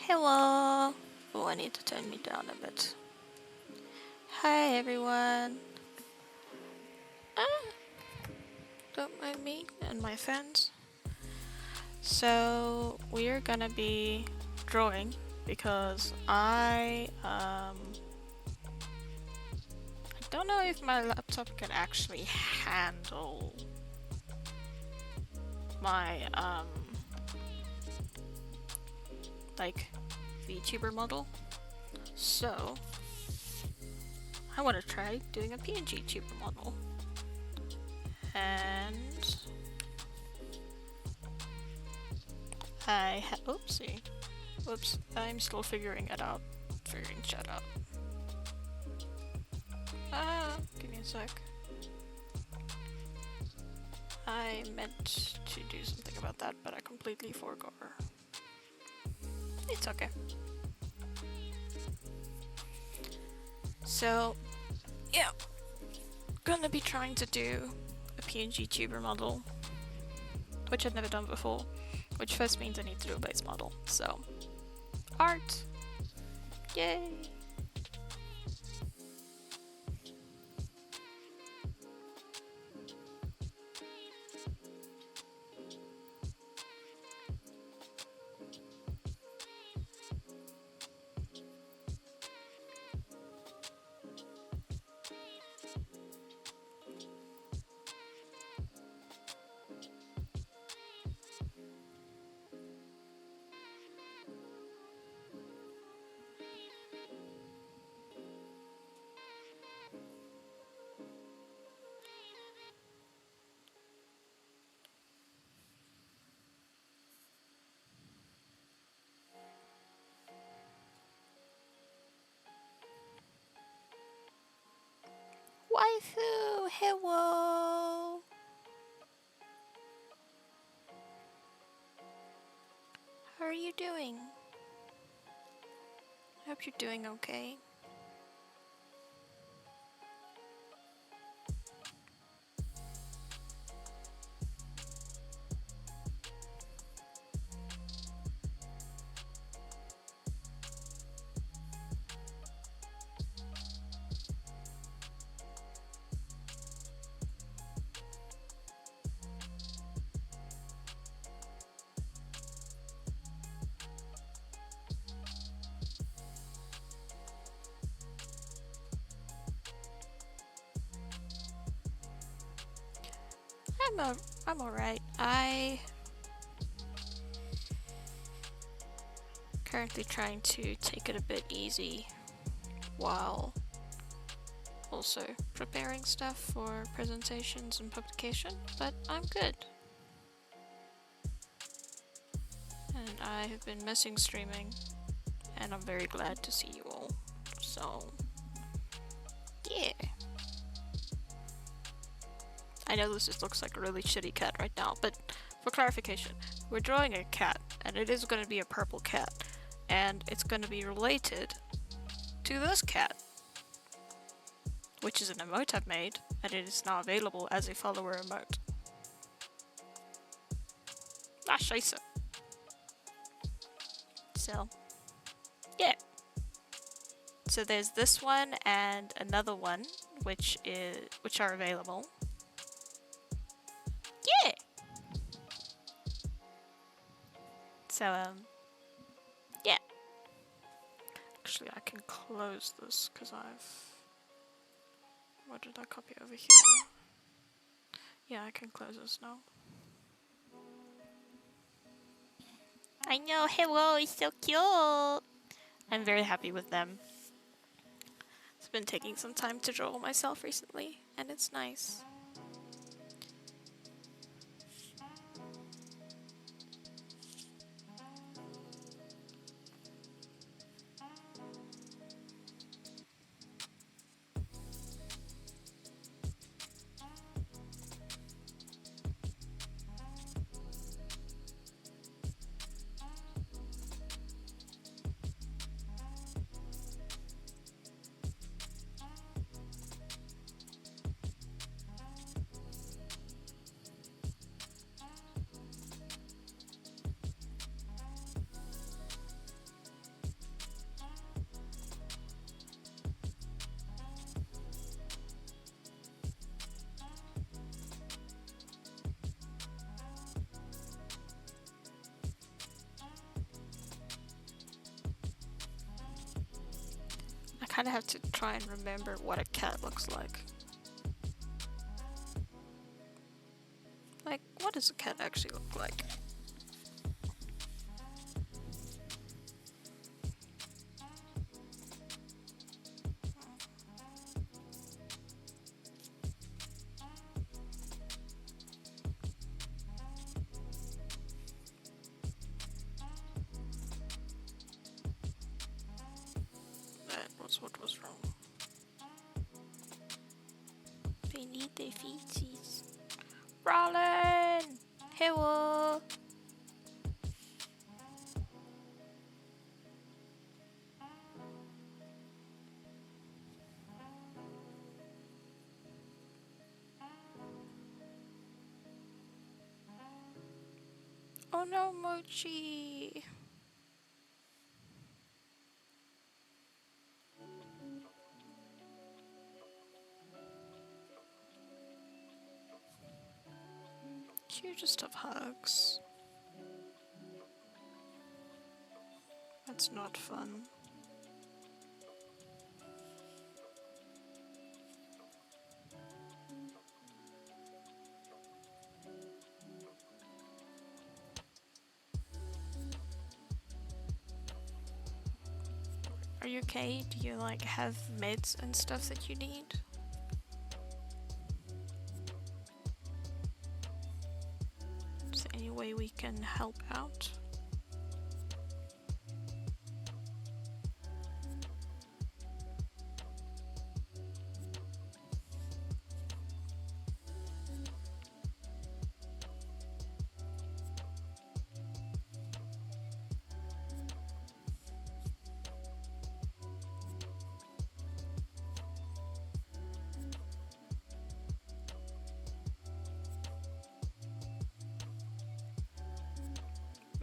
Hello! Oh, I need to turn me down a bit. Hi everyone! Ah, don't mind me and my friends. So, we're gonna be drawing because I don't know if my laptop can actually handle my like VTuber model. So I want to try doing a PNG tuber model. And oopsie. Whoops, I'm still figuring it out. Figuring shit out. Give me a sec. I meant to do something about that, but I completely forgot. It's okay. So, yeah. Gonna be trying to do a PNG tuber model, which I've never done before, which first means I need to do a base model. So, art! Yay! Waifu! Hello! How are you doing? I hope you're doing okay. I'm alright. I currently trying to take it a bit easy while also preparing stuff for presentations and publication, but I'm good. And I have been missing streaming, and I'm very glad to see you all. So, yeah. I know this just looks like a really shitty cat right now, but for clarification, we're drawing a cat, and it is going to be a purple cat, and it's going to be related to this cat, which is an emote I've made, and it is now available as a follower emote. Ah, scheisse. So, yeah. So there's this one and another one, which are available. Yeah. So yeah. Actually, I can close this because what did I copy over here? Yeah, I can close this now. I know. Hello, it's so cute. I'm very happy with them. It's been taking some time to draw myself recently, and it's nice. kind of have to try and remember what a cat looks like. Like, what does a cat actually look like? That was what was wrong. They need their feeties. Rollin! Hello! Oh no, Mochi! You just have hugs. That's not fun. Are you okay? Do you like have meds and stuff that you need? Is there any way we can help out?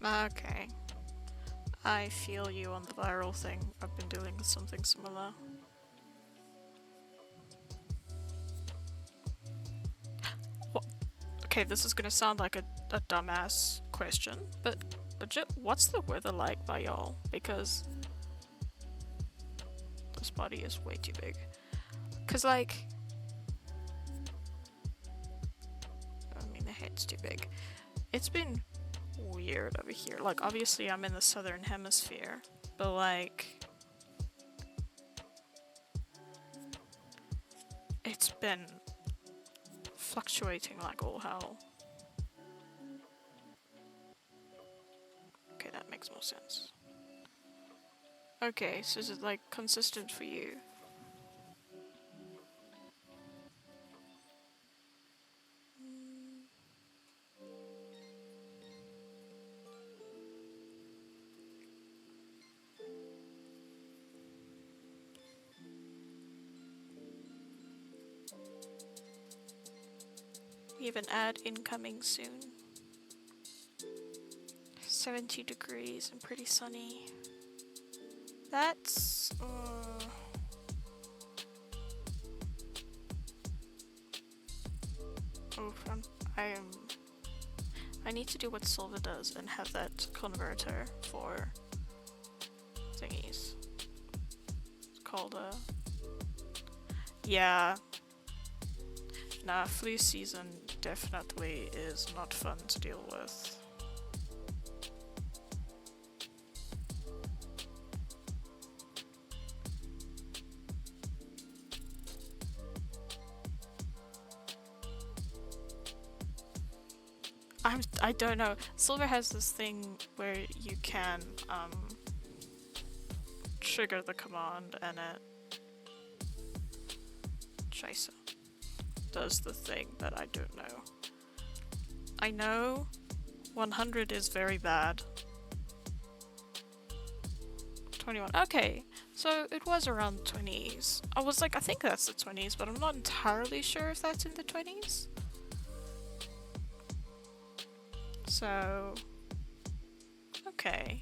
Okay. I feel you on the viral thing. I've been dealing with something similar. What? Okay, this is gonna sound like a dumbass question, but legit, what's the weather like by y'all? Because this body is way too big. Cause like, I mean the head's too big. It's been weird over here. Like, obviously I'm in the southern hemisphere, but like, it's been fluctuating like all hell. Okay, that makes more sense. Okay, so is it like consistent for you? We have an ad incoming soon. 70 degrees and pretty sunny. That's... I need to do what Silva does and have that converter for thingies. It's called yeah. Nah, flu season definitely is not fun to deal with. I don't know. Silver has this thing where you can trigger the command and it Scheiße does the thing that I don't know. I know 100 is very bad. 21. Okay, so it was around 20s. I was like, I think that's the 20s, but I'm not entirely sure if that's in the 20s. So, okay.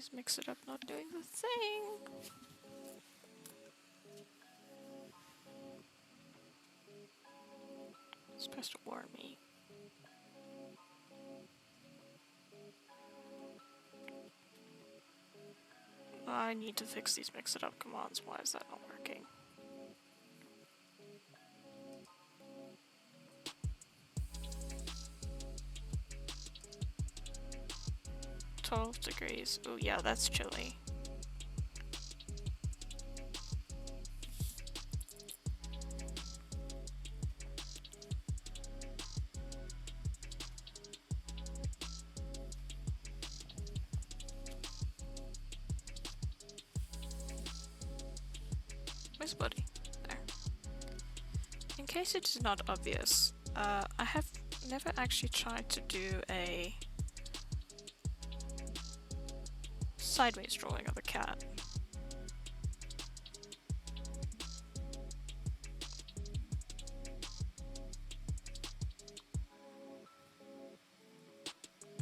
is Mix It Up not doing the thing? It's supposed to warn me. I need to fix these Mix It Up commands. Why is that not working? 12 degrees. Oh yeah, that's chilly. Where's Buddy? There. In case it is not obvious, I have never actually tried to do a sideways drawing of a cat.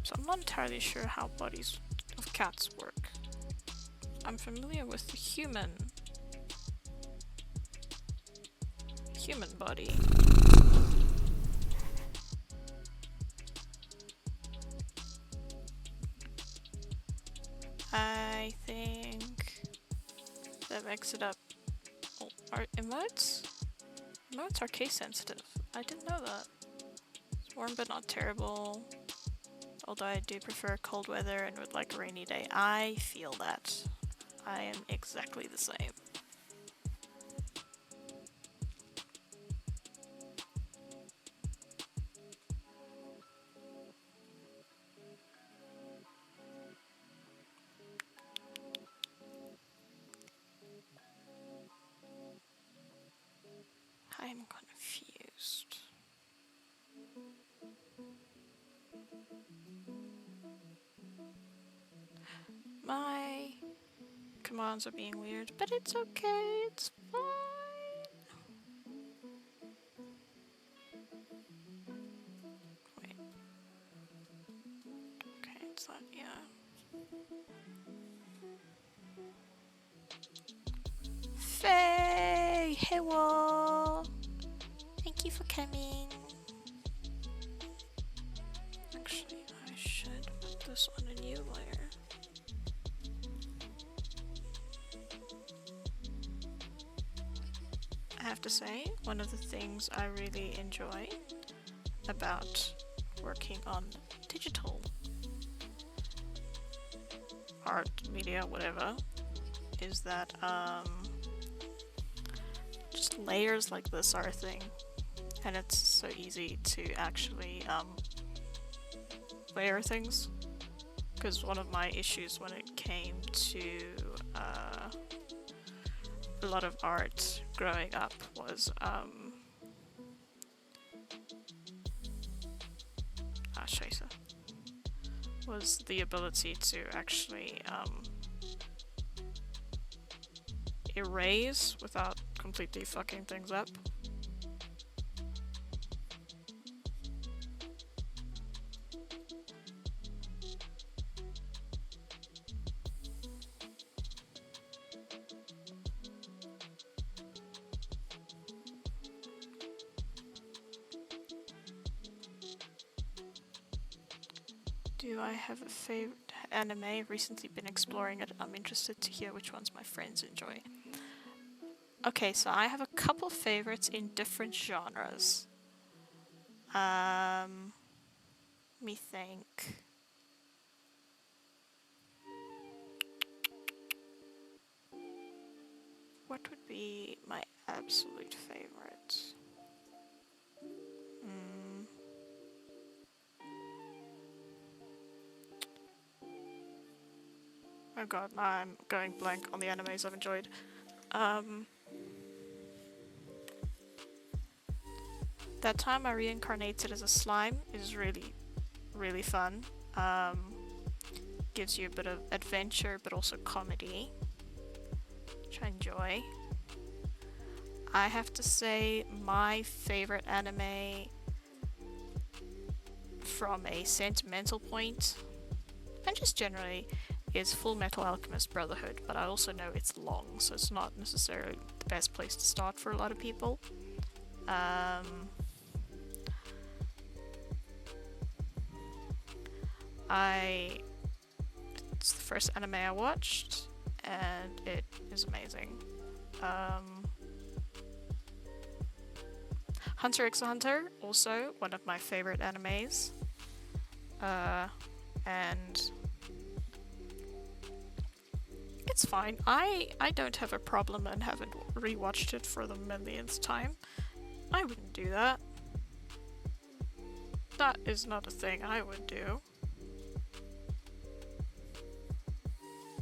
So I'm not entirely sure how bodies of cats work. I'm familiar with the human body. I think that Mix It Up are emotes? Emotes are case sensitive. I didn't know that. It's warm but not terrible. Although I do prefer cold weather and would like a rainy day. I feel that. I am exactly the same. I'm confused. My commands are being weird, but it's okay, it's fine. Wait. Okay, it's that, yeah. Faye! Hello! Thank you for coming. Actually, I should put this on a new layer. I have to say, one of the things I really enjoy about working on digital art, media, whatever, is that just layers like this are a thing, and it's so easy to actually layer things. Because one of my issues when it came to a lot of art growing up was scheiße, was the ability to actually erase without completely fucking things up. Do I have a favorite anime? I've recently been exploring it. I'm interested to hear which ones my friends enjoy. Okay, so I have a couple favorites in different genres. Me think. What would be my absolute favorite? Oh god, now I'm going blank on the animes I've enjoyed. That time I reincarnated as a slime is really, really fun. Gives you a bit of adventure, but also comedy, which I enjoy. I have to say, my favorite anime from a sentimental point, and just generally, is Full Metal Alchemist Brotherhood, but I also know it's long, so it's not necessarily the best place to start for a lot of people. It's the first anime I watched, and it is amazing. Hunter x Hunter, also one of my favorite animes. And it's fine. I don't have a problem and haven't rewatched it for the millionth time. I wouldn't do that. That is not a thing I would do.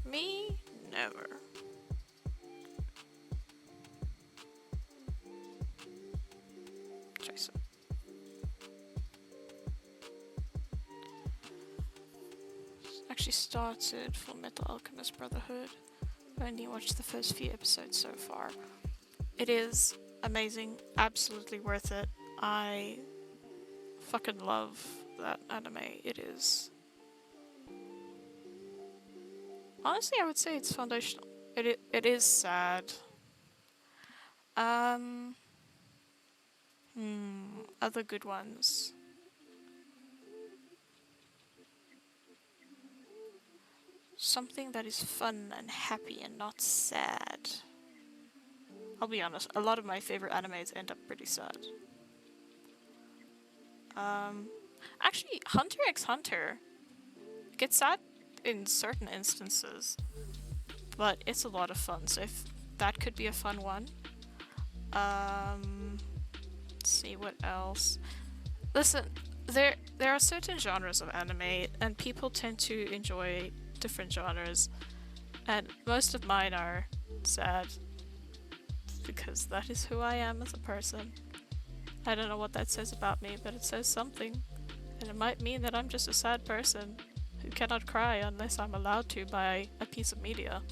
Me? Never. Jason. Actually started Full Metal Alchemist Brotherhood. I've only watched the first few episodes so far. It is amazing, absolutely worth it. I fucking love that anime. It is. Honestly, I would say it's foundational. It is sad. Other good ones. Something that is fun and happy and not sad. I'll be honest, a lot of my favorite animes end up pretty sad. Actually, Hunter x Hunter gets sad in certain instances, but it's a lot of fun, so if that could be a fun one. Let's see what else. Listen, there are certain genres of anime, and people tend to enjoy different genres, and most of mine are sad, because that is who I am as a person. I don't know what that says about me, but it says something, and it might mean that I'm just a sad person who cannot cry unless I'm allowed to by a piece of media.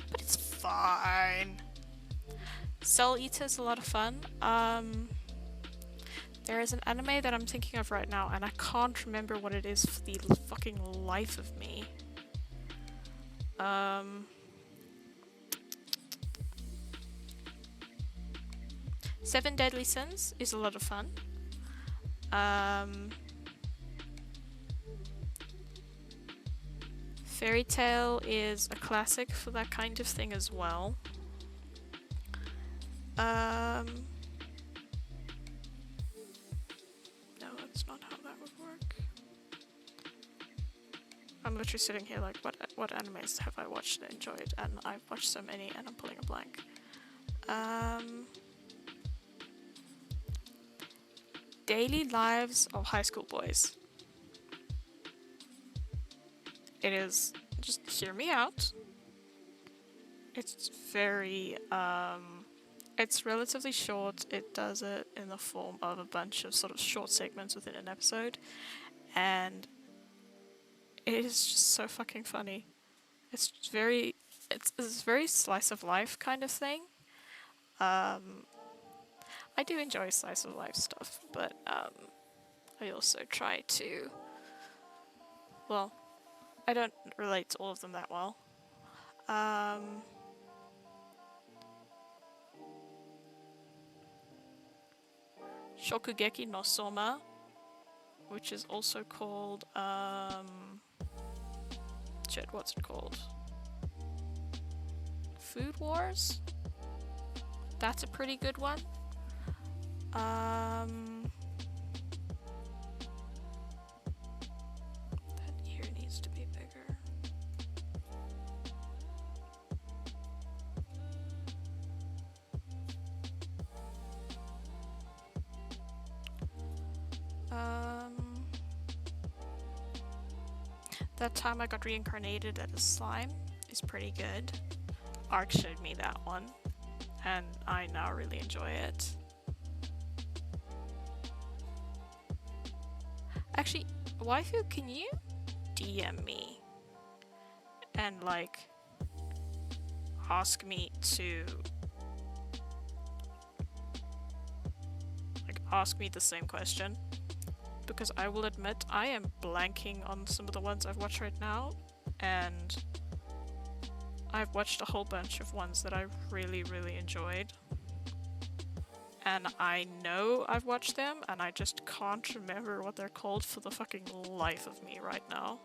But it's fine. Soul Eater is a lot of fun. There is an anime that I'm thinking of right now, and I can't remember what it is for the fucking life of me. Seven Deadly Sins is a lot of fun. Fairy Tail is a classic for that kind of thing as well. No, that's not how that would work. I'm literally sitting here like, what animes have I watched and enjoyed? And I've watched so many, and I'm pulling a blank. Daily Lives of High School Boys. It is, just hear me out. It's very, it's relatively short. It does it in the form of a bunch of sort of short segments within an episode, and it is just so fucking funny. It's very slice of life kind of thing. I do enjoy slice of life stuff, but I also try to, well, I don't relate to all of them that well. Shokugeki no Soma, which is also called, what's it called? Food Wars? That's a pretty good one. That ear needs to be bigger. That time I got reincarnated as a slime is pretty good. Ark showed me that one, and I now really enjoy it. Actually, waifu, can you DM me and like ask me to ask me the same question? Because I will admit I am blanking on some of the ones I've watched right now, and I've watched a whole bunch of ones that I really, really enjoyed. And I know I've watched them, and I just can't remember what they're called for the fucking life of me right now.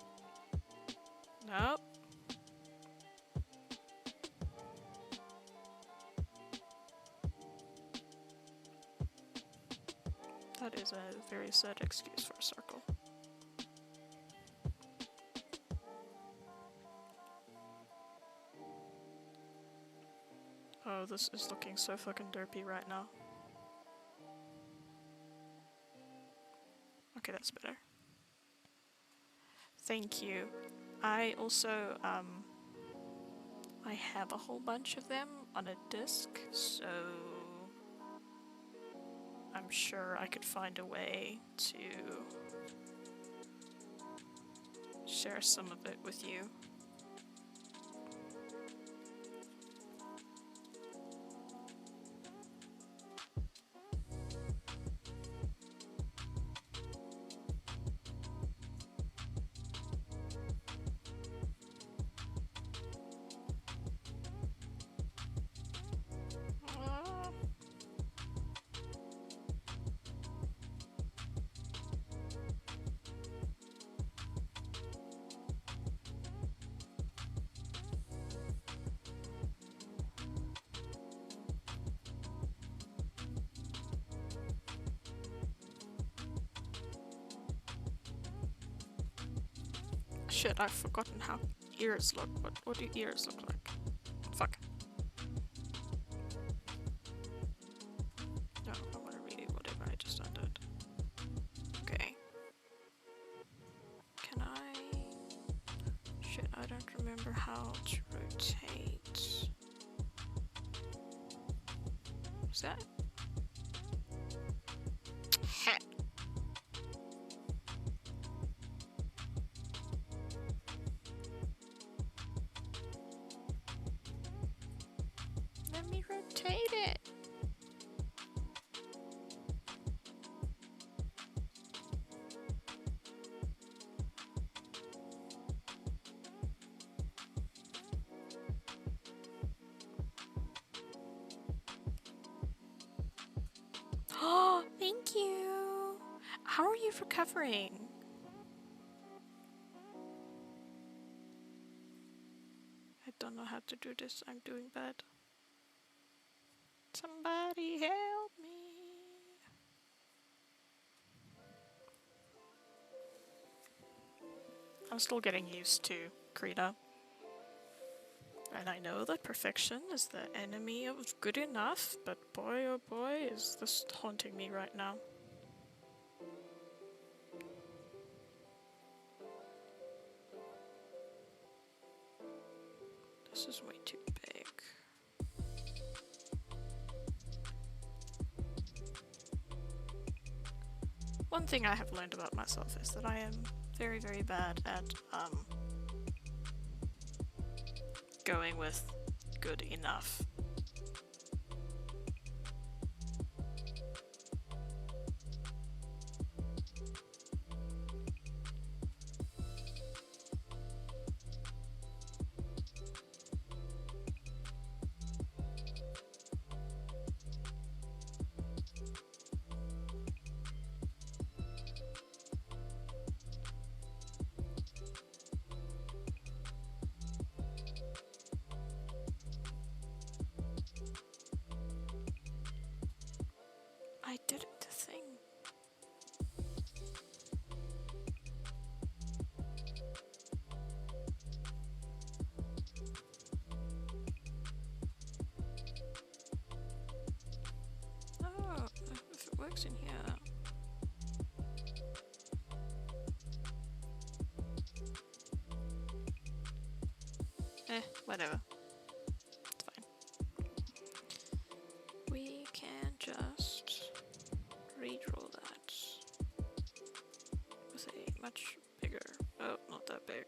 Nope. That is a very sad excuse for a circle. Oh, this is looking so fucking derpy right now. Okay, that's better. Thank you. I also, I have a whole bunch of them on a disc, so I'm sure I could find a way to share some of it with you. Shit, I've forgotten how ears look. What do ears look like? Fuck. No, I want to read whatever I just undid. Okay. Can I... Shit, I don't remember how to rotate. Is that... Let me rotate it. Oh, thank you. How are you recovering? I don't know how to do this. I'm doing bad. Somebody help me. I'm still getting used to Krita. And I know that perfection is the enemy of good enough, but boy oh boy is this haunting me right now. This is way too big. One thing I have learned about myself is that I am very, very bad at going with good enough. I did it to thing. Oh, if it works in here. Whatever. It's fine. We can just redraw that with a much bigger. Oh, not that big.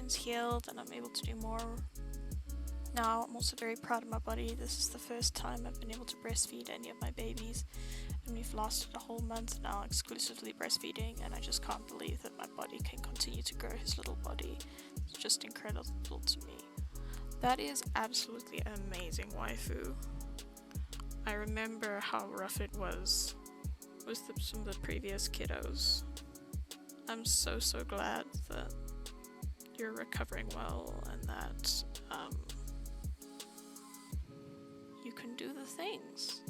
wound's healed and I'm able to do more. Now, I'm also very proud of my body. This is the first time I've been able to breastfeed any of my babies, and we've lasted a whole month now exclusively breastfeeding, and I just can't believe that my body can continue to grow his little body. It's just incredible to me. That is absolutely amazing, waifu. I remember how rough it was with some of the previous kiddos. I'm so glad that you're recovering well and that you can do the things.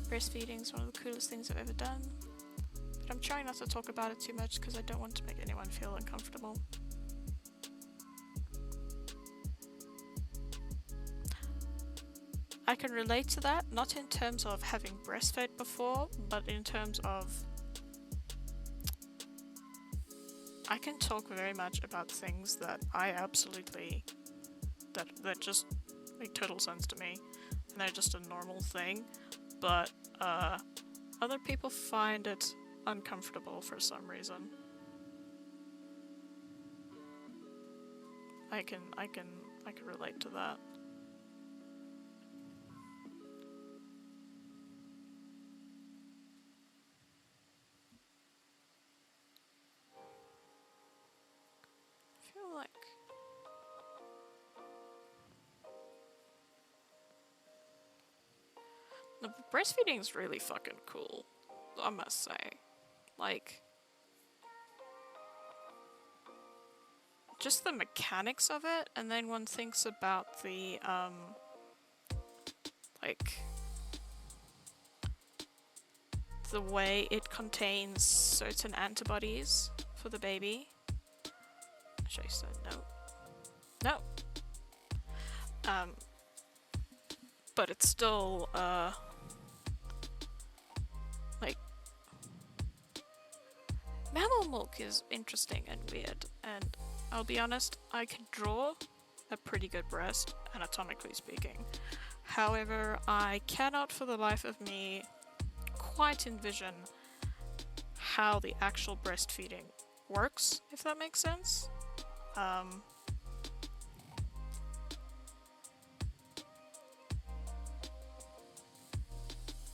Breastfeeding is one of the coolest things I've ever done, but I'm trying not to talk about it too much because I don't want to make anyone feel uncomfortable. I can relate to that, not in terms of having breastfed before, but in terms of I can talk very much about things that I absolutely that just make total sense to me, and they're just a normal thing, but other people find it uncomfortable for some reason. I can relate to that. I feel like the breastfeeding is really fucking cool, I must say. Like, just the mechanics of it, and then one thinks about the like the way it contains certain antibodies for the baby. Should I say no? But it's still like mammal milk is interesting and weird, and I'll be honest, I could draw a pretty good breast, anatomically speaking. However, I cannot for the life of me quite envision how the actual breastfeeding works, if that makes sense.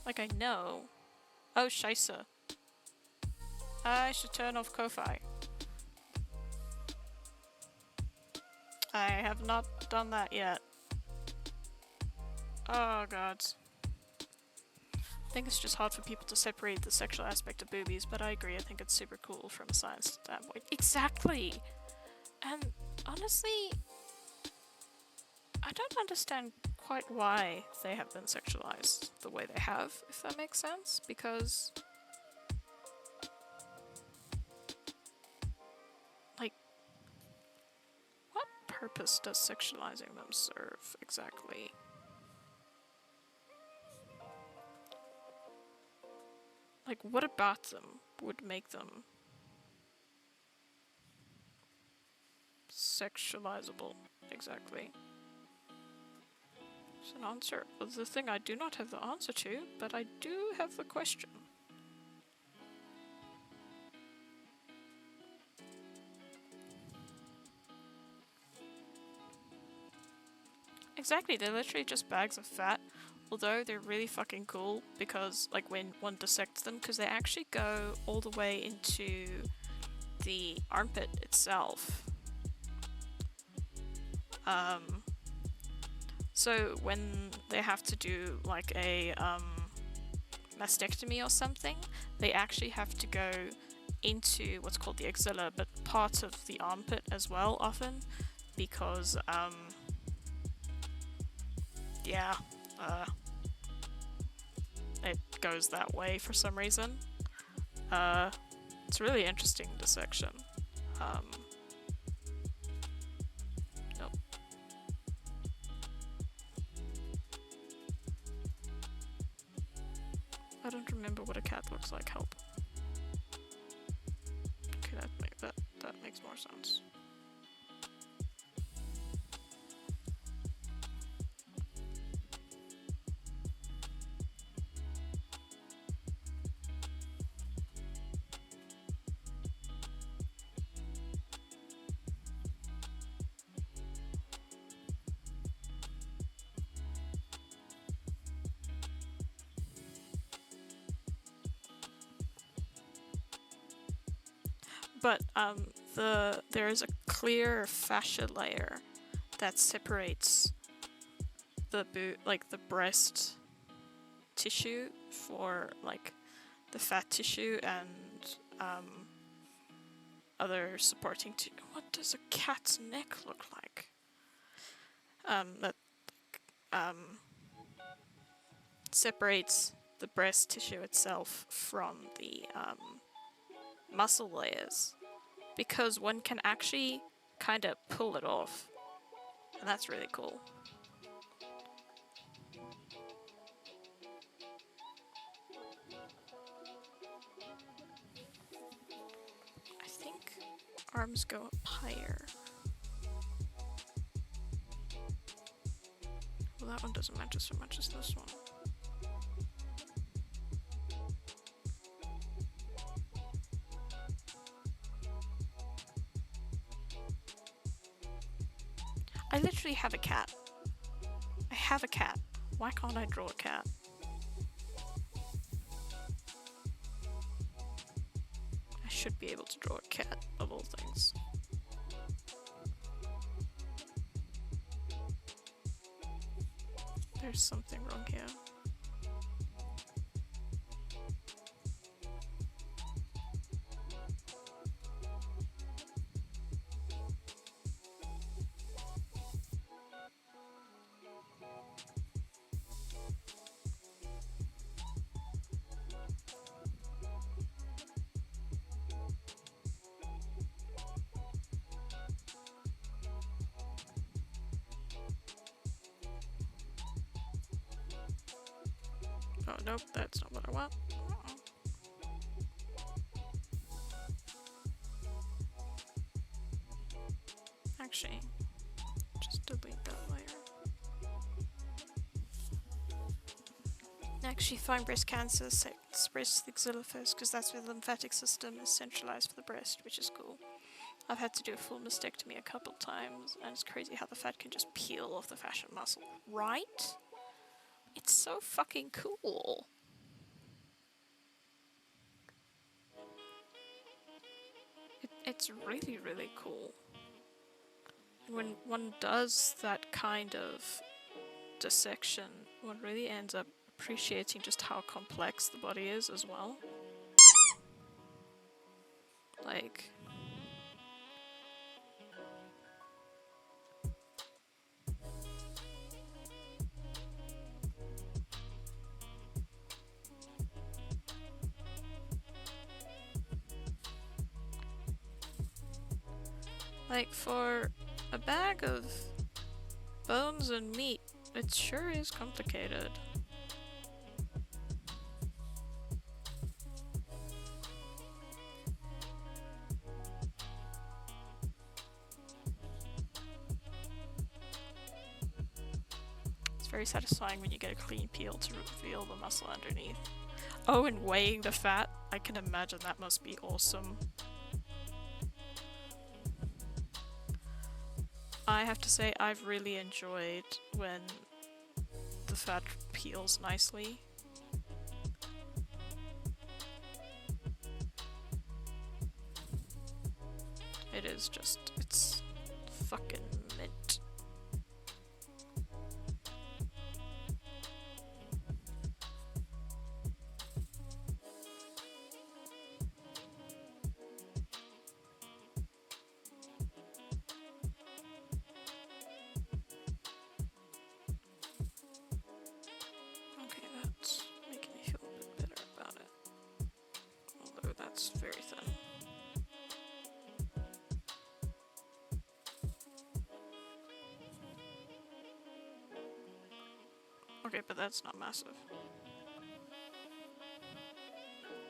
Like I know. Oh, scheisse. I should turn off Ko-Fi. I have not done that yet. Oh god. I think it's just hard for people to separate the sexual aspect of boobies, but I agree, I think it's super cool from a science standpoint. Exactly! And honestly, I don't understand quite why they have been sexualized the way they have, if that makes sense, because like, what purpose does sexualizing them serve exactly? Like, what about them would make them sexualizable exactly? It's an answer. The thing I do not have the answer to, but I do have the question. Exactly, they're literally just bags of fat, although they're really fucking cool because, like, when one dissects them, because they actually go all the way into the armpit itself. So when they have to do like a mastectomy or something, they actually have to go into what's called the axilla, but part of the armpit as well often, because yeah, it goes that way for some reason. It's a really interesting dissection. Nope. I don't remember what a cat looks like, help. Okay, that makes more sense. but there is a clear fascia layer that separates the breast tissue for like the fat tissue and other supporting what does a cat's neck look like? That separates the breast tissue itself from the muscle layers, because one can actually kind of pull it off, and that's really cool. I think arms go up higher. Well, that one doesn't matter so much as this one. I literally have a cat. I have a cat. Why can't I draw a cat? I should be able to draw a cat, of all things. There's something wrong here. Oh, nope, that's not what I want. Actually, just delete that layer. Actually, find breast cancer, express the axilla first, because that's where the lymphatic system is centralized for the breast, which is cool. I've had to do a full mastectomy a couple times, and it's crazy how the fat can just peel off the fascia muscle, right? It's so fucking cool. It's really, really cool. When one does that kind of dissection, one really ends up appreciating just how complex the body is as well. Like, for a bag of bones and meat, it sure is complicated. It's very satisfying when you get a clean peel to reveal the muscle underneath. Oh, and weighing the fat, I can imagine that must be awesome. I have to say, I've really enjoyed when the fat peels nicely. It is just, it's fucking mint. Okay, that's making me feel a bit better about it. Although that's very thin. Okay, but that's not massive.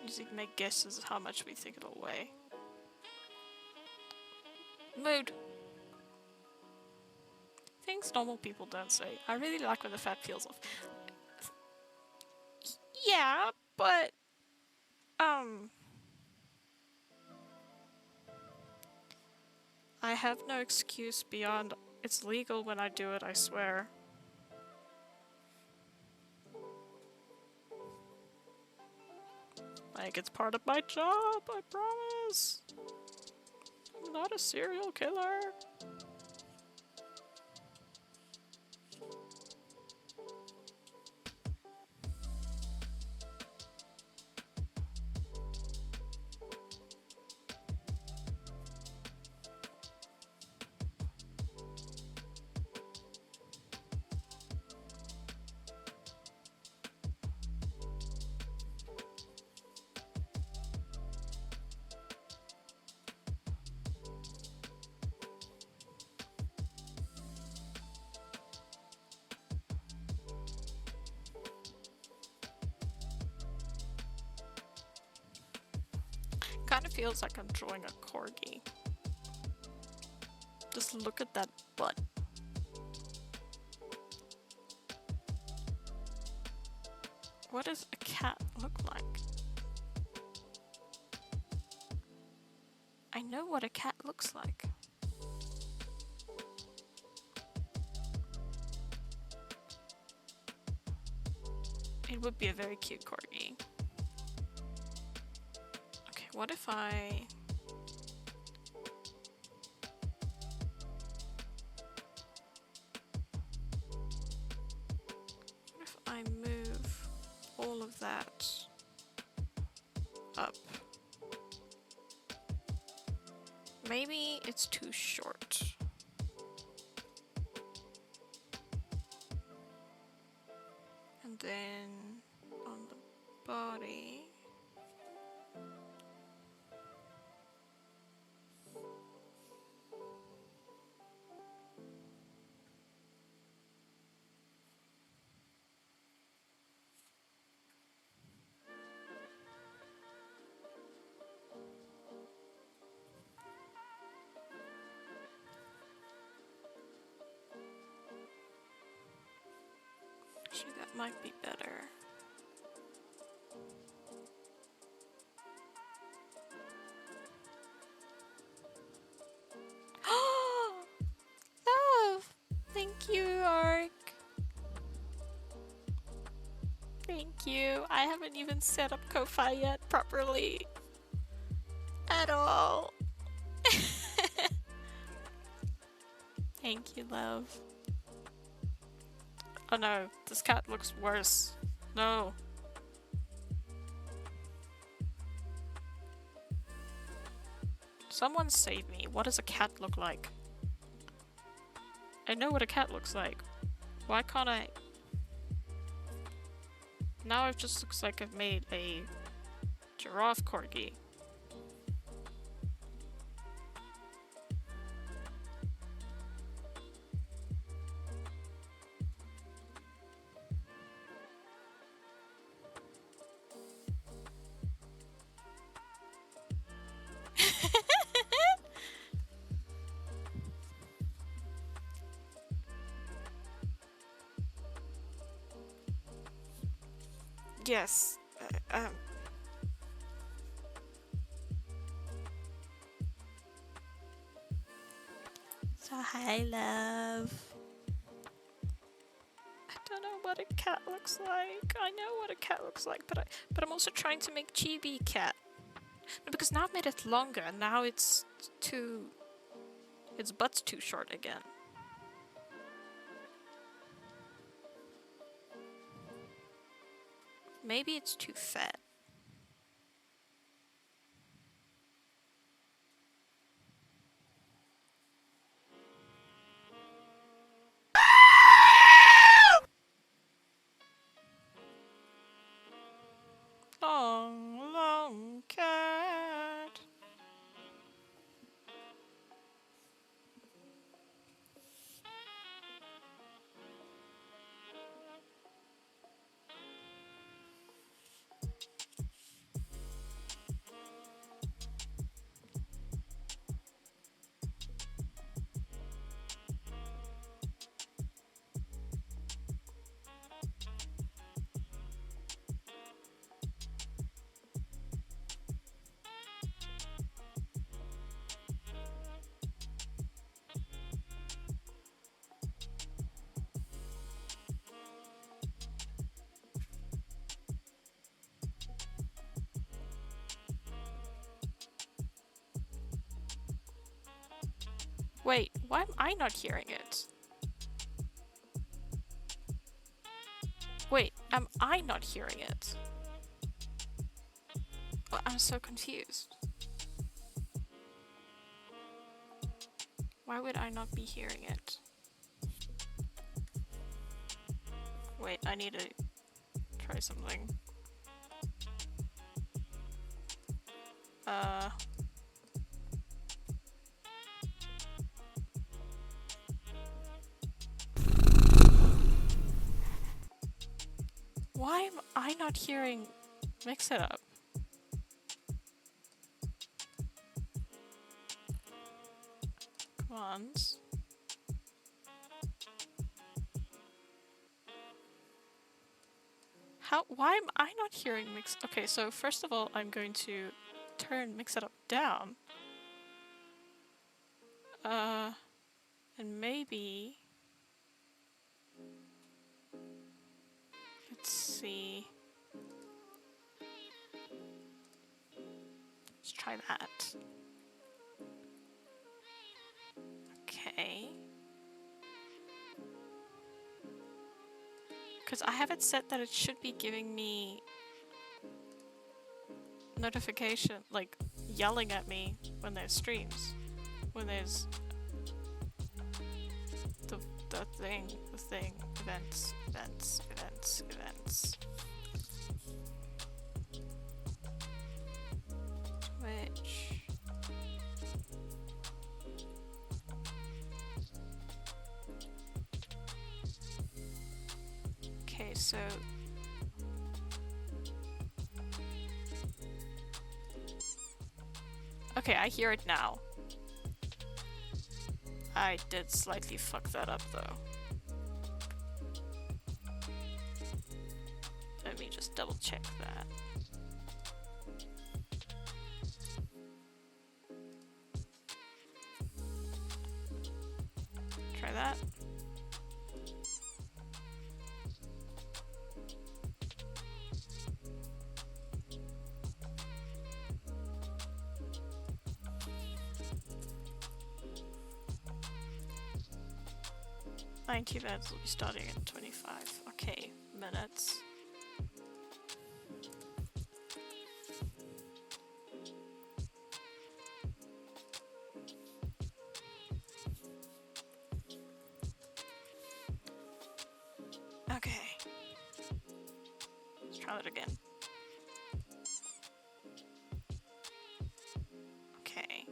You can make guesses how much we think it'll weigh. Mood. Things normal people don't say. I really like when the fat peels off. Yeah, but I have no excuse beyond it's legal when I do it, I swear. Like, it's part of my job, I promise. not a serial killer. Kind of feels like I'm drawing a corgi. Just look at that butt. What does a cat look like? I know what a cat looks like. It would be a very cute corgi. Okay, what if I... What if I move all of that up? Maybe it's too short. And then on the body... Actually, that might be better. Love! Thank you, Ark. Thank you. I haven't even set up Ko-Fi yet properly. At all. Thank you, love. Oh no, this cat looks worse. No. Someone save me. What does a cat look like? I know what a cat looks like. Why can't I? Now it just looks like I've made a giraffe corgi. Yes. So hi, love. I don't know what a cat looks like. I know what a cat looks like, but I'm also trying to make chibi cat. No, because now I've made it longer, and now it's too... its butt's too short again. Maybe it's too fat. Long, long cat. Wait, why am I not hearing it? Wait, am I not hearing it? Oh, I'm so confused. Why would I not be hearing it? Wait, I need to try something. Why am I not hearing Mix It Up? Commands. Why am I not hearing Mix? Okay, so first of all, I'm going to turn Mix It Up down. And maybe... Let's see. Let's try that. Okay. Because I have it set that it should be giving me notification, like yelling at me when there's streams. When there's the thing, events. Which... Okay, so... Okay, I hear it now. I did slightly fuck that up though. Let me just double check that. Try that. Events will be starting in 25. Okay, minutes. Okay. Let's try that again. Okay.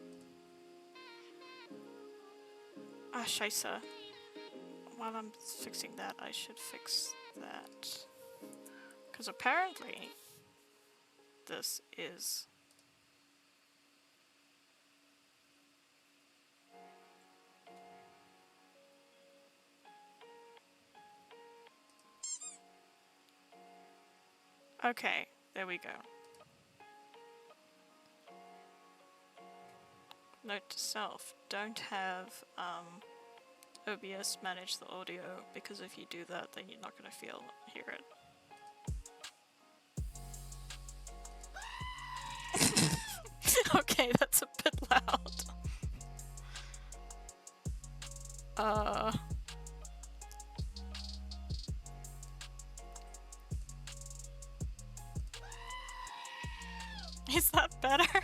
Ah, scheisse. While I'm fixing that, I should fix that. Because apparently, this is... Okay, there we go. Note to self, don't have OBS manage the audio, because if you do that, then you're not gonna hear it. Okay, that's a bit loud. Is that better?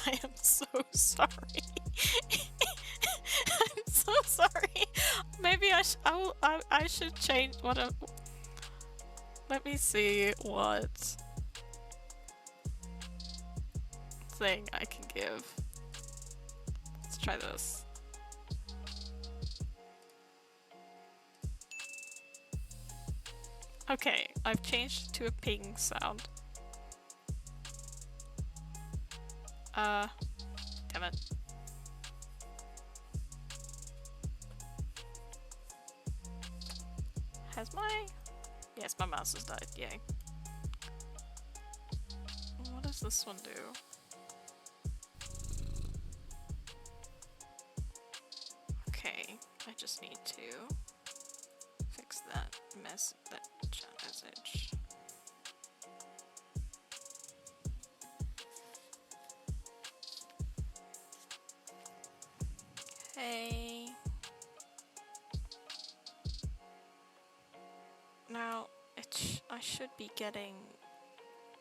I am so sorry. I'm so sorry. Maybe I should change what I'm... Let me see what thing I can give. Let's try this. Okay, I've changed to a ping sound. Damn it. Has my... Yes, my mouse has died, yay. What does this one do? Okay, I just need to fix that message. Okay. Now, I should be getting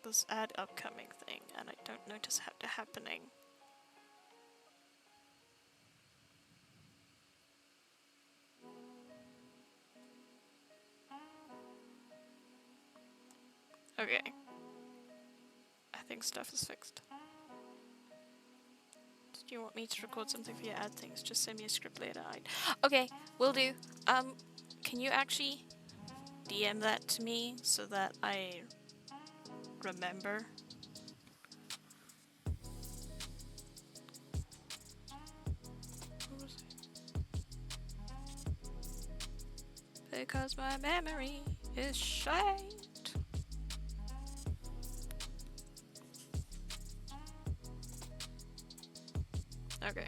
this ad upcoming thing, and I don't notice it happening. Okay. I think stuff is fixed. Do you want me to record something for your ad things? Just send me a script later. Okay, will do. Can you actually DM that to me so that I remember? What was it? Because my memory is shite. Okay.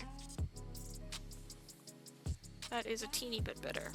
That is a teeny bit better.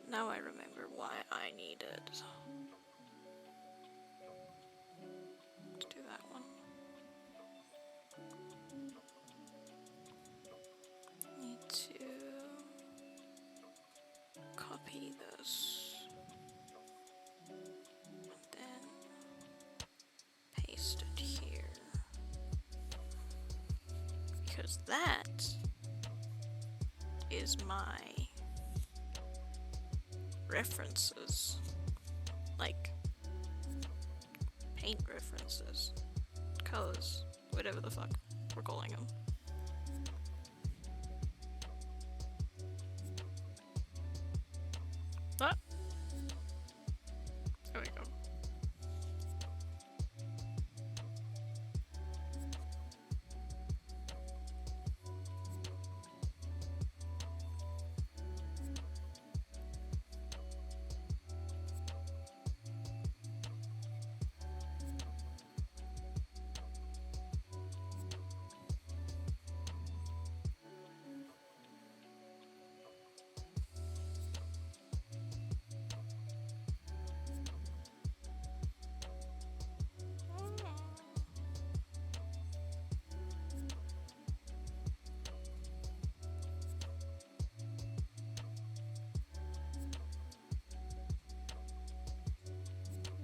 Now I remember why I needed to do that one. Need to copy this and then paste it here, because that is my references, like paint references, colors, whatever the fuck we're calling them. Ah! There we go.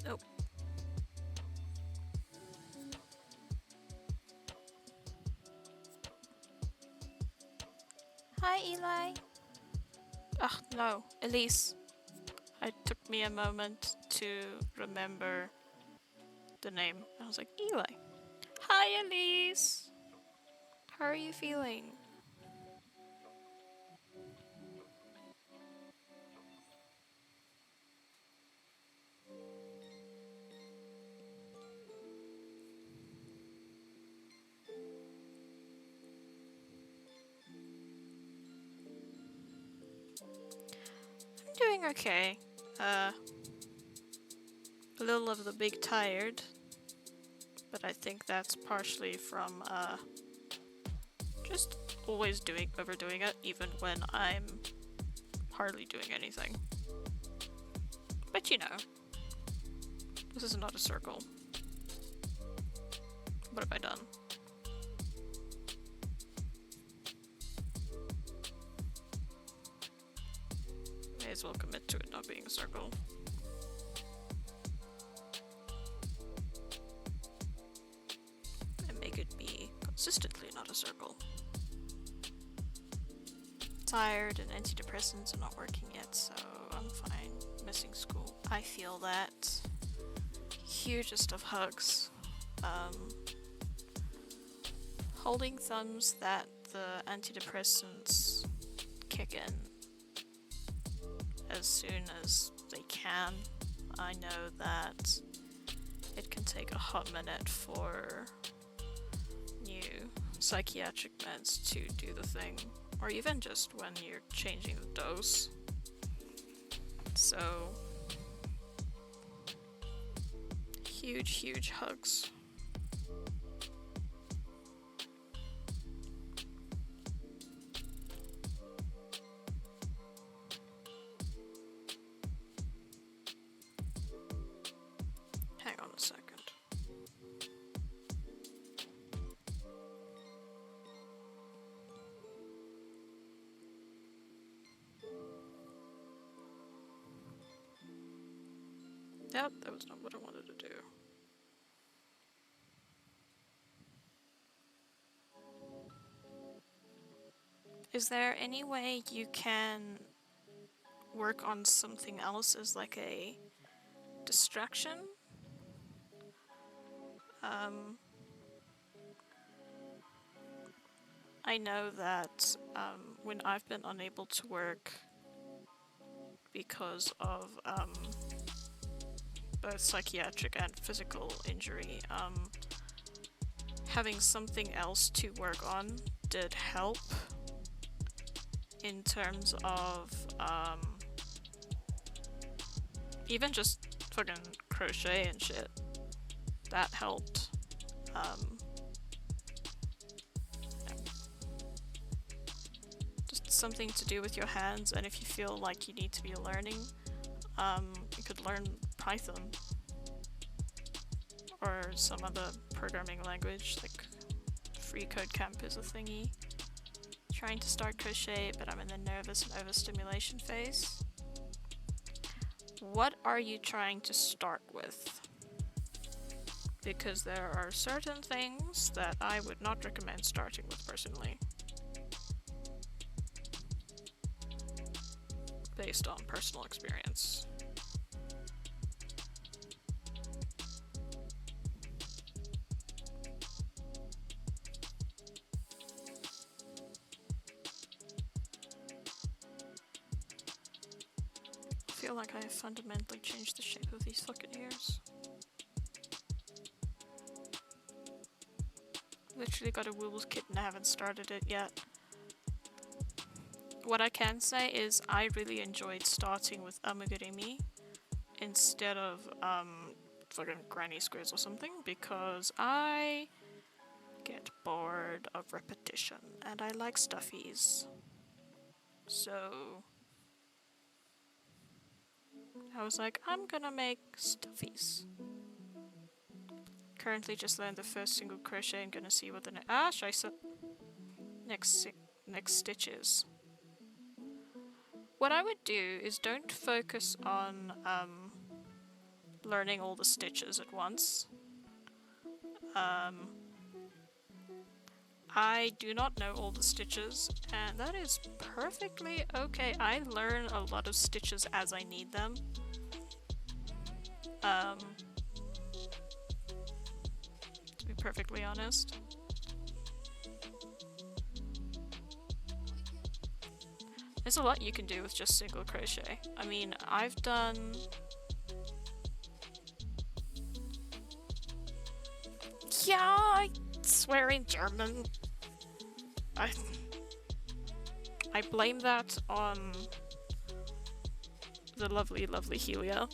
Nope. Hi, Eli. Ugh, no, Elise. It took me a moment to remember the name. I was like, Eli. Hi, Elise. How are you feeling? I'm doing okay. A little of the big tired, but I think that's partially from just always overdoing it, even when I'm hardly doing anything. But you know, this is not a circle. What have I done? May as well commit to it not being a circle. And make it be consistently not a circle. Tired and antidepressants are not working yet, so I'm fine. Missing school. I feel that. Hugest of hugs. Holding thumbs that the antidepressants kick in as soon as they can. I know that it can take a hot minute for new psychiatric meds to do the thing, or even just when you're changing the dose. So, huge hugs. Hang on a second. Yep, that was not what I wanted to do. Is there any way you can work on something else as like a distraction? I know that when I've been unable to work because of both psychiatric and physical injury, having something else to work on did help in terms of even just fucking crochet and shit. That helped. Just something to do with your hands, and if you feel like you need to be learning, you could learn Python or some other programming language, like Free Code Camp is a thingy. Trying to start crochet, but I'm in the nervous and overstimulation phase. What are you trying to start with? Because there are certain things that I would not recommend starting with personally. Based on personal experience. I feel like I have fundamentally changed the shape of these fucking ears. Literally got a Woobles kit and I haven't started it yet. What I can say is I really enjoyed starting with Amigurumi instead of fucking Granny Squares or something, because I get bored of repetition and I like stuffies. So I was like, I'm gonna make stuffies. Currently just learned the first single crochet and gonna see what the next stitch is. What I would do is don't focus on learning all the stitches at once. I do not know all the stitches, and that is perfectly okay. I learn a lot of stitches as I need them. To be perfectly honest. There's a lot you can do with just single crochet. I mean, I've done... Yeah, I swear in German. I blame that on the lovely Helia,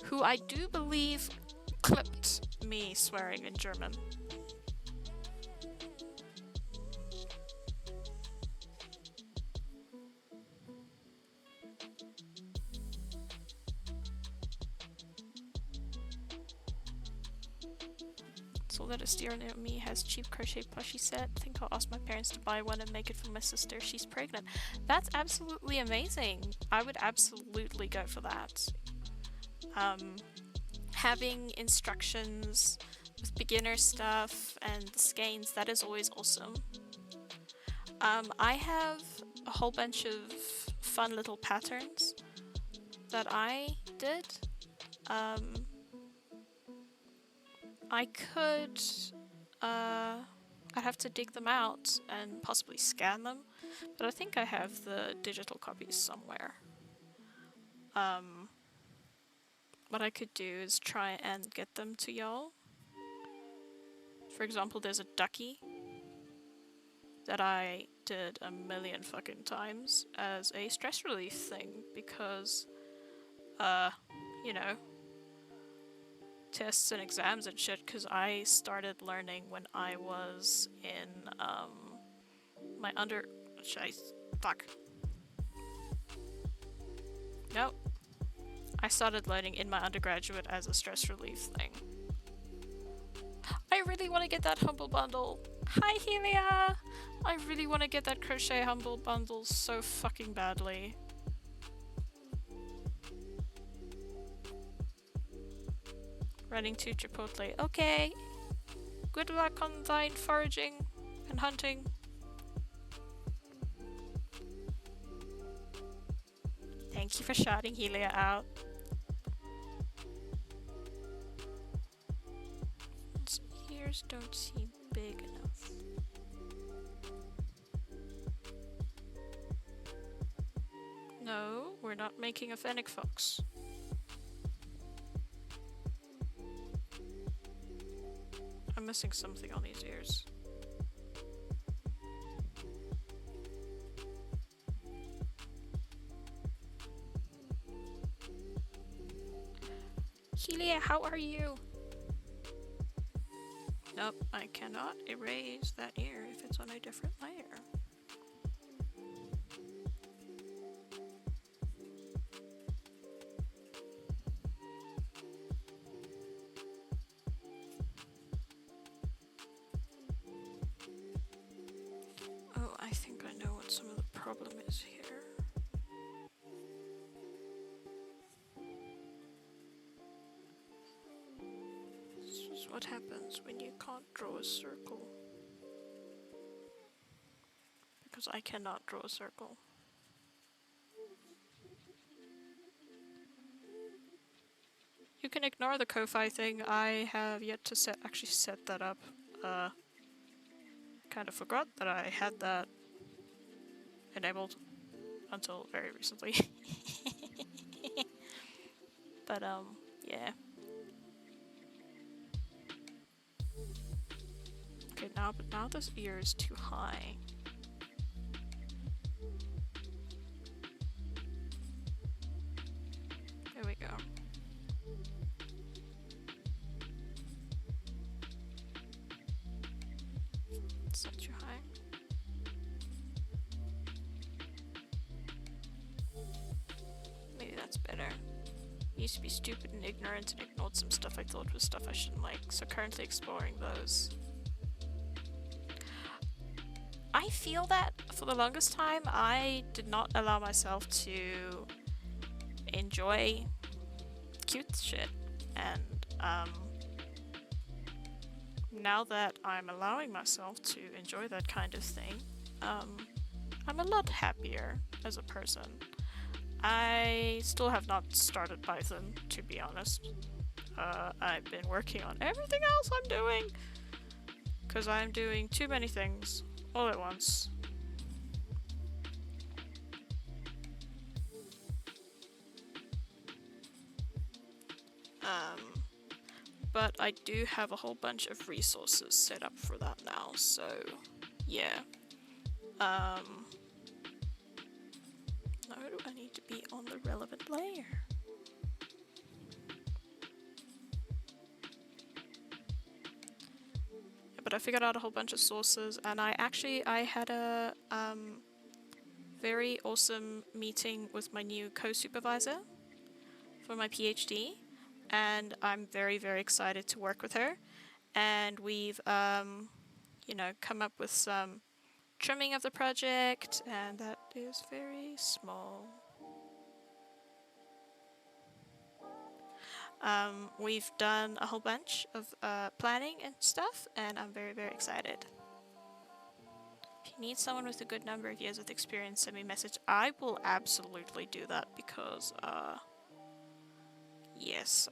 who I do believe clipped me swearing in German. grateful that a steer near me has cheap crochet plushie set. I think I'll ask my parents to buy one and make it for my sister. She's pregnant. That's absolutely amazing. I would absolutely go for that. Having instructions with beginner stuff and the skeins, that is always awesome. I have a whole bunch of fun little patterns that I did. I could, I'd have to dig them out and possibly scan them, but I think I have the digital copies somewhere. What I could do is try and get them to y'all. For example, there's a ducky that I did a million fucking times as a stress relief thing because, you know, tests and exams and shit, because I started learning when I was in, my fuck. Nope. I started learning in my undergraduate as a stress relief thing. I really want to get that humble bundle. Hi, Helia! I really want to get that crochet humble bundle so fucking badly. Running to Chipotle. Okay. Good luck on thine foraging and hunting. Thank you for shouting Helia out. Its ears don't seem big enough. No, we're not making a fennec fox. I'm missing something on these ears. Helia, how are you? Nope, I cannot erase that ear if it's on a different layer. Oh, I think I know what some of the problem is here. This is what happens when you can't draw a circle. Because I cannot draw a circle. You can ignore the Ko-Fi thing. I have yet to actually set that up. Kind of forgot that I had that enabled until very recently. But yeah. Okay, now this ear is too high. There we go. It's not too high. Maybe that's better. I used to be stupid and ignorant and ignored some stuff I thought was stuff I shouldn't like, so currently exploring those. I feel that for the longest time I did not allow myself to enjoy cute shit, and now that I'm allowing myself to enjoy that kind of thing, I'm a lot happier as a person. I still have not started Python, to be honest. I've been working on everything else I'm doing, because I'm doing too many things all at once. But I do have a whole bunch of resources set up for that now, so yeah. Now do I need to be on the relevant layer? Yeah, but I figured out a whole bunch of sources, and I had a very awesome meeting with my new co-supervisor for my PhD, and I'm very, very excited to work with her. and we've you know, come up with some trimming of the project, and that is very small. We've done a whole bunch of planning and stuff, and I'm very, very excited. If you need someone with a good number of years of experience, send me a message. I will absolutely do that because, yes,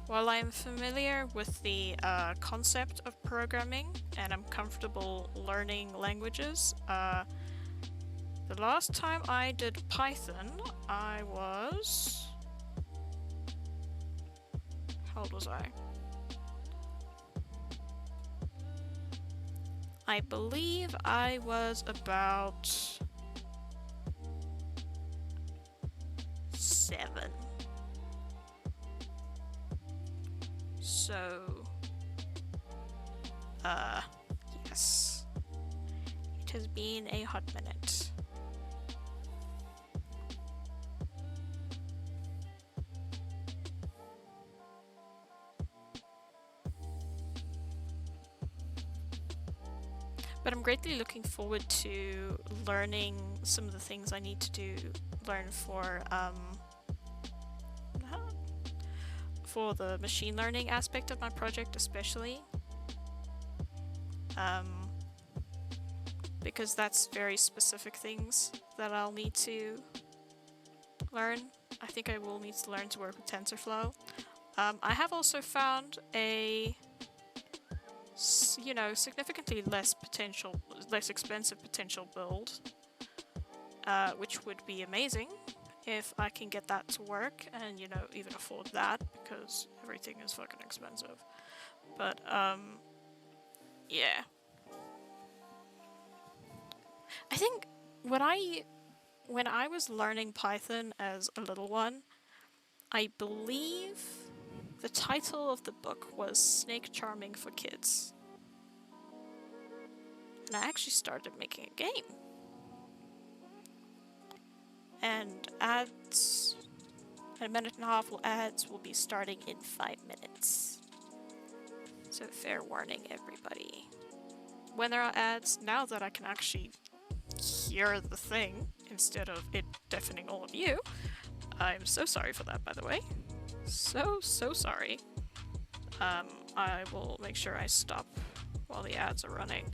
while I'm familiar with the concept of programming and I'm comfortable learning languages, the last time I did Python, I was... How old was I? I believe I was about 7. So, yes. It has been a hot minute. But I'm greatly looking forward to learning some of the things I need to learn for the machine learning aspect of my project, especially. Because that's very specific things that I'll need to learn. I think I will need to learn to work with TensorFlow. I have also found a, you know, significantly less expensive potential build, which would be amazing if I can get that to work and, you know, even afford that, because everything is fucking expensive. But, yeah. I think when I was learning Python as a little one, I believe the title of the book was Snake Charming for Kids. And I actually started making a game. And ads, a minute and a half ads will be starting in 5 minutes. So fair warning, everybody. When there are ads, now that I can actually hear the thing instead of it deafening all of you, I'm so sorry for that, by the way. So sorry. I will make sure I stop while the ads are running.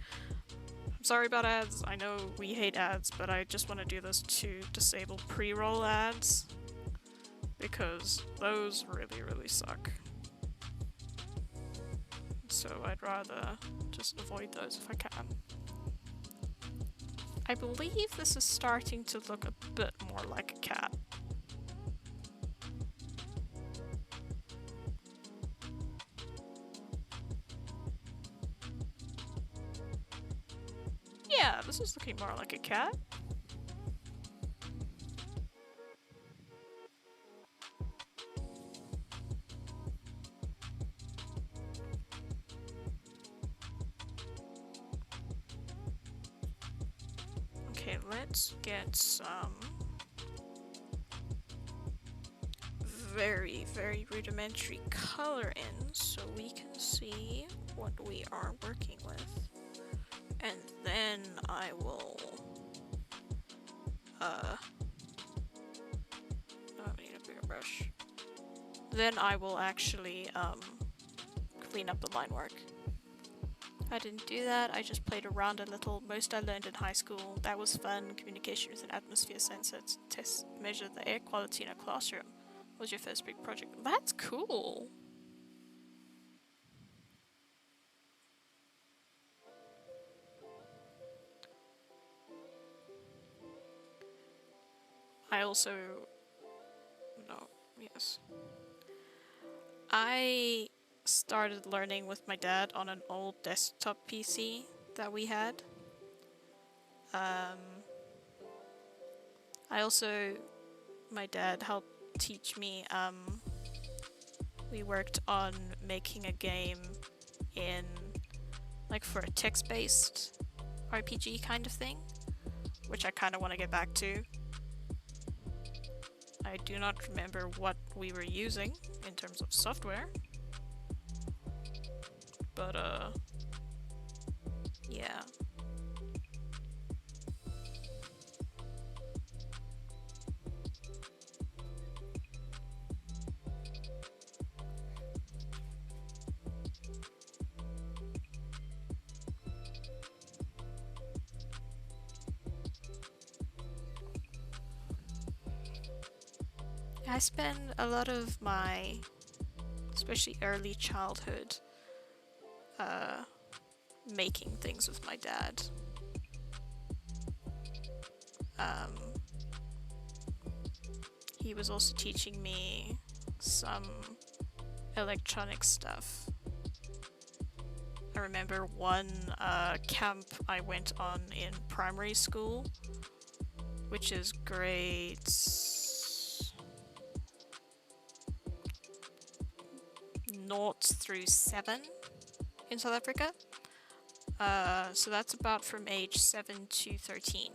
I'm sorry about ads. I know we hate ads, but I just want to do this to disable pre-roll ads, because those really, really suck. So I'd rather just avoid those if I can. I believe this is starting to look a bit more like a cat. Yeah, this is looking more like a cat. Okay, let's get some very, very rudimentary color in so we can see what we are working with. And then I will I need a bigger brush. Then I will actually clean up the line work. I didn't do that, I just played around a little. Most I learned in high school. That was fun. Communication with an atmosphere sensor to test, measure the air quality in a classroom. Was your first big project. That's cool. I also... No, yes. I started learning with my dad on an old desktop PC that we had. I also... My dad helped teach me, we worked on making a game in, like, for a text-based RPG kind of thing, which I kind of want to get back to. I do not remember what we were using in terms of software, but yeah. I spend a lot of my, especially early childhood, making things with my dad. He was also teaching me some electronic stuff. I remember one camp I went on in primary school, which is grades 0 through 7 in South Africa. So that's about from age 7 to 13.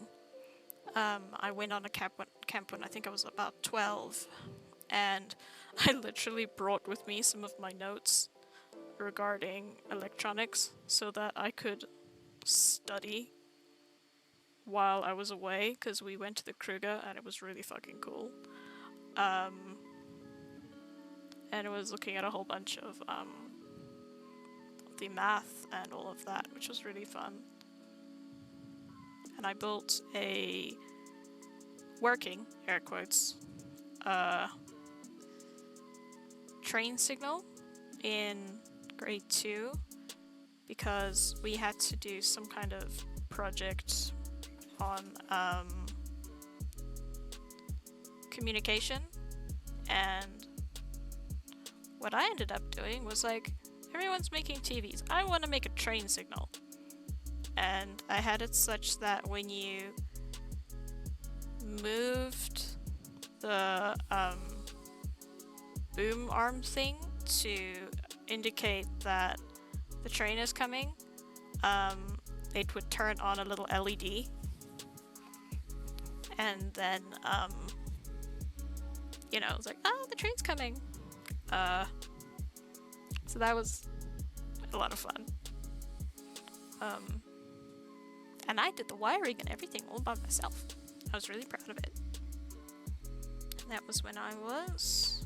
I went on a camp when I think I was about 12, and I literally brought with me some of my notes regarding electronics so that I could study while I was away, because we went to the Kruger and it was really fucking cool. And it was looking at a whole bunch of the math and all of that, which was really fun. And I built a working, air quotes, train signal in grade 2 because we had to do some kind of project on communication, and what I ended up doing was like, everyone's making TVs, I want to make a train signal. And I had it such that when you moved the boom arm thing to indicate that the train is coming, it would turn on a little LED, and then you know, it's like, oh, the train's coming. So that was a lot of fun. And I did the wiring and everything all by myself. I was really proud of it. And that was when I was...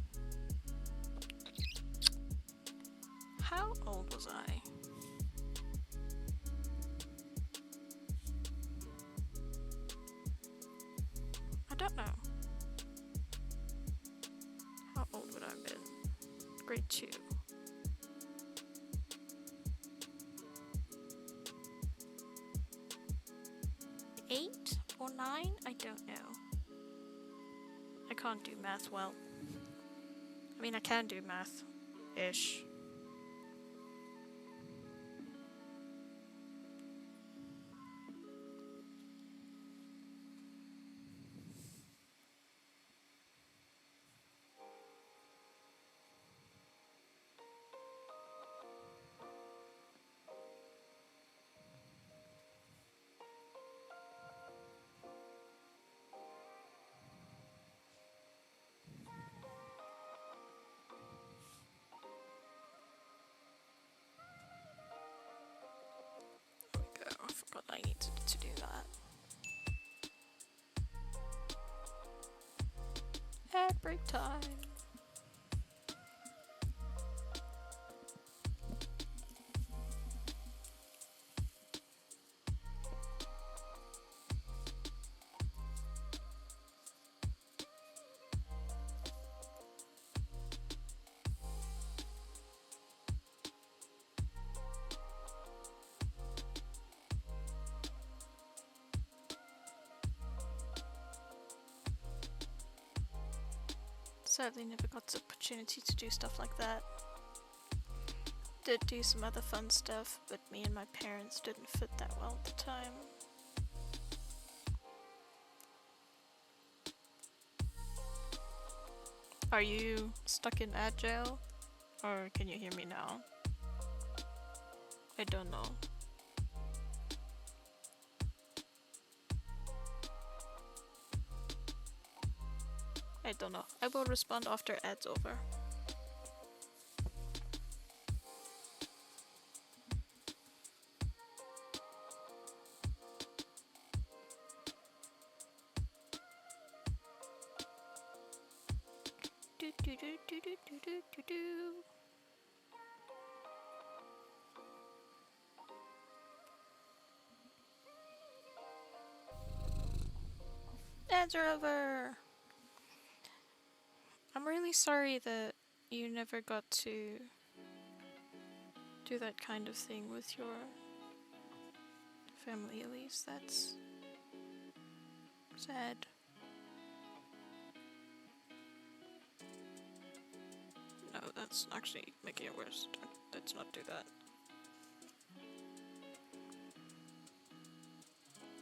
How old was I? I don't know. How old would I have been? Grade 2. 8 or 9? I don't know. I can't do math well. I mean, I can do math-ish. I forgot I needed to do that. At break time. Sadly never got the opportunity to do stuff like that. Did do some other fun stuff, but me and my parents didn't fit that well at the time. Are you stuck in Agile? Or can you hear me now? I don't know. I don't know. I will respond after ad's over. Ads are over! I'm really sorry that you never got to do that kind of thing with your family, at least. That's sad. No, that's actually making it worse. Let's not do that.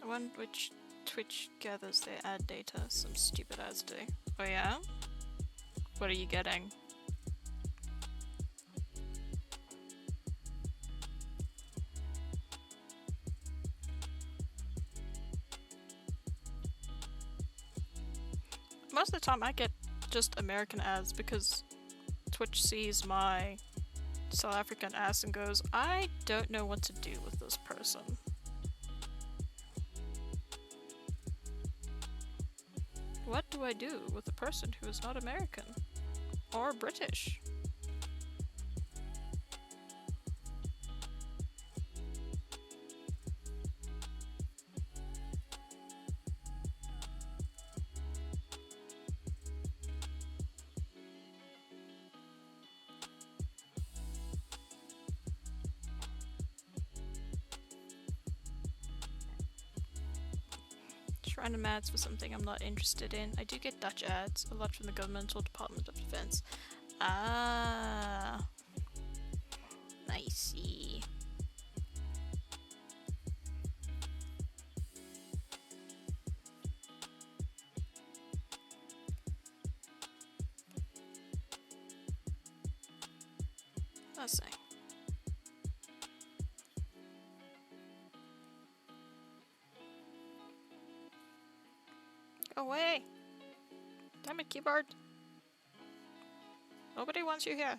I wonder which Twitch gathers their ad data. Some stupid ads do. Oh yeah? What are you getting? Most of the time I get just American ads because Twitch sees my South African ass and goes, I don't know what to do with this person. What do I do with a person who is not American? Or British? Random ads for something I'm not interested in. I do get Dutch ads, a lot from the Governmental Department of Defense. Ah, nicey. Let's see. Go away! Damn it, keyboard! Nobody wants you here.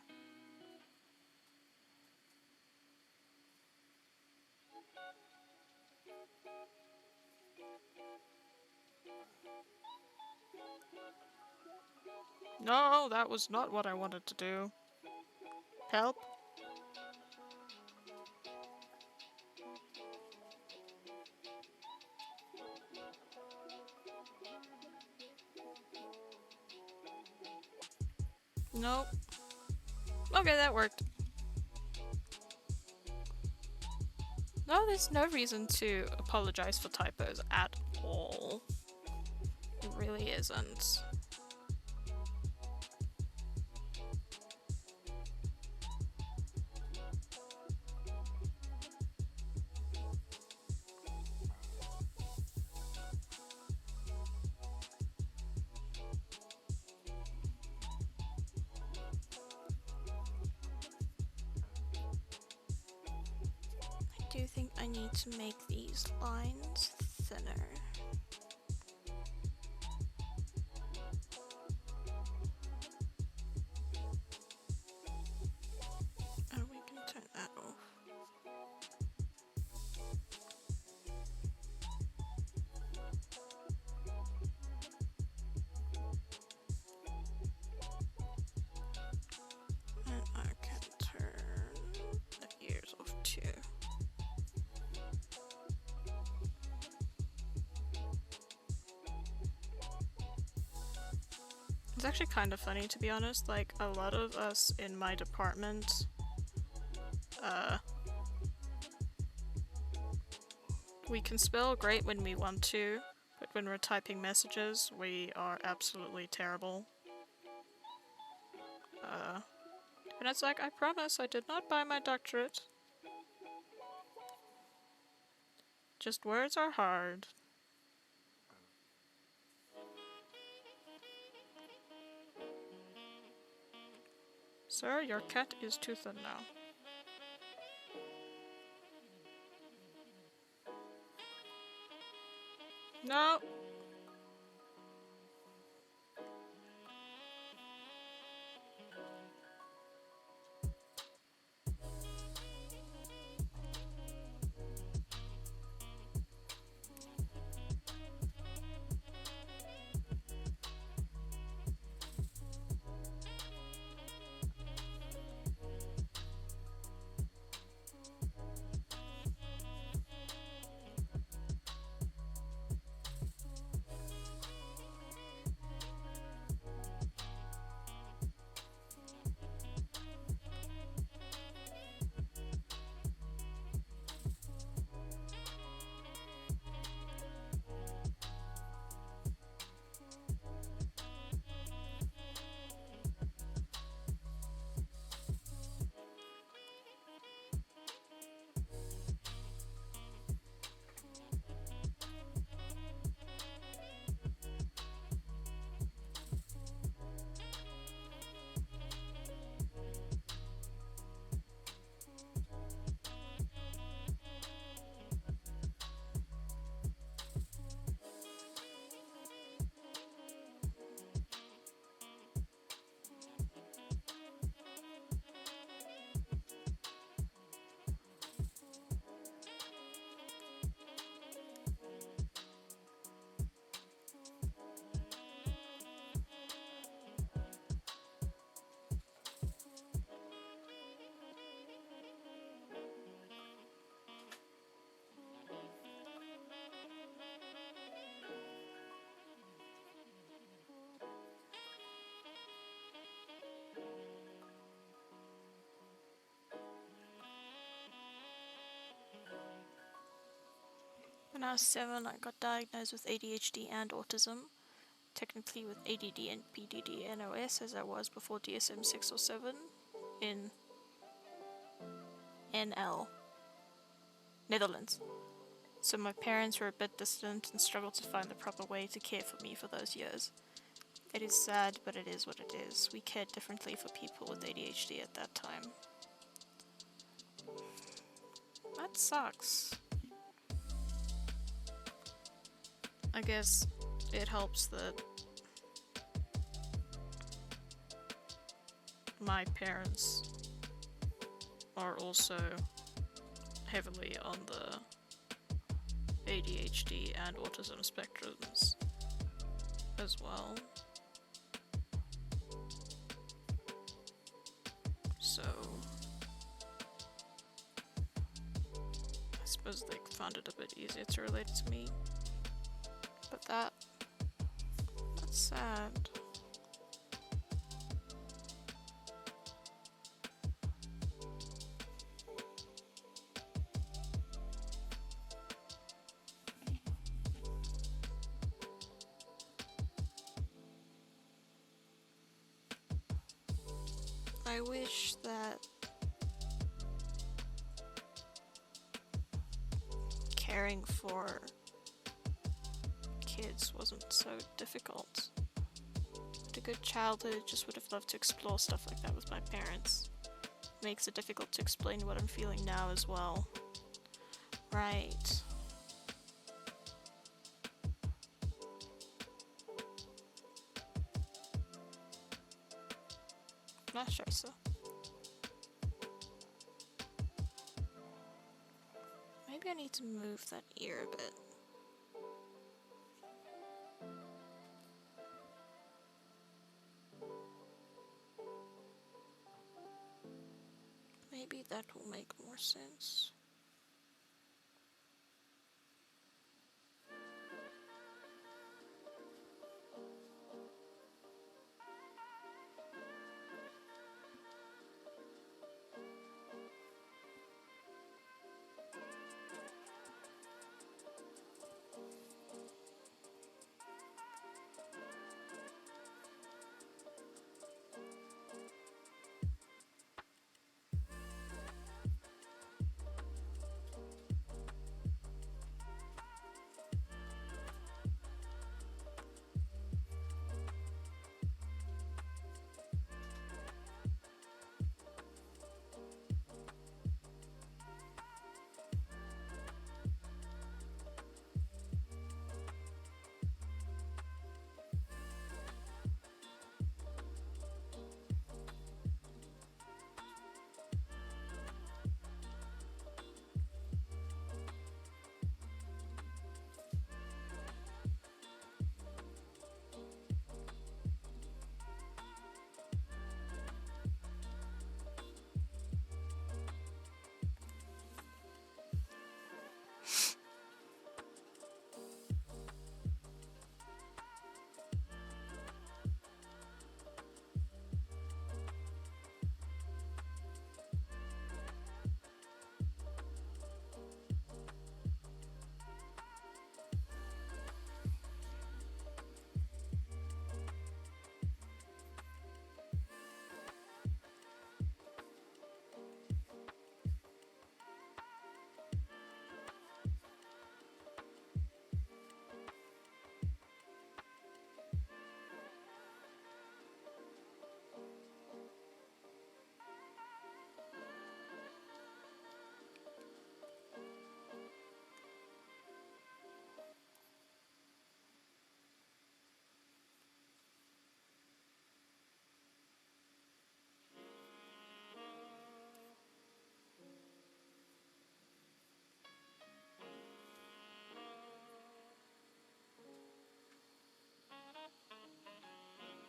No, that was not what I wanted to do. Help. Nope. Okay, that worked. No, there's no reason to apologize for typos at all. It really isn't. I do think I need to make these lines thinner. Oh, we can turn that off. And I can turn the ears off too. It's actually kind of funny, to be honest. Like, a lot of us in my department, we can spell great when we want to, but when we're typing messages, we are absolutely terrible. And it's like, I promise I did not buy my doctorate. Just words are hard. Sir, your cat is too thin now. No! When I was 7, I got diagnosed with ADHD and autism. Technically with ADD and PDD NOS as I was before DSM 6 or 7 in NL, Netherlands. So my parents were a bit distant and struggled to find the proper way to care for me for those years. It is sad, but it is what it is. We cared differently for people with ADHD at that time. That sucks. I guess it helps that my parents are also heavily on the ADHD and autism spectrums as well. So I suppose they found it a bit easier to relate to me. But that's sad. I wish that caring for kids wasn't so difficult. Had a good childhood, just would have loved to explore stuff like that with my parents. Makes it difficult to explain what I'm feeling now as well. Right. Not sure, so. Maybe I need to move that ear a bit. Maybe that will make more sense.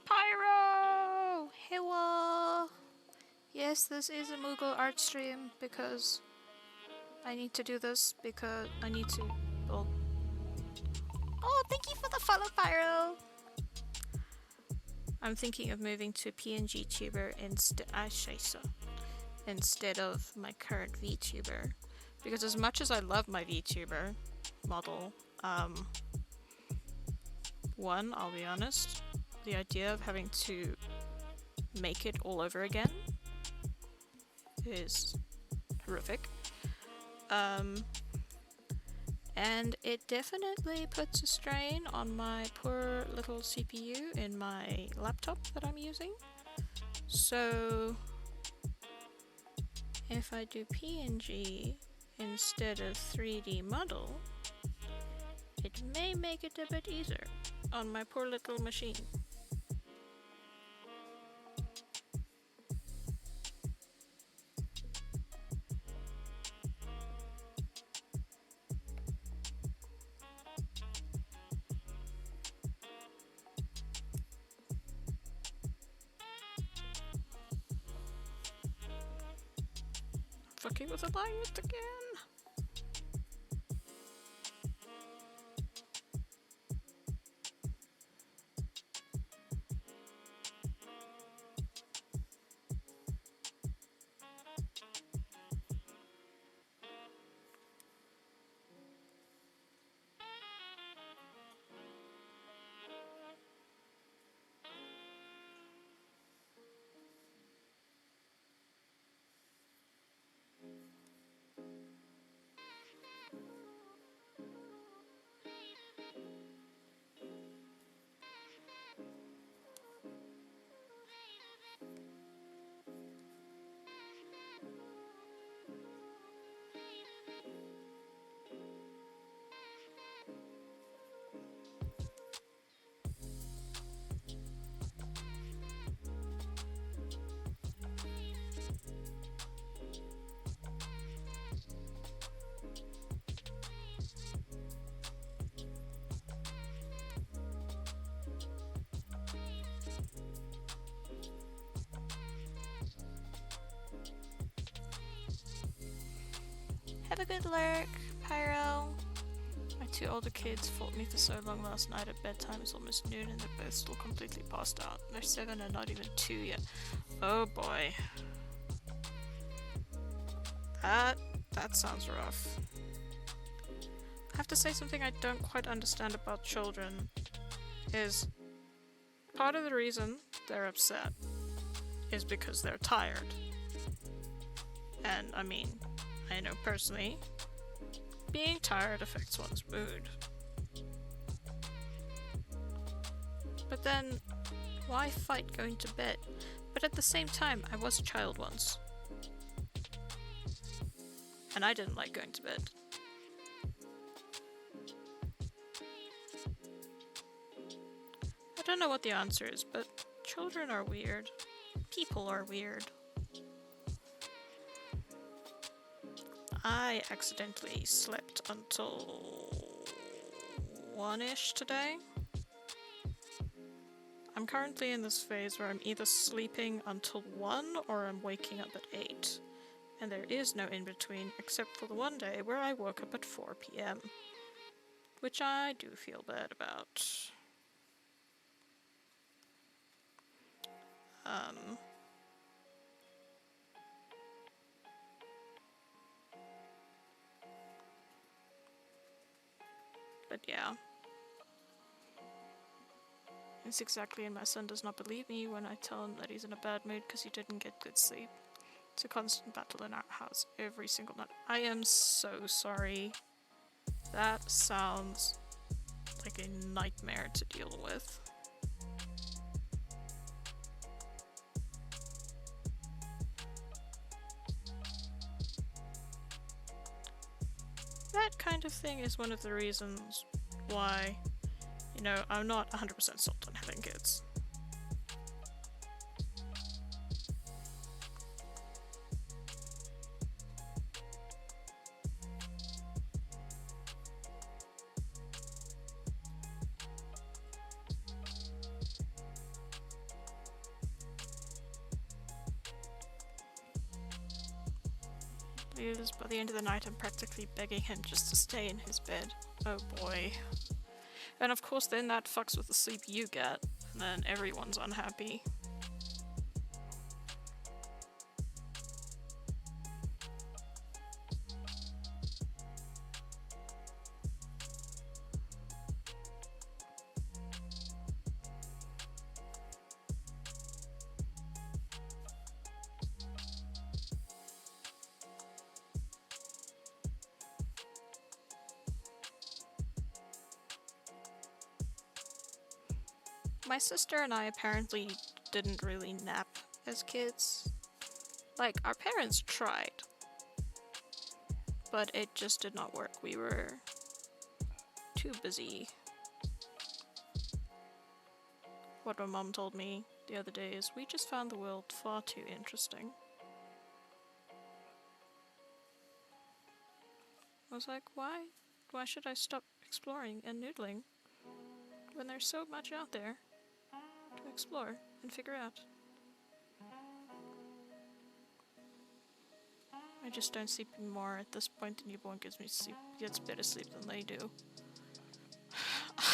Pyro! Hewa! Yes, this is a Moogle art stream because I need to do this because I need to build. Oh, thank you for the follow, Pyro! I'm thinking of moving to PNG tuber instead of my current VTuber. Because as much as I love my VTuber, model. One, I'll be honest, the idea of having to make it all over again is horrific. And it definitely puts a strain on my poor little CPU in my laptop that I'm using. So if I do PNG instead of 3D model, it may make it a bit easier on my poor little machine. Fucking with alignment again. Have a good lurk, Pyro. My two older kids fought me for so long last night at bedtime. It's almost noon and they're both still completely passed out. They're 7 and not even 2 yet. Oh boy. That sounds rough. I have to say something I don't quite understand about children is part of the reason they're upset is because they're tired. And I mean, I know personally, being tired affects one's mood. But then, why fight going to bed? But at the same time, I was a child once. And I didn't like going to bed. I don't know what the answer is, but children are weird. People are weird. I accidentally slept until 1-ish today. I'm currently in this phase where I'm either sleeping until 1 or I'm waking up at 8. And there is no in-between except for the one day where I woke up at 4 PM. Which I do feel bad about. But yeah. It's exactly, and my son does not believe me when I tell him that he's in a bad mood because he didn't get good sleep. It's a constant battle in our house every single night. I am so sorry. That sounds like a nightmare to deal with. That kind of thing is one of the reasons why, you know, I'm not 100% sold on having kids. Because by the end of the night I'm practically begging him just to stay in his bed. Oh boy. And of course then that fucks with the sleep you get, and then everyone's unhappy. my sister and I apparently didn't really nap as kids. Like, our parents tried, but it just did not work. We were too busy. What my mom told me the other day is we just found the world far too interesting. I was like, why? Why should I stop exploring and noodling when there's so much out there to explore and figure out? I just don't sleep anymore. At this point, the newborn gets better sleep than they do.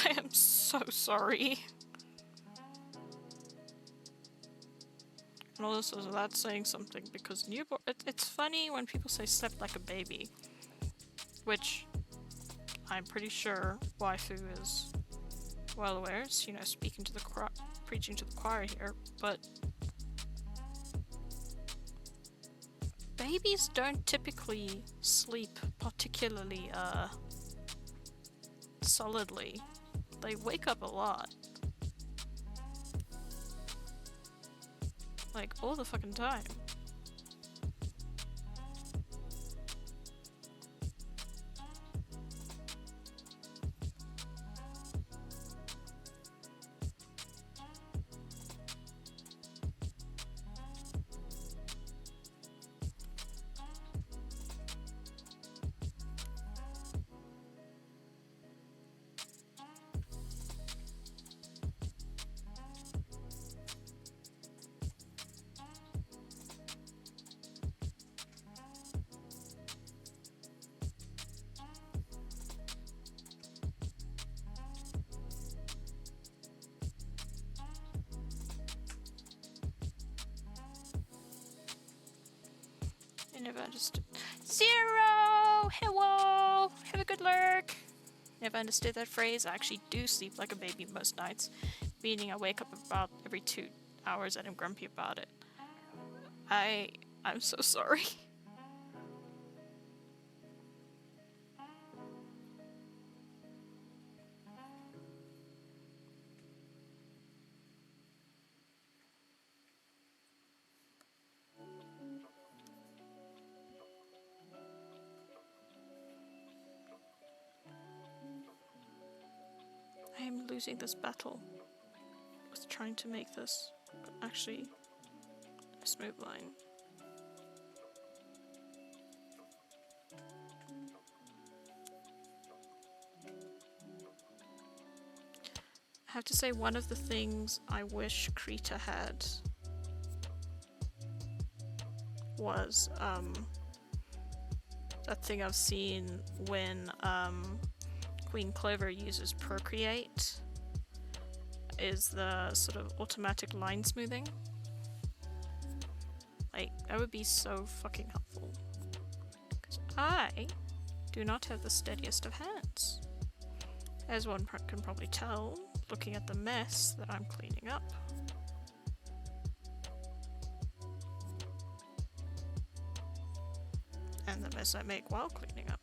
I am so sorry. And also, that's saying something because newborn. It's funny when people say slept like a baby, which I'm pretty sure waifu is well aware. It's, speaking to the preaching to the choir here, but babies don't typically sleep particularly solidly. They wake up a lot. Like, all the fucking time. I never understood. Zero! Hello! Have a good lurk! Never understood that phrase. I actually do sleep like a baby most nights, meaning I wake up about every 2 hours and I'm grumpy about it. I'm so sorry. I am losing this battle with trying to make this actually a smooth line. I have to say, one of the things I wish Krita had was that thing I've seen when Queen Clover uses Procreate is the sort of automatic line smoothing. Like, that would be so fucking helpful. Because I do not have the steadiest of hands. As one can probably tell, looking at the mess that I'm cleaning up. And the mess I make while cleaning up.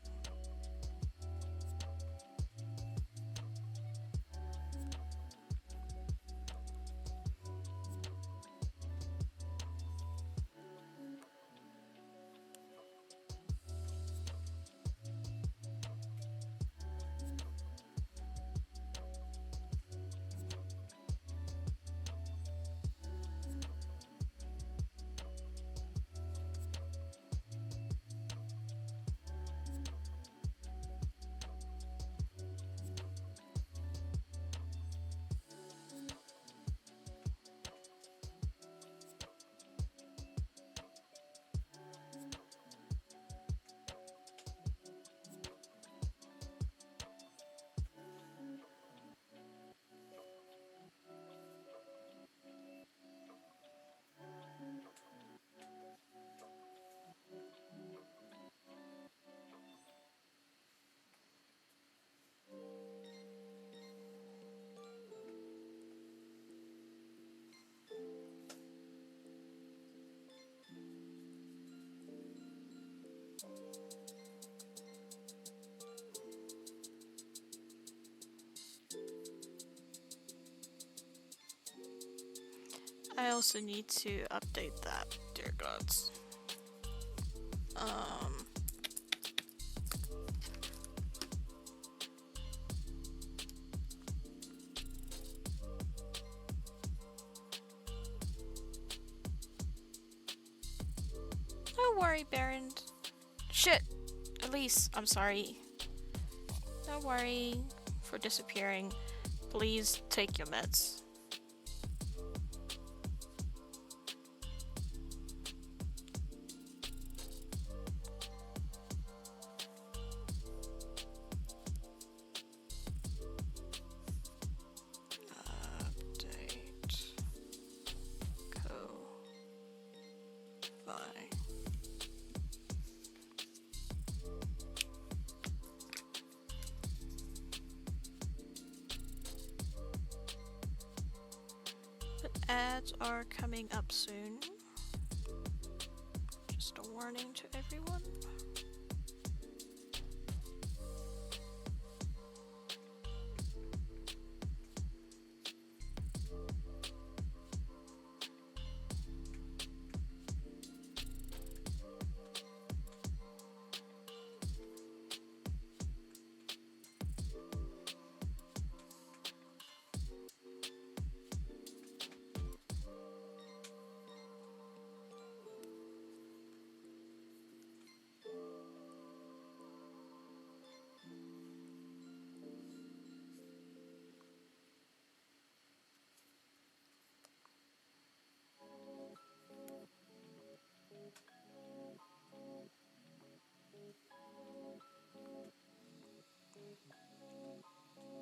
also need to update that, dear gods. Don't worry, Baron. Shit! Elise, I'm sorry. Don't worry for disappearing. Please take your meds. Update. Bye. But ads are coming up soon. Just a warning to everyone.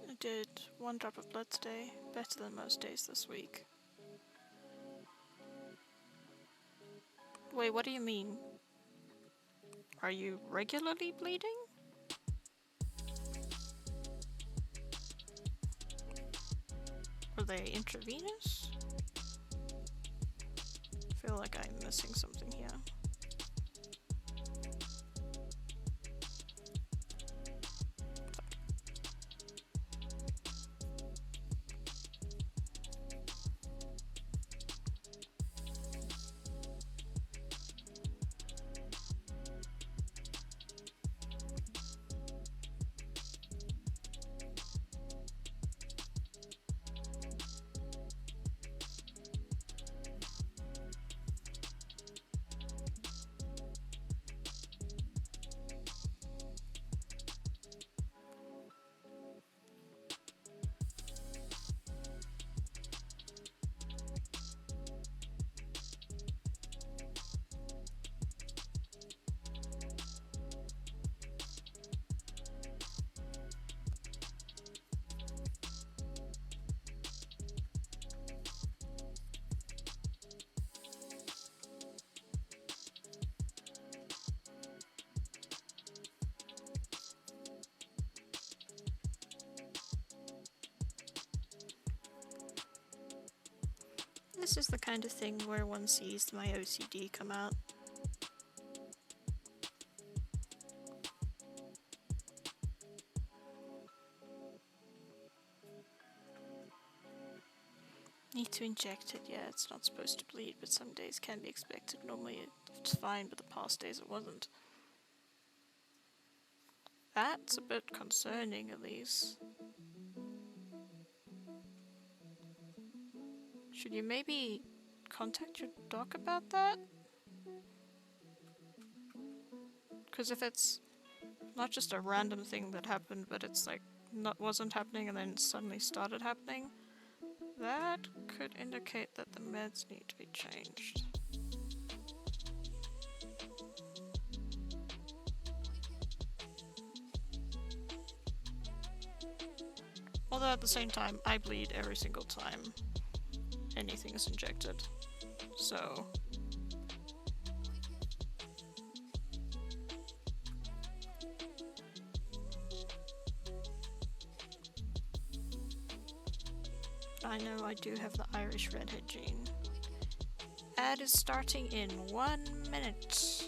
I did 1 drop of blood today, better than most days this week. Wait, what do you mean? Are you regularly bleeding? Are they intravenous? I feel like I'm missing something here. This is the kind of thing where one sees my OCD come out. Need to inject it, yeah, it's not supposed to bleed, but some days can be expected. Normally it's fine, but the past days it wasn't. That's a bit concerning, at least. Should you maybe contact your doc about that? Because if it's not just a random thing that happened, but it's like wasn't happening and then suddenly started happening, that could indicate that the meds need to be changed. Although at the same time, I bleed every single time anything is injected, so... I know I do have the Irish redhead gene. Ad is starting in 1 minute.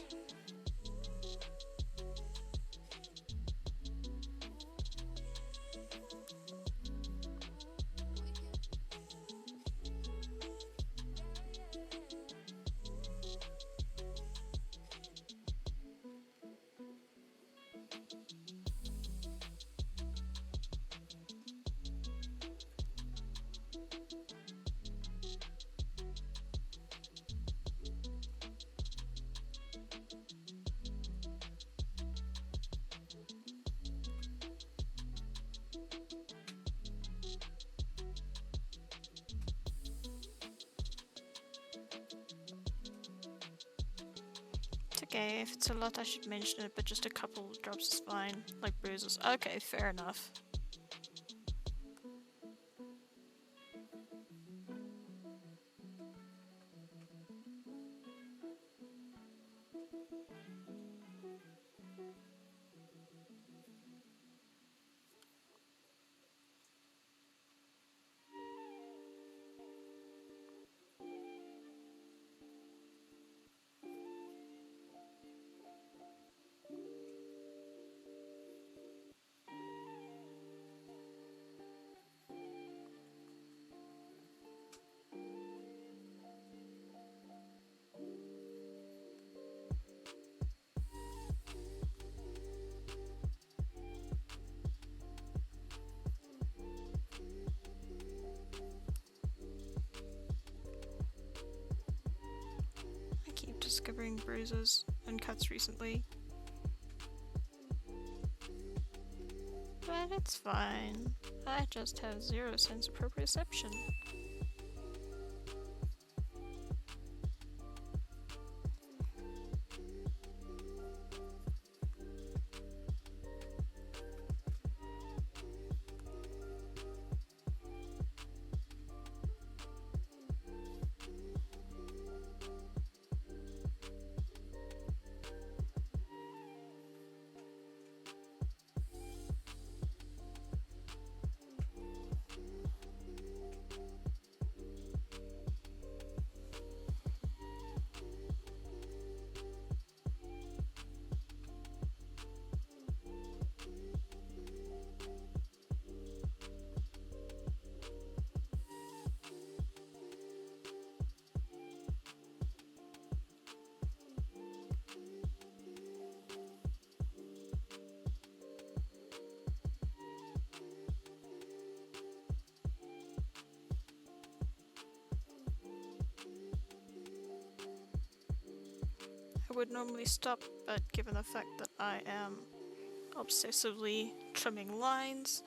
Okay, if it's a lot I should mention it, but just a couple of drops is fine. Like bruises. Okay, fair enough. I keep discovering bruises and cuts recently. But it's fine. I just have 0 sense of proprioception. I would normally stop, but given the fact that I am obsessively trimming lines,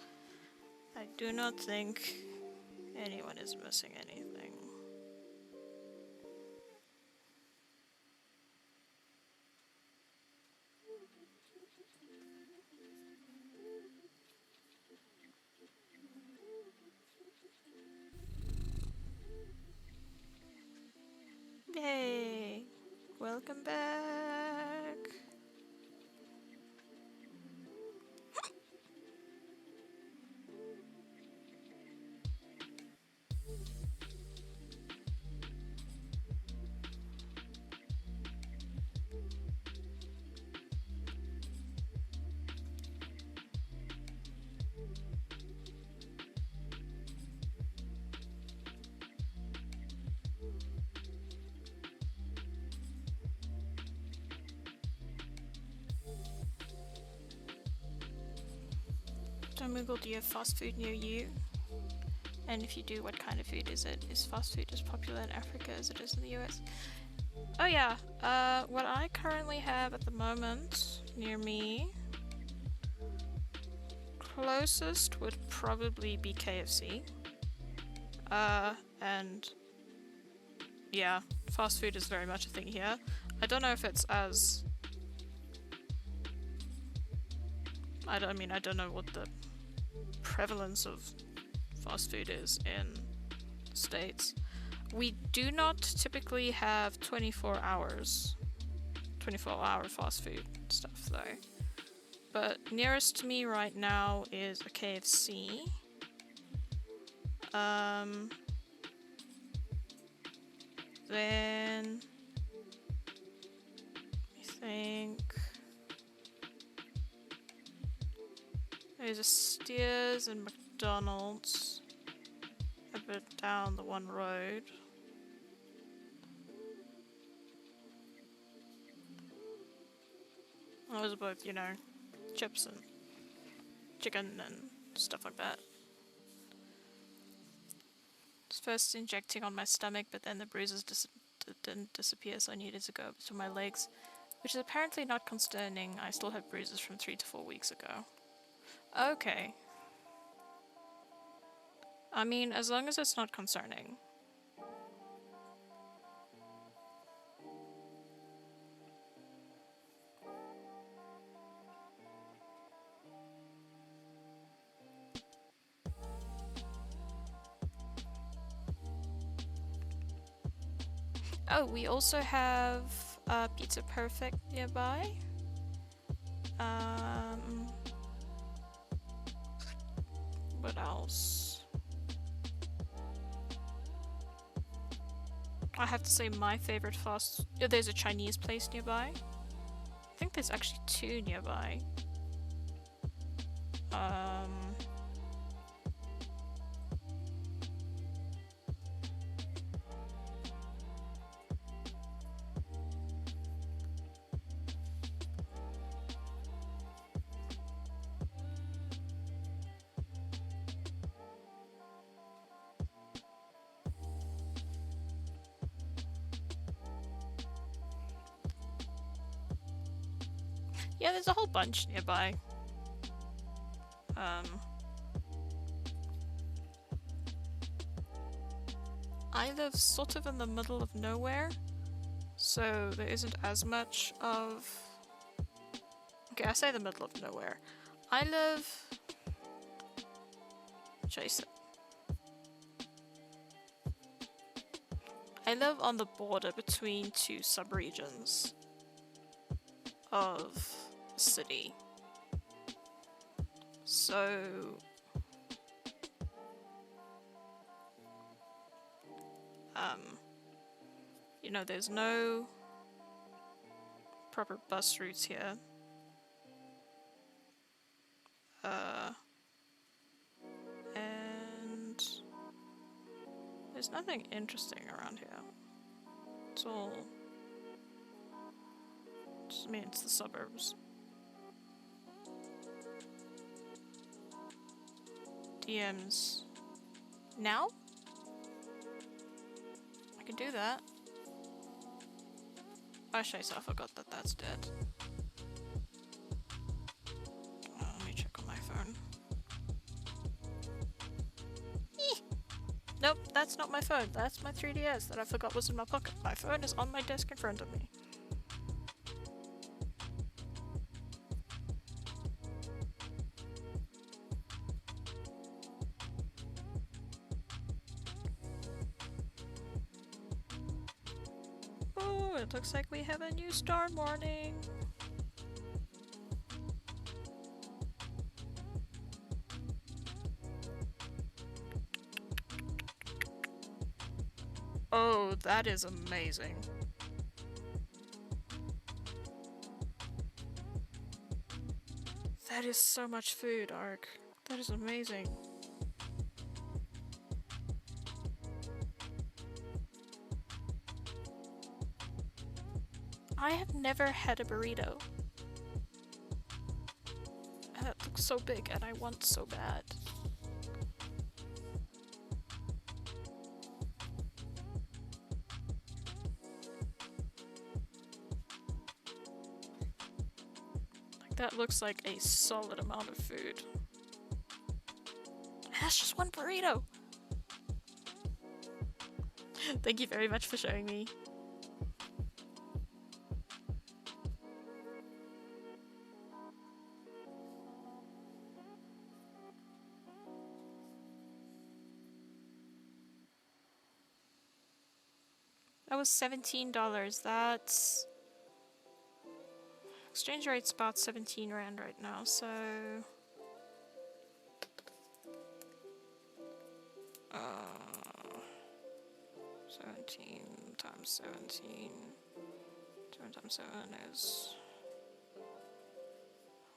I do not think anyone is missing anything. Yay! Welcome back! Moogle, do you have fast food near you? And if you do, what kind of food is it? Is fast food as popular in Africa as it is in the US? Oh yeah, what I currently have at the moment near me, closest would probably be KFC. And yeah, fast food is very much a thing here. I don't know if it's as... I don't know what the prevalence of fast food is in the States. We do not typically have 24-hour fast food stuff though. But nearest to me right now is a KFC. Then I think there's a Steers and McDonald's a bit down the one road. Those are both, you know, chips and chicken and stuff like that. It's first injecting on my stomach, but then the bruises didn't disappear, so I needed to go to my legs, which is apparently not concerning. I still have bruises from 3 to 4 weeks ago. Okay. I mean, as long as it's not concerning. Oh, we also have Pizza Perfect nearby. What else? I have to say my favorite fast... Oh, there's a Chinese place nearby. I think there's actually two nearby. Yeah, there's a whole bunch nearby. I live sort of in the middle of nowhere, so there isn't as much of... Okay, I say the middle of nowhere. I live... Jason. I live on the border between two subregions of the city. So... you know, there's no proper bus routes here. And there's nothing interesting around here. It's all... I mean, it's the suburbs. DMs. Now? I can do that. Oh shit, I forgot that that's dead. Let me check on my phone. Eeh! Nope, that's not my phone. That's my 3DS that I forgot was in my pocket. My phone is on my desk in front of me. Oh, it looks like we have a new star morning. Oh, that is amazing. That is so much food, Ark. That is amazing. I have never had a burrito. And that looks so big and I want so bad. That looks like a solid amount of food. That's just one burrito! Thank you very much for showing me. That was $17. That's... Exchange rate's about 17 Rand right now, so... 17 times 17... 7 times 7 is...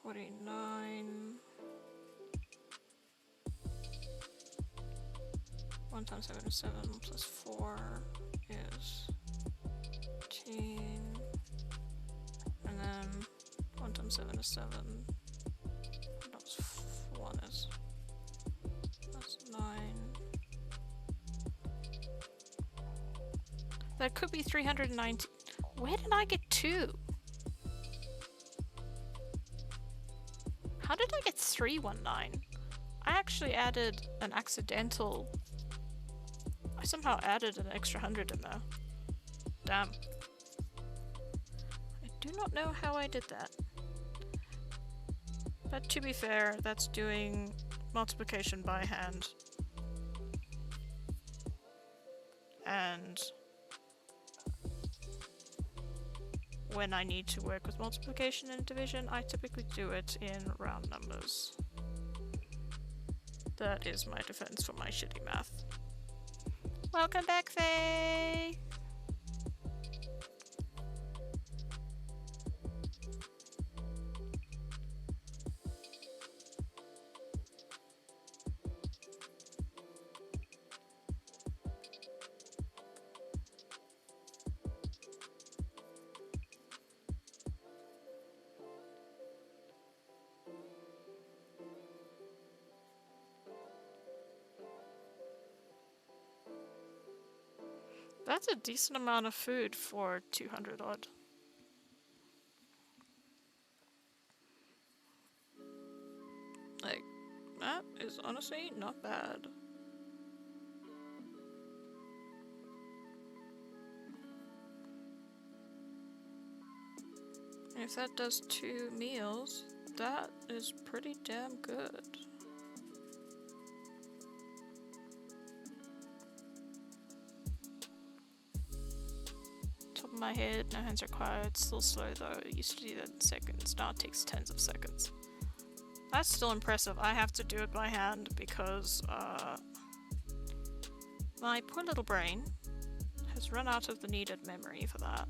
49... 1 times 7 is 7, plus 4 is 18... And then 1 times 7 is 7. That's 1 is... That's 9. That could be 390. Where did I get 2? How did I get 319? I actually added an accidental... I somehow added an extra 100 in there. Damn. I do not know how I did that. But to be fair, that's doing multiplication by hand. And when I need to work with multiplication and division, I typically do it in round numbers. That is my defense for my shitty math. Welcome back, Faye! That's a decent amount of food for 200 odd. Like, that is honestly not bad. And if that does 2 meals, that is pretty damn good. Top of my head, no hands required. It's still slow though. It used to do that in seconds. Now it takes tens of seconds. That's still impressive. I have to do it by hand because my poor little brain has run out of the needed memory for that.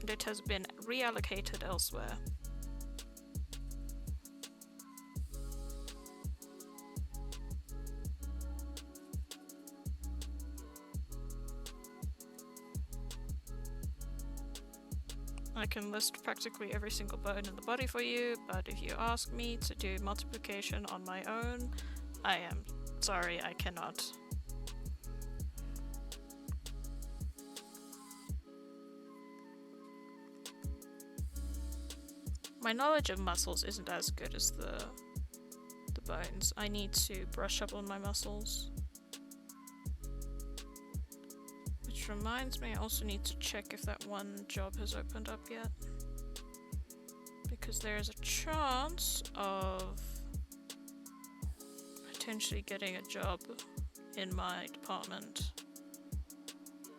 And it has been reallocated elsewhere. I can list practically every single bone in the body for you, but if you ask me to do multiplication on my own, I am sorry, I cannot. My knowledge of muscles isn't as good as the bones. I need to brush up on my muscles. Which reminds me, I also need to check if that one job has opened up yet. Because there's a chance of potentially getting a job in my department.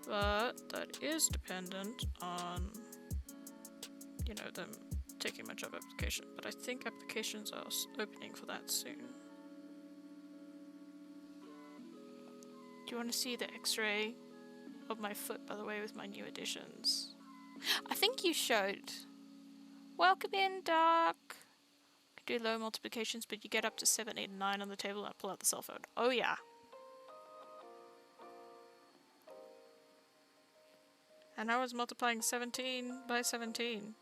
But that is dependent on, you know, them taking my job application. But I think applications are opening for that soon. Do you want to see the x-ray of my foot, by the way, with my new additions? I think you showed. Welcome in, Doc. You can do low multiplications, but you get up to 7, 8, and 9 on the table and pull out the cell phone. Oh yeah. And I was multiplying 17 by 17.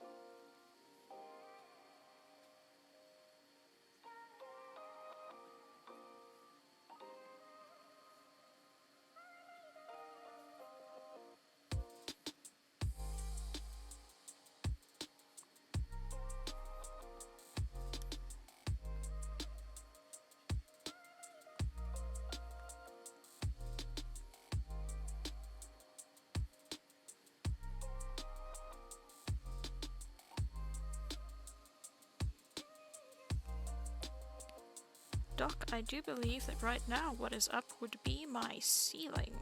Doc, I do believe that right now what is up would be my ceiling.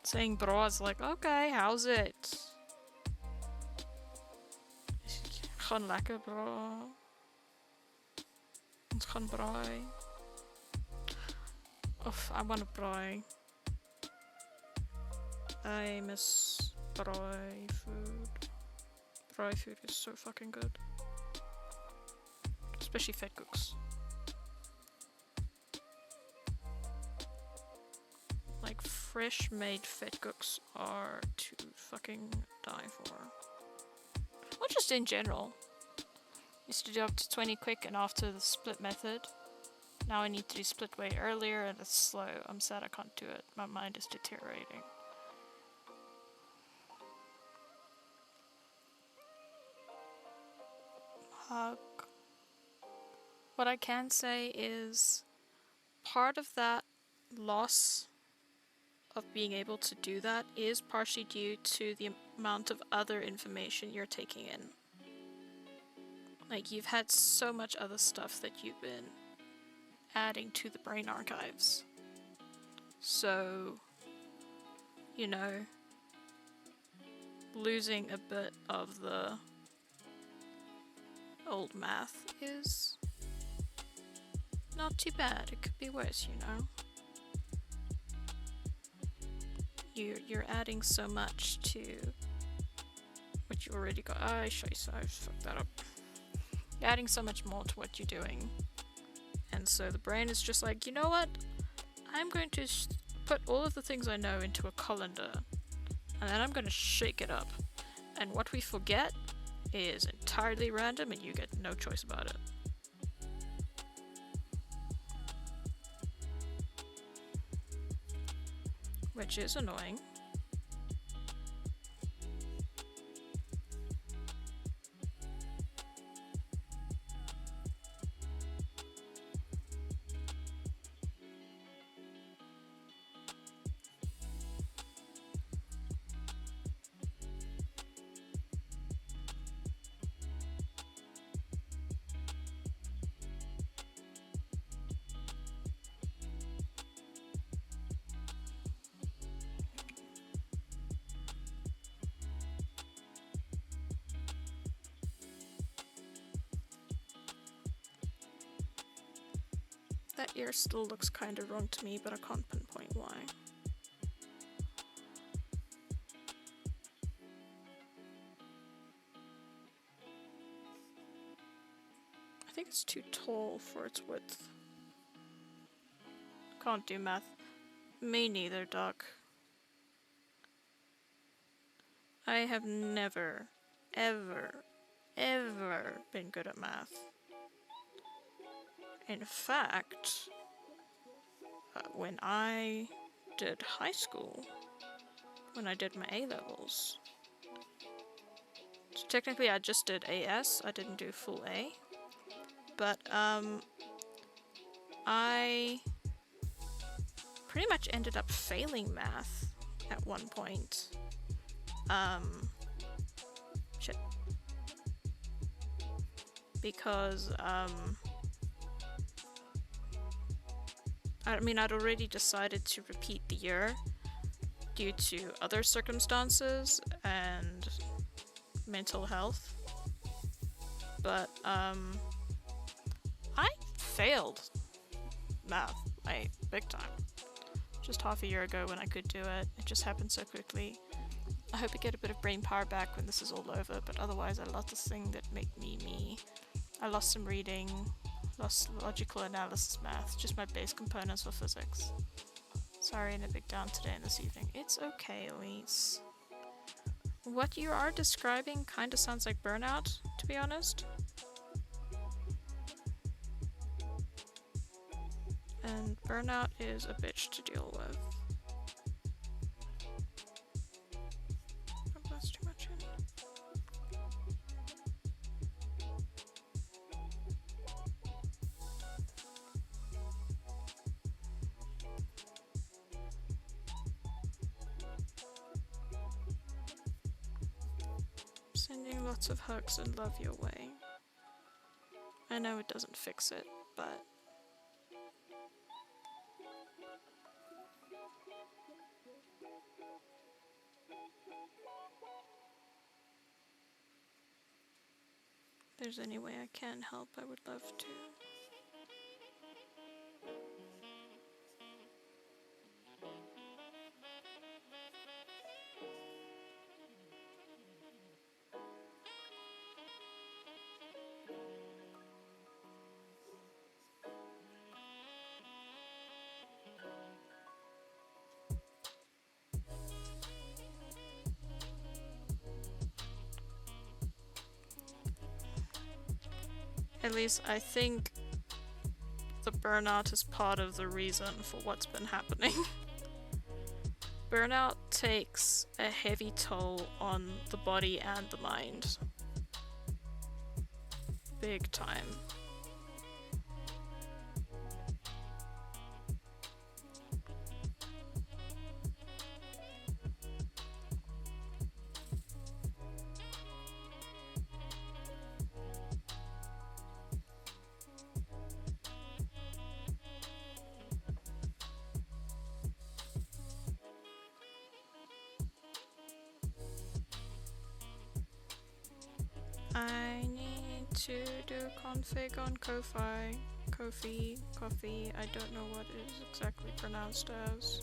Saying bra is like, okay, how's it? Gewoon lekker bra. Ons gaan braai. Of I want to braai. I miss braai food. Braai food is so fucking good. Especially fat cooks. Like fresh made fat cooks are to fucking die for. Or just in general. Used to do up to 20 quick and after the split method. Now I need to do split way earlier and it's slow. I'm sad I can't do it. My mind is deteriorating. Hug. What I can say is part of that loss of being able to do that is partially due to the amount of other information you're taking in. Like, you've had so much other stuff that you've been adding to the brain archives. So, you know, losing a bit of the old math is not too bad. It could be worse, you know. You're adding so much to what you already got. I fucked that up. You're adding so much more to what you're doing, and so the brain is just like, you know what? I'm going to put all of the things I know into a colander, and then I'm going to shake it up. And what we forget is entirely random, and you get no choice about it. Which is annoying. That ear still looks kinda wrong to me, but I can't pinpoint why. I think it's too tall for its width. Can't do math. Me neither, Doc. I have never, ever, ever been good at math. In fact, when I did high school, when I did my A-levels, so technically I just did AS, I didn't do full A, but I pretty much ended up failing math at one point. Shit. Because, I'd already decided to repeat the year due to other circumstances and mental health. But, I failed math, big time. Just half a year ago when I could do it. It just happened so quickly. I hope I get a bit of brain power back when this is all over, but otherwise I lost this thing that made me me. I lost some reading, lost logical analysis math, just my base components for physics. Sorry, in a big down today and this evening. It's okay, Elise. What you are describing kinda sounds like burnout, to be honest. And burnout is a bitch to deal with. Oh, that's too much in. Sending lots of hugs and love your way. I know it doesn't fix it, but if there's any way I can help, I would love to. At least I think the burnout is part of the reason for what's been happening. Burnout takes a heavy toll on the body and the mind. Big time. I need to do config on Ko-fi, coffee. I don't know what it is exactly pronounced as.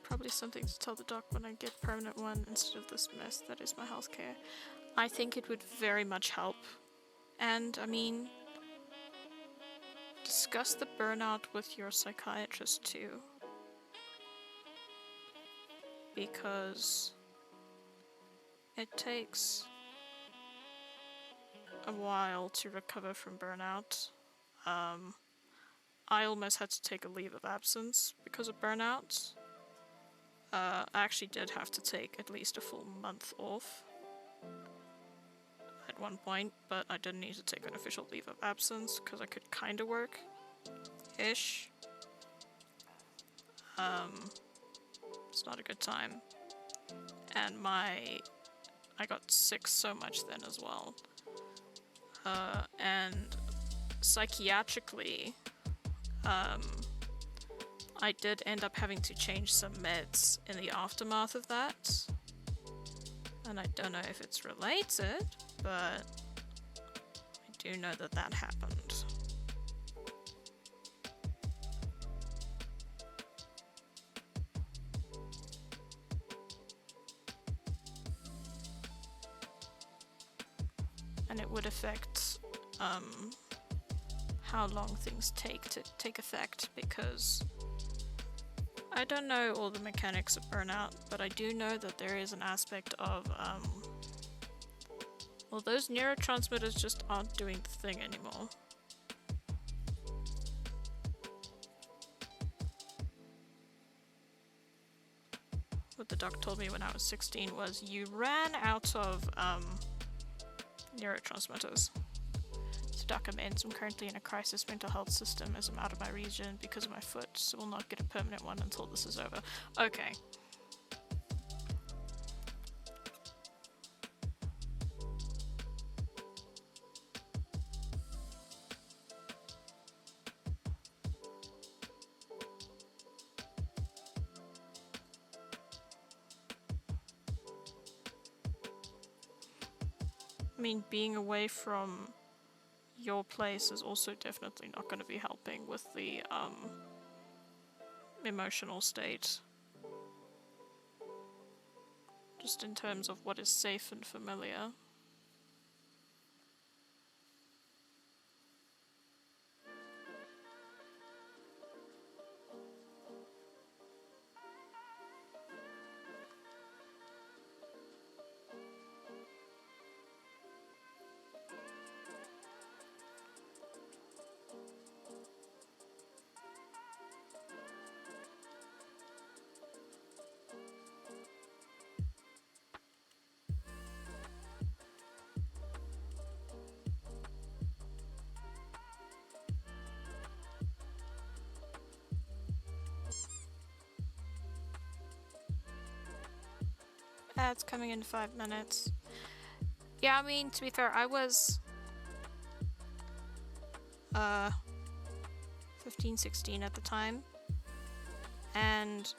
Probably something to tell the doc when I get permanent one instead of this mess that is my healthcare. I think it would very much help. And I mean, discuss the burnout with your psychiatrist too. Because it takes a while to recover from burnout. I almost had to take a leave of absence because of burnout. I actually did have to take at least a full month off at one point, but I didn't need to take an official leave of absence because I could kind of work ish. It's not a good time. And I got sick so much then as well. And psychiatrically, I did end up having to change some meds in the aftermath of that. And I don't know if it's related, but I do know that that happened. And it would affect how long things take to take effect, because I don't know all the mechanics of burnout, but I do know that there is an aspect of well, those neurotransmitters just aren't doing the thing anymore. What the doc told me when I was 16 was you ran out of neurotransmitters. So doc, I'm in. So I'm currently in a crisis mental health system as I'm out of my region because of my foot, so we'll not get a permanent one until this is over. Okay. I mean, being away from your place is also definitely not going to be helping with the emotional state. Just in terms of what is safe and familiar. It's coming in 5 minutes. Yeah, I mean, to be fair, I was 15, 16 at the time. And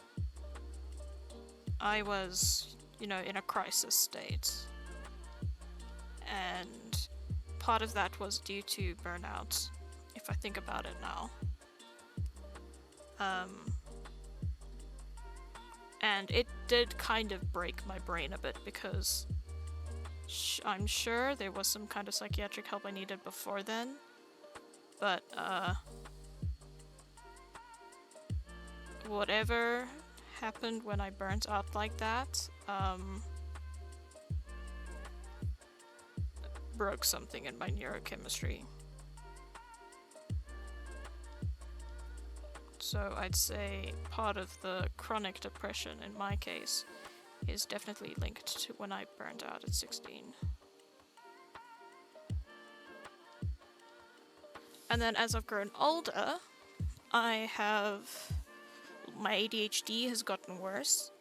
I was, you know, in a crisis state. And part of that was due to burnout, if I think about it now. And it did kind of break my brain a bit because I'm sure there was some kind of psychiatric help I needed before then, but whatever happened when I burnt out like that broke something in my neurochemistry. So I'd say part of the chronic depression in my case is definitely linked to when I burned out at 16. And then as I've grown older, my ADHD has gotten worse,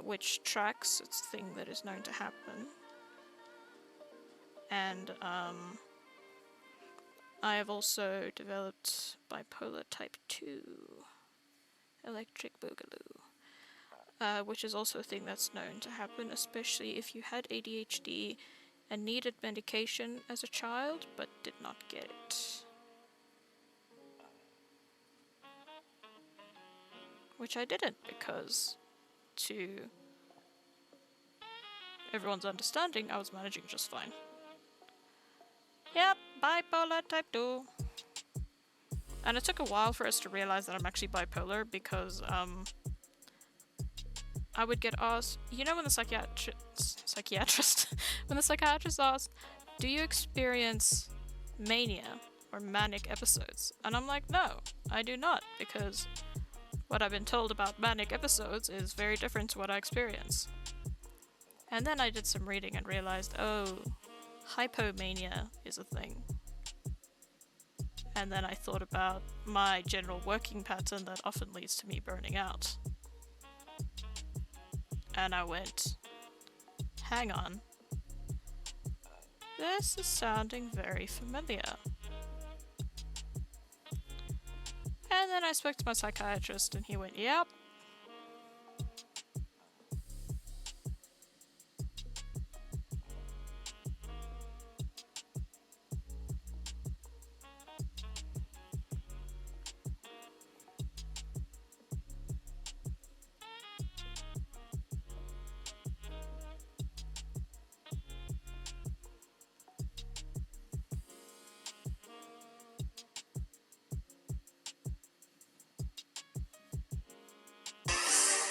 which tracks. It's a thing that is known to happen. And I have also developed bipolar type 2, electric boogaloo, which is also a thing that's known to happen, especially if you had ADHD and needed medication as a child but did not get it. Which I didn't, because to everyone's understanding, I was managing just fine. Yep, bipolar type 2. And it took a while for us to realize that I'm actually bipolar, because I would get asked, you know, when the psychiatrist when the psychiatrist asked, do you experience mania or manic episodes? And I'm like, no, I do not, because what I've been told about manic episodes is very different to what I experience. And then I did some reading and realized, oh, hypomania is a thing. And then I thought about my general working pattern that often leads to me burning out. And I went, hang on. This is sounding very familiar. And then I spoke to my psychiatrist and he went, yep.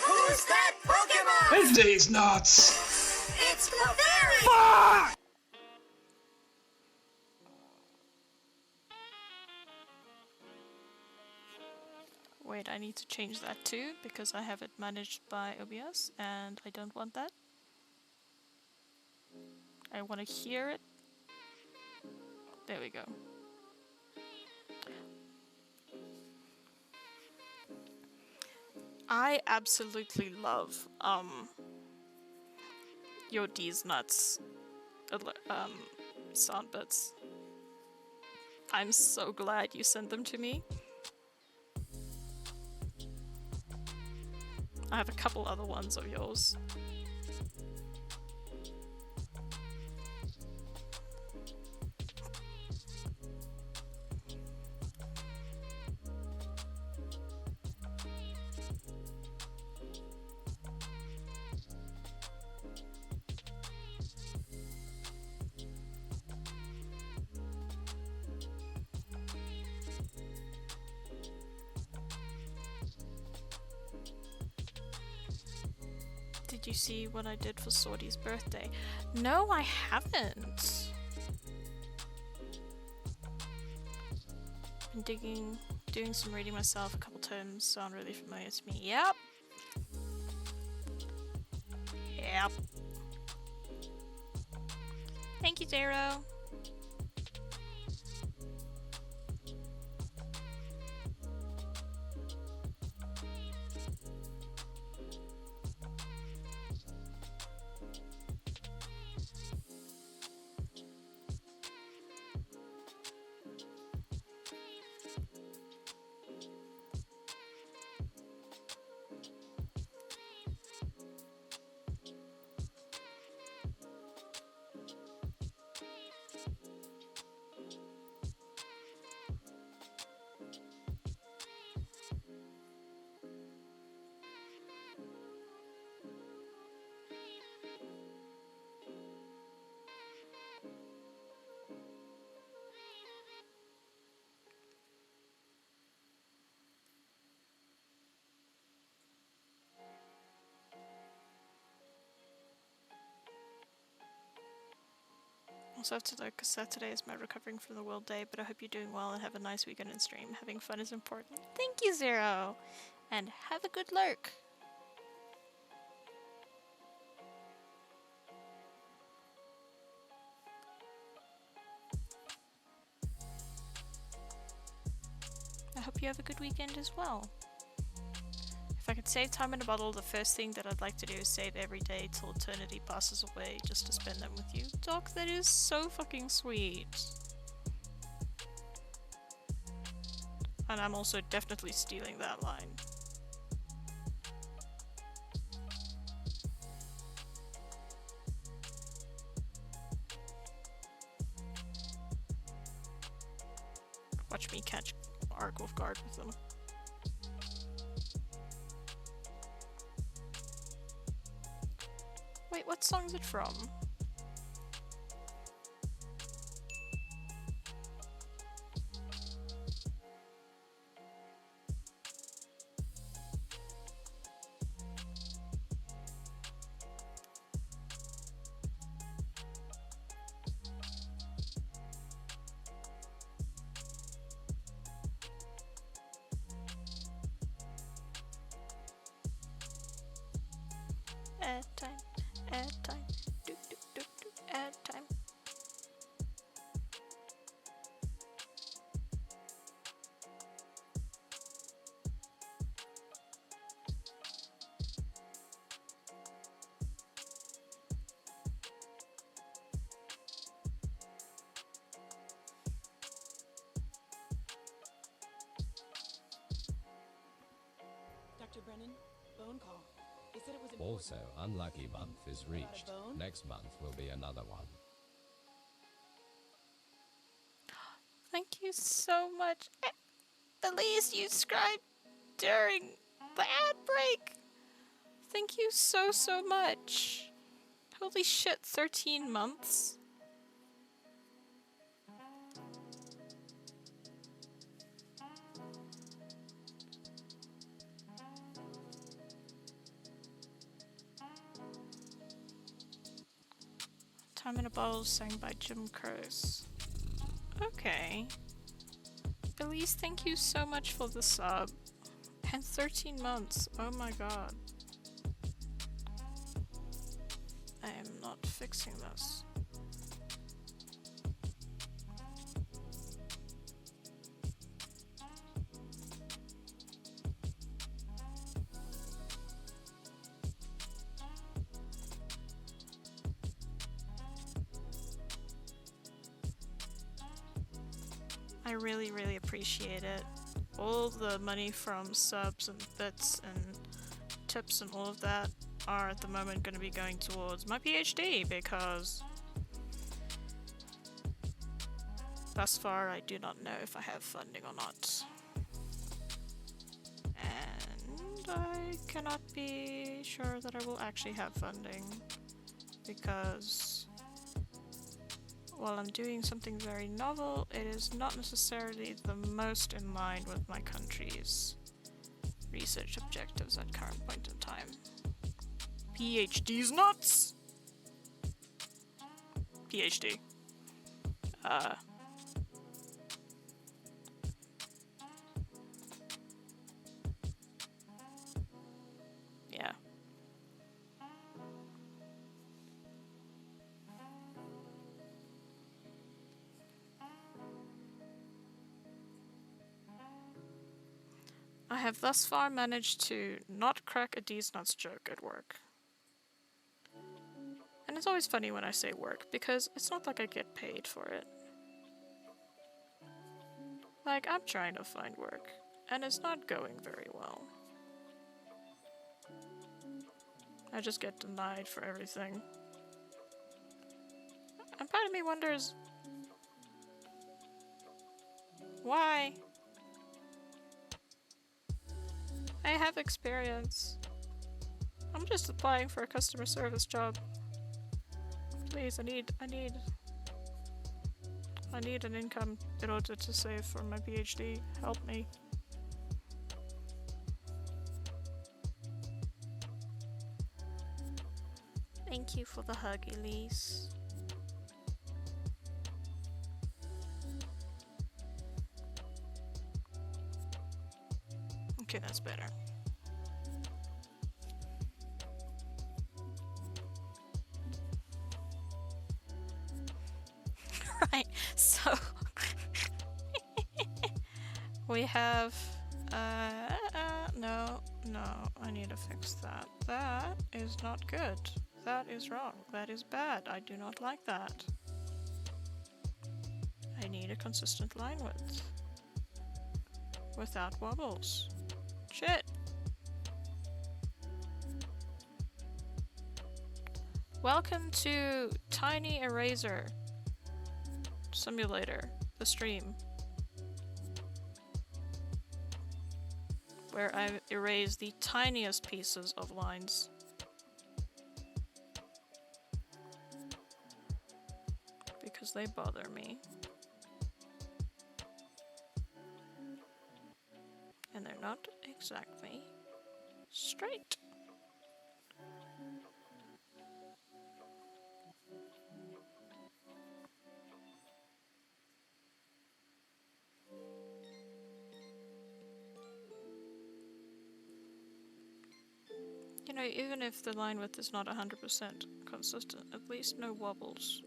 Who's that Pokemon? It's these nuts! It's Clefairy! Fuck! Wait, I need to change that too, because I have it managed by OBS, and I don't want that. I want to hear it. There we go. I absolutely love your D's nuts sound bits. I'm so glad you sent them to me. I have a couple other ones of yours. Did you see what I did for Sordy's birthday? No, I haven't. Been doing some reading myself. A couple terms sound really familiar to me. Yep. Yep. Thank you, Zero. Also have to look, because Saturday is my recovering from the world day, but I hope you're doing well and have a nice weekend in stream. Having fun is important. Thank you, Zero! And have a good lurk! hope you have a good weekend as well. If I could save time in a bottle, the first thing that I'd like to do is save every day till eternity passes away just to spend them with you. Doc, that is so fucking sweet. And I'm also definitely stealing that line. Watch me catch Ark off guard with them. Wait, what song is it from? Ad time, do do do do, ad time. Dr. Brennan, phone call. They said it was important. Also, unlucky month is reached. bone? Next month will be another one. Thank you so much. At least you subscribed during the ad break. Thank you so much. Holy shit, 13 months? Time in a Bottle sang by Jim Curtis. Okay. Elise, thank you so much for the sub. And 13 months. Oh my god. I am not fixing this. I really appreciate it. All the money from subs and bits and tips and all of that are at the moment going to be going towards my PhD because thus far I do not know if I have funding or not. And I cannot be sure that I will actually have funding because while I'm doing something very novel, it is not necessarily the most in line with my country's research objectives at current point in time. PhD's nuts! PhD. Yeah. I have thus far managed to not crack a D's nuts joke at work. And it's always funny when I say work, because it's not like I get paid for it. Like, I'm trying to find work, and it's not going very well. I just get denied for everything. And part of me wonders, why? I have experience. I'm just applying for a customer service job. Please, I need an income in order to save for my PhD. Help me. Thank you for the hug, Elise. Okay, that's better. Right, so we have No, I need to fix that. That is not good. That is wrong. That is bad. I do not like that. I need a consistent line width. Without wobbles. Shit! Welcome to Tiny Eraser Simulator, the stream. Where I erase the tiniest pieces of lines. Because they bother me. And they're not exactly straight. You know, even if the line width is not 100% consistent, at least no wobbles.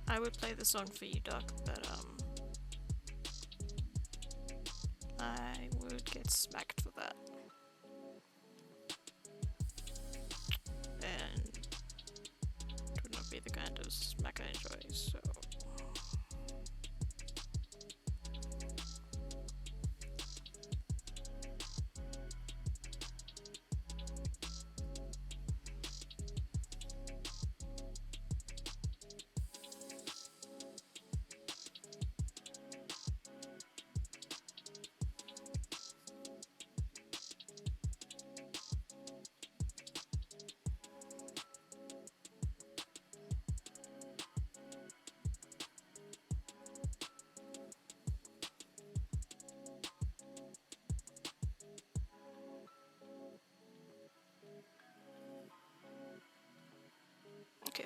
I would play the song for you, Doc, but I would get smacked for that. And it would not be the kind of smack I enjoy, so...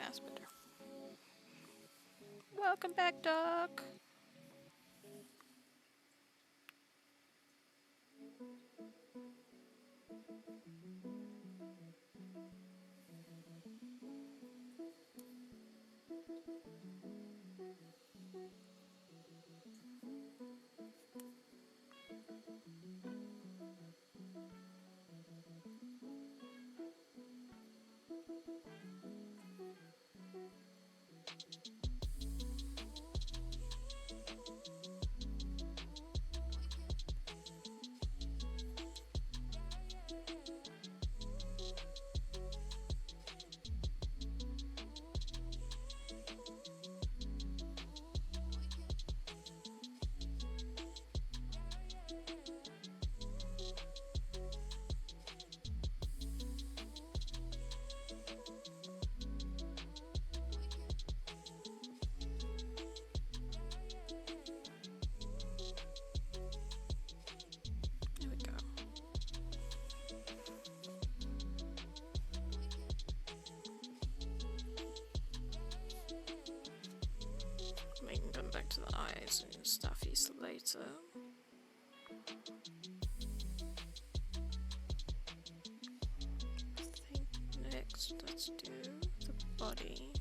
that's better. Welcome back, Doc. There we go. We can come back to the eyes and stuffies later. I think next let's do the body.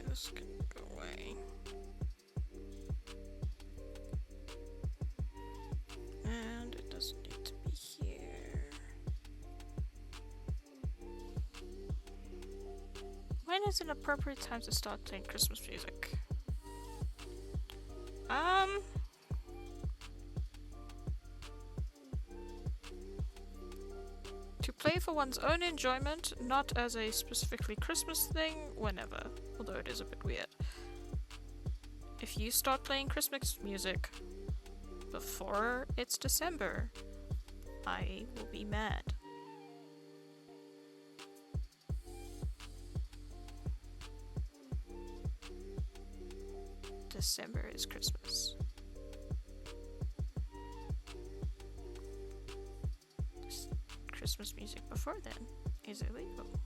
Just gonna go away. And it doesn't need to be here. When is an appropriate time to start playing Christmas music? To play for one's own enjoyment, not as a specifically Christmas thing, whenever. Although it is a bit weird. If you start playing Christmas music before it's December, I will be mad. December is Christmas. Christmas music before then is illegal.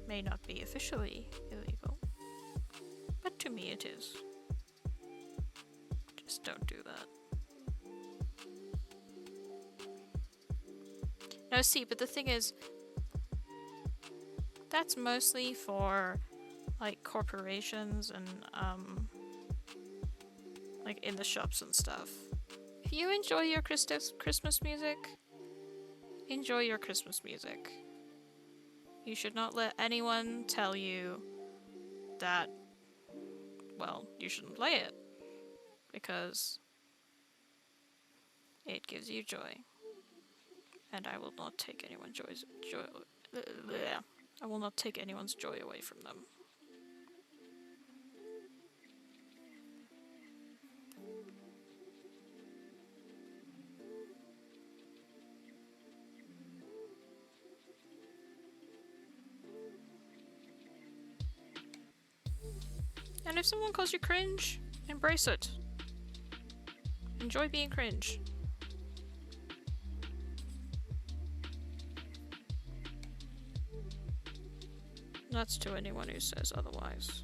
May not be officially illegal, but to me it is. Just don't do that. No, see, but the thing is, that's mostly for like corporations and like in the shops and stuff. If you enjoy your Christmas music, enjoy your Christmas music. You should not let anyone tell you that, well, you shouldn't play it because it gives you joy. And I will not take anyone's I will not take anyone's joy away from them. And if someone calls you cringe, embrace it. Enjoy being cringe. That's to anyone who says otherwise.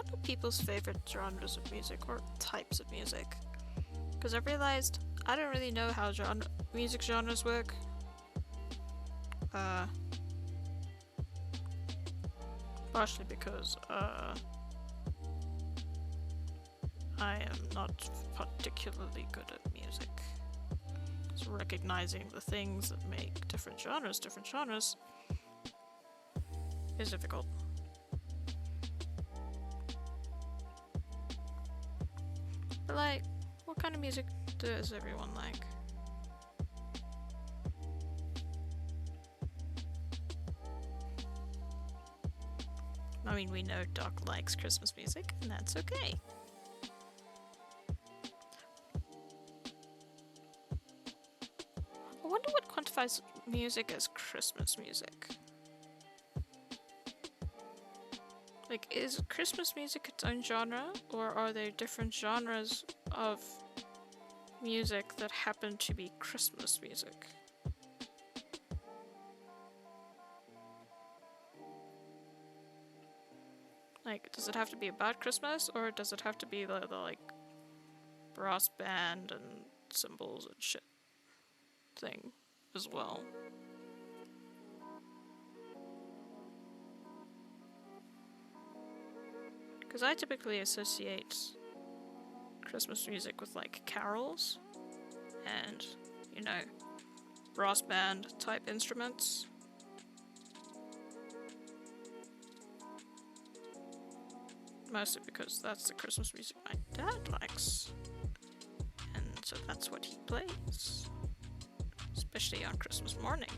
what are people's favorite genres of music or types of music? Because I've realized I don't really know how music genres work. Partially because I am not particularly good at music. So recognizing the things that make different genres is difficult. But like, what kind of music does everyone like? I mean, we know Doc likes Christmas music, and that's okay. I wonder what quantifies music as Christmas music. Like, is Christmas music its own genre, or are there different genres of music that happen to be Christmas music? Like, does it have to be about Christmas, or does it have to be the like brass band and cymbals and shit thing as well? Because I typically associate Christmas music with like carols and, you know, brass band type instruments. Mostly because that's the Christmas music my dad likes. And so that's what he plays. Especially on Christmas morning.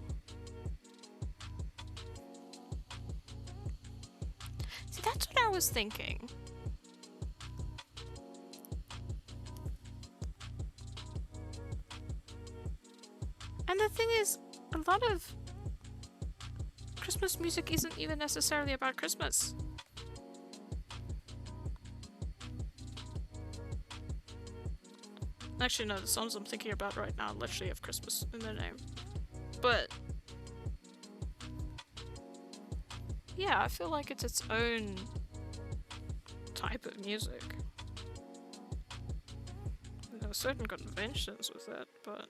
See, that's what I was thinking. And the thing is, a lot of Christmas music isn't even necessarily about Christmas. Actually, no, the songs I'm thinking about right now literally have Christmas in their name. But yeah, I feel like it's its own type of music. There are certain conventions with it, but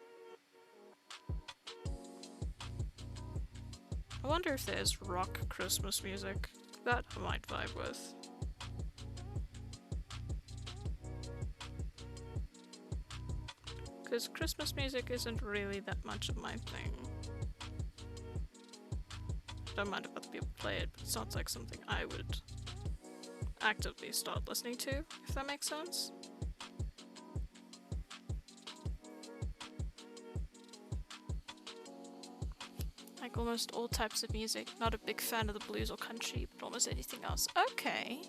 I wonder if there's rock Christmas music that I might vibe with. Because Christmas music isn't really that much of my thing. Don't mind if other people play it, but it sounds like something I would actively start listening to, if that makes sense. Like almost all types of music. Not a big fan of the blues or country, but almost anything else. Okay.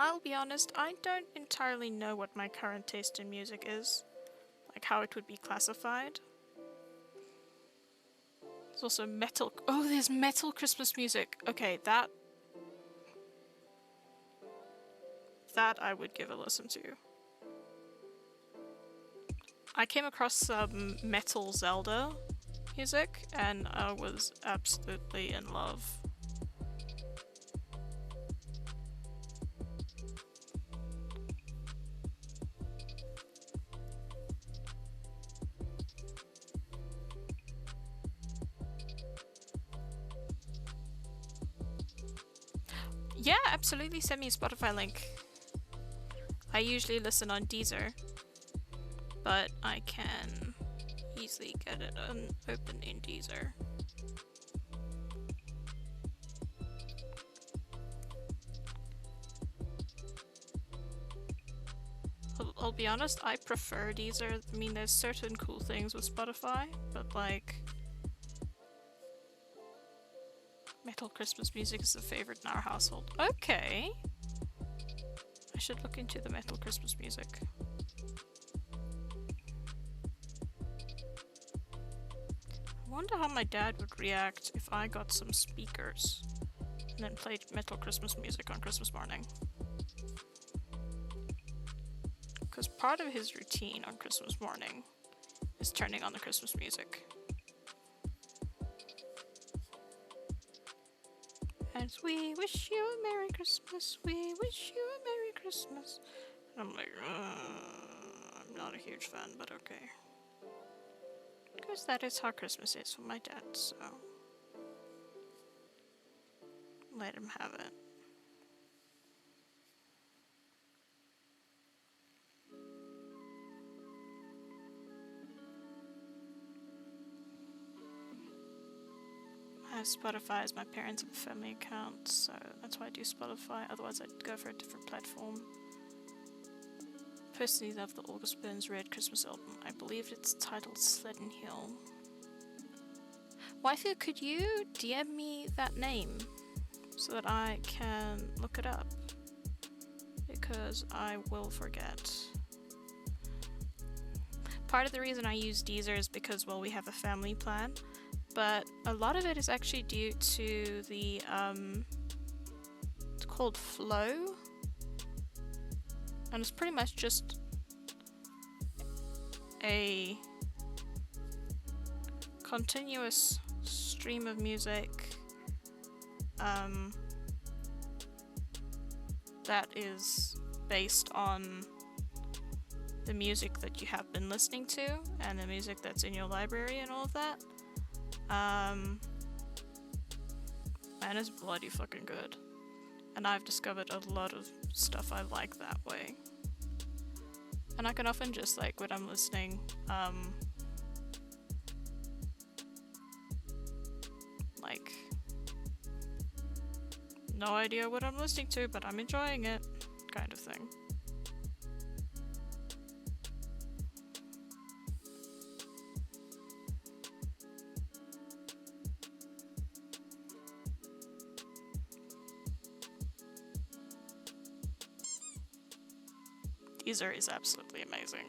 I'll be honest, I don't entirely know what my current taste in music is. Like how it would be classified. There's also metal. Oh, there's metal Christmas music. Okay, that I would give a listen to. I came across some metal Zelda music and I was absolutely in love. Yeah, absolutely, send me a Spotify link. I usually listen on Deezer, but I can easily get it open in Deezer. I'll be honest, I prefer Deezer. I mean, there's certain cool things with Spotify, but like metal Christmas music is a favorite in our household. Okay. I should look into the metal Christmas music. I wonder how my dad would react if I got some speakers and then play metal Christmas music on Christmas morning. Because part of his routine on Christmas morning is turning on the Christmas music. As we wish you a Merry Christmas, we wish you a Merry Christmas. And I'm like, I'm not a huge fan, but okay. Because that is how Christmas is for my dad, so let him have it. I have Spotify as my parents' and family account, so that's why I do Spotify, otherwise I'd go for a different platform. Personally love the August Burns Red Christmas album. I believe it's titled Sleddon Hill. Waifu, could you DM me that name so that I can look it up? Because I will forget. Part of the reason I use Deezer is because, well, we have a family plan, but a lot of it is actually due to the, it's called Flow, and it's pretty much just a continuous stream of music that is based on the music that you have been listening to and the music that's in your library and all of that. And it's bloody fucking good. And I've discovered a lot of stuff I like that way. And I can often just, like, when I'm listening, like, no idea what I'm listening to, but I'm enjoying it, kind of thing. Deezer is absolutely amazing.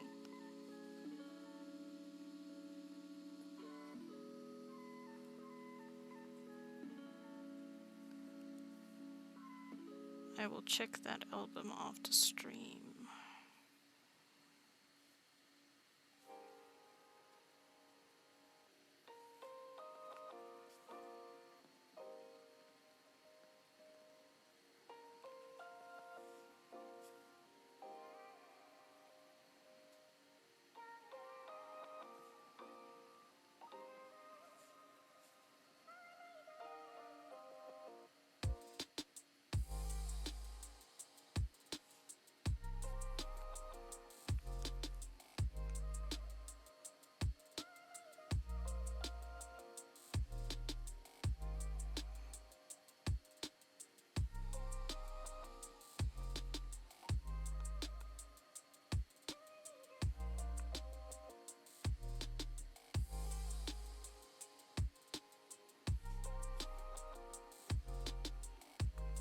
I will check that album after stream.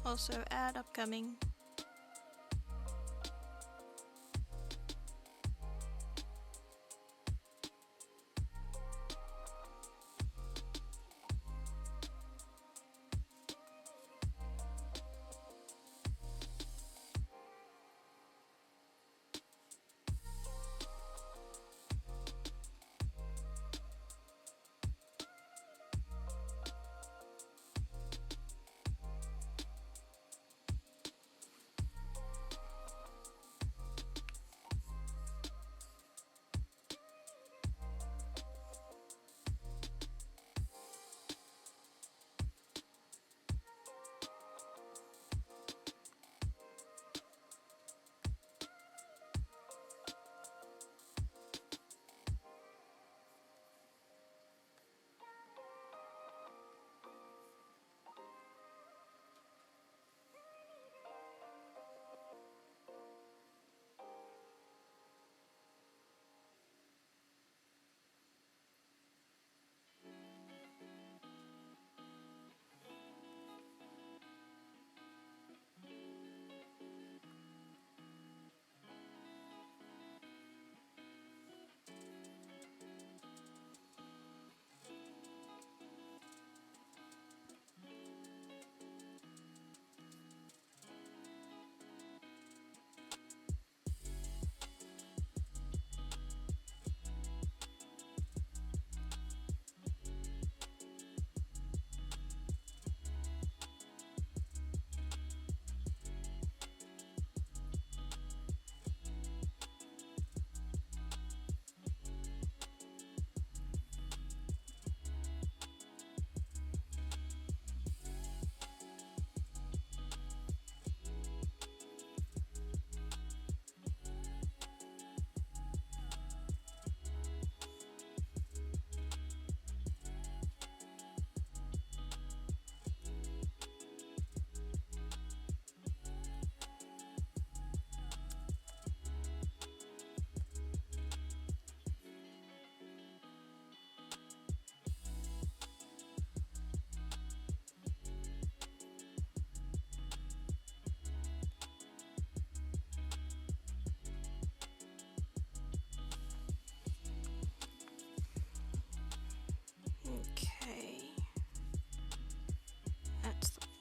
Also add upcoming.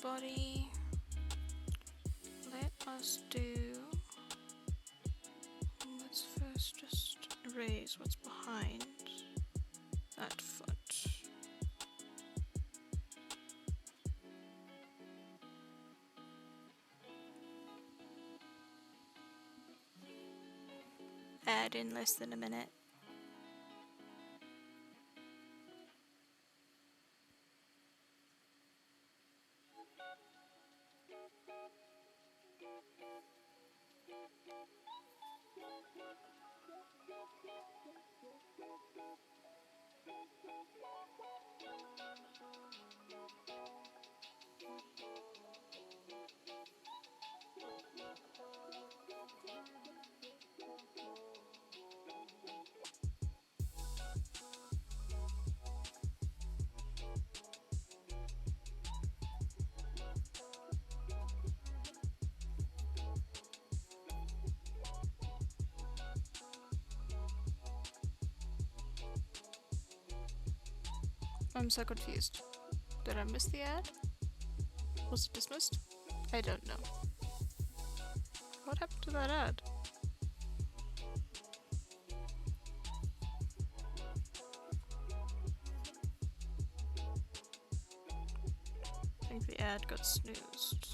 body. Let us do. Let's first just erase what's behind that foot. Add in less than a minute. I'm so confused. Did I miss the ad? Was it dismissed? I don't know. What happened to that ad? I think the ad got snoozed.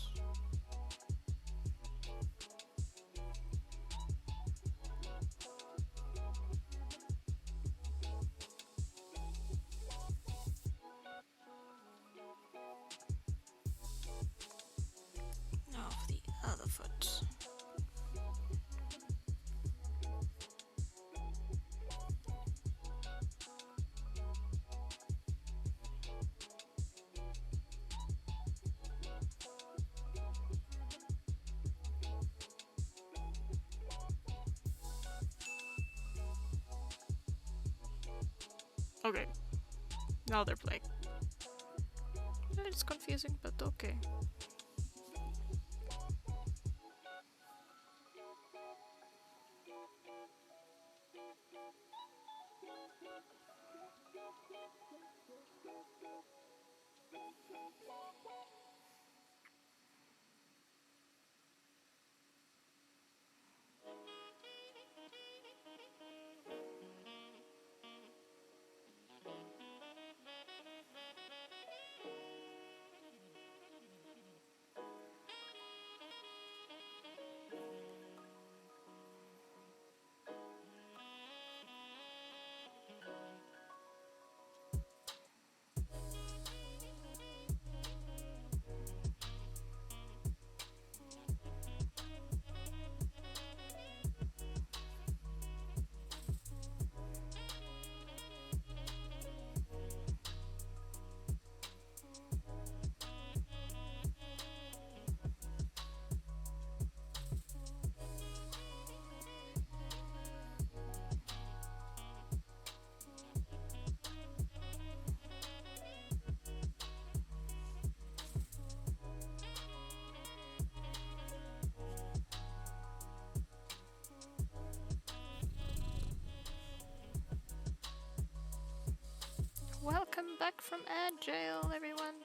Of the other foot. Okay, now they're playing. It's confusing, but okay. Welcome back from ad jail, everyone.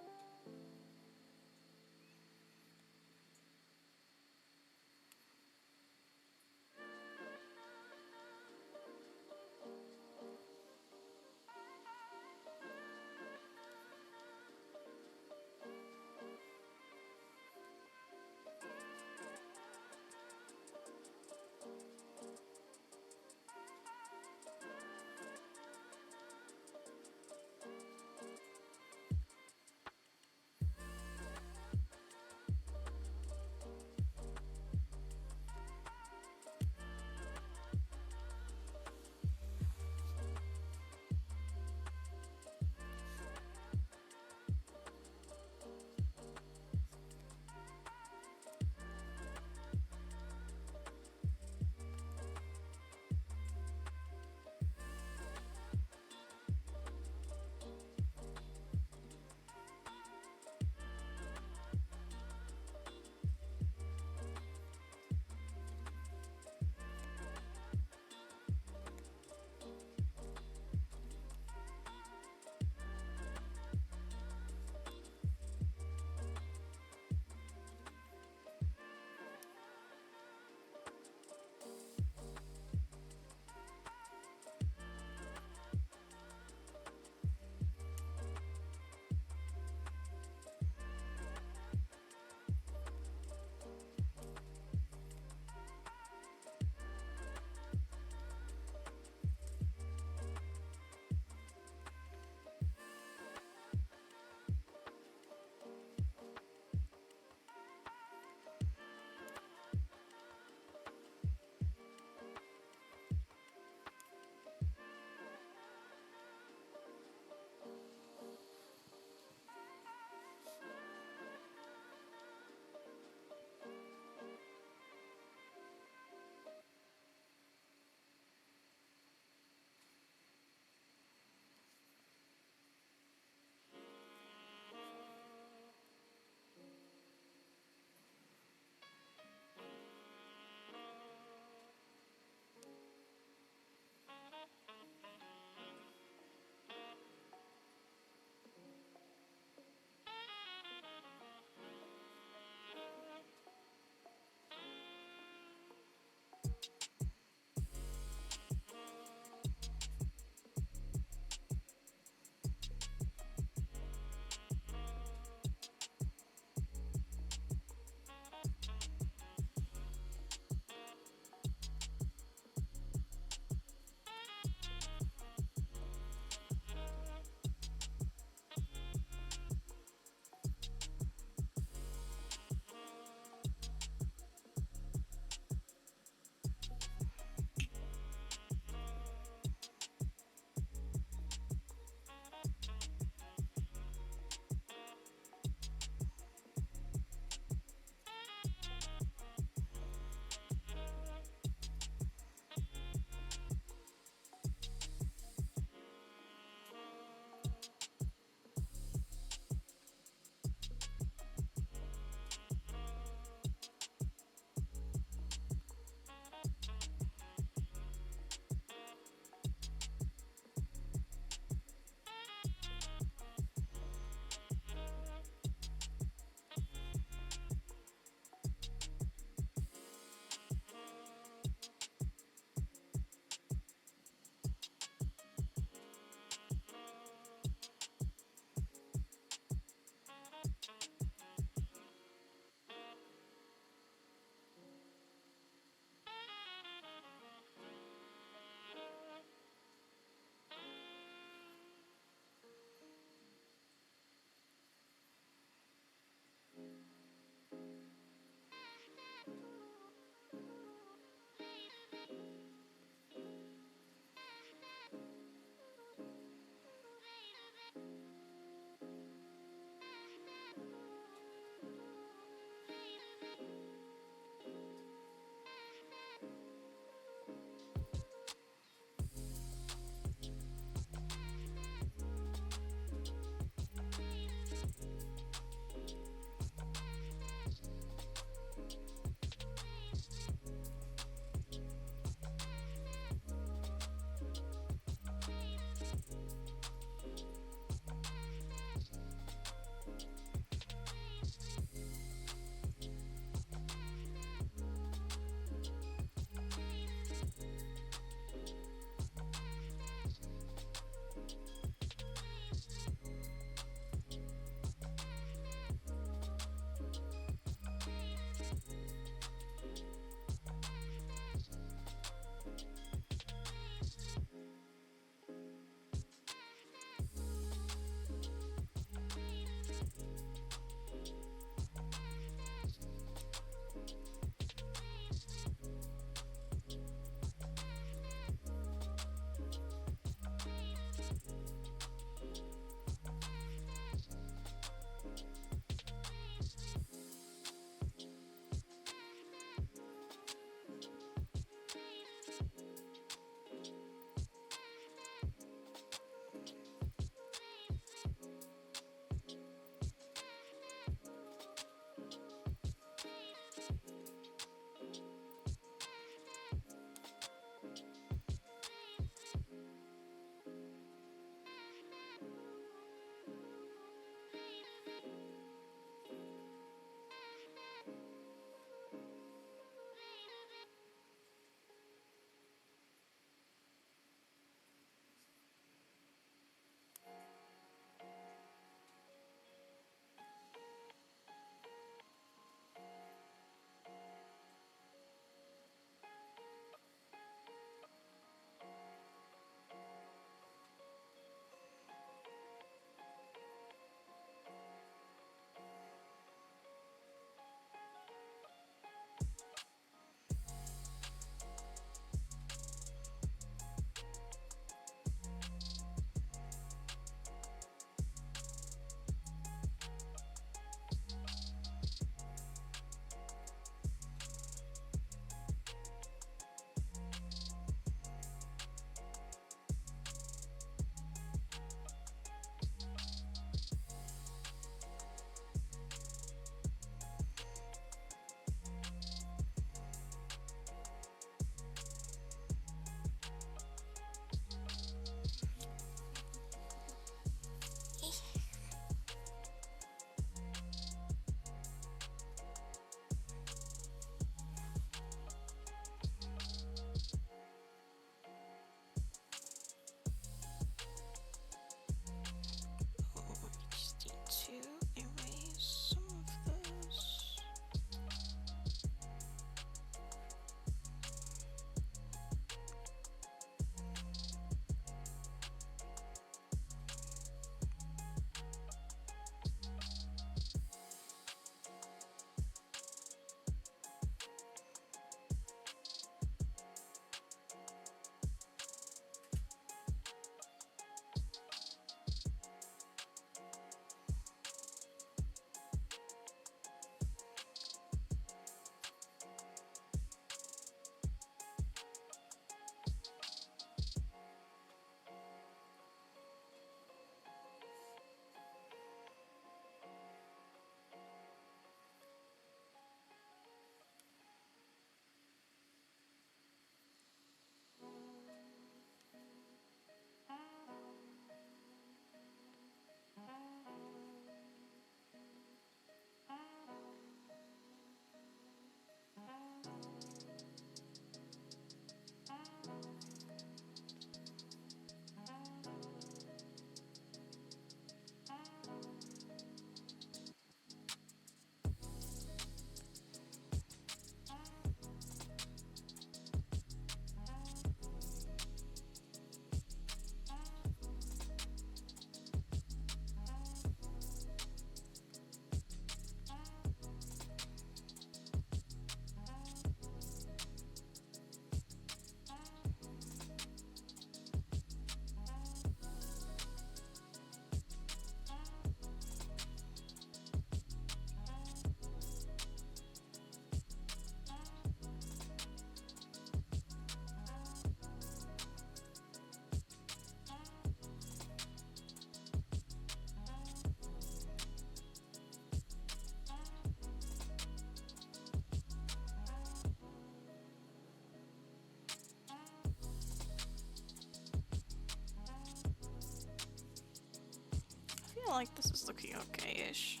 feel like this is looking okay-ish.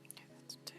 Okay, that's two.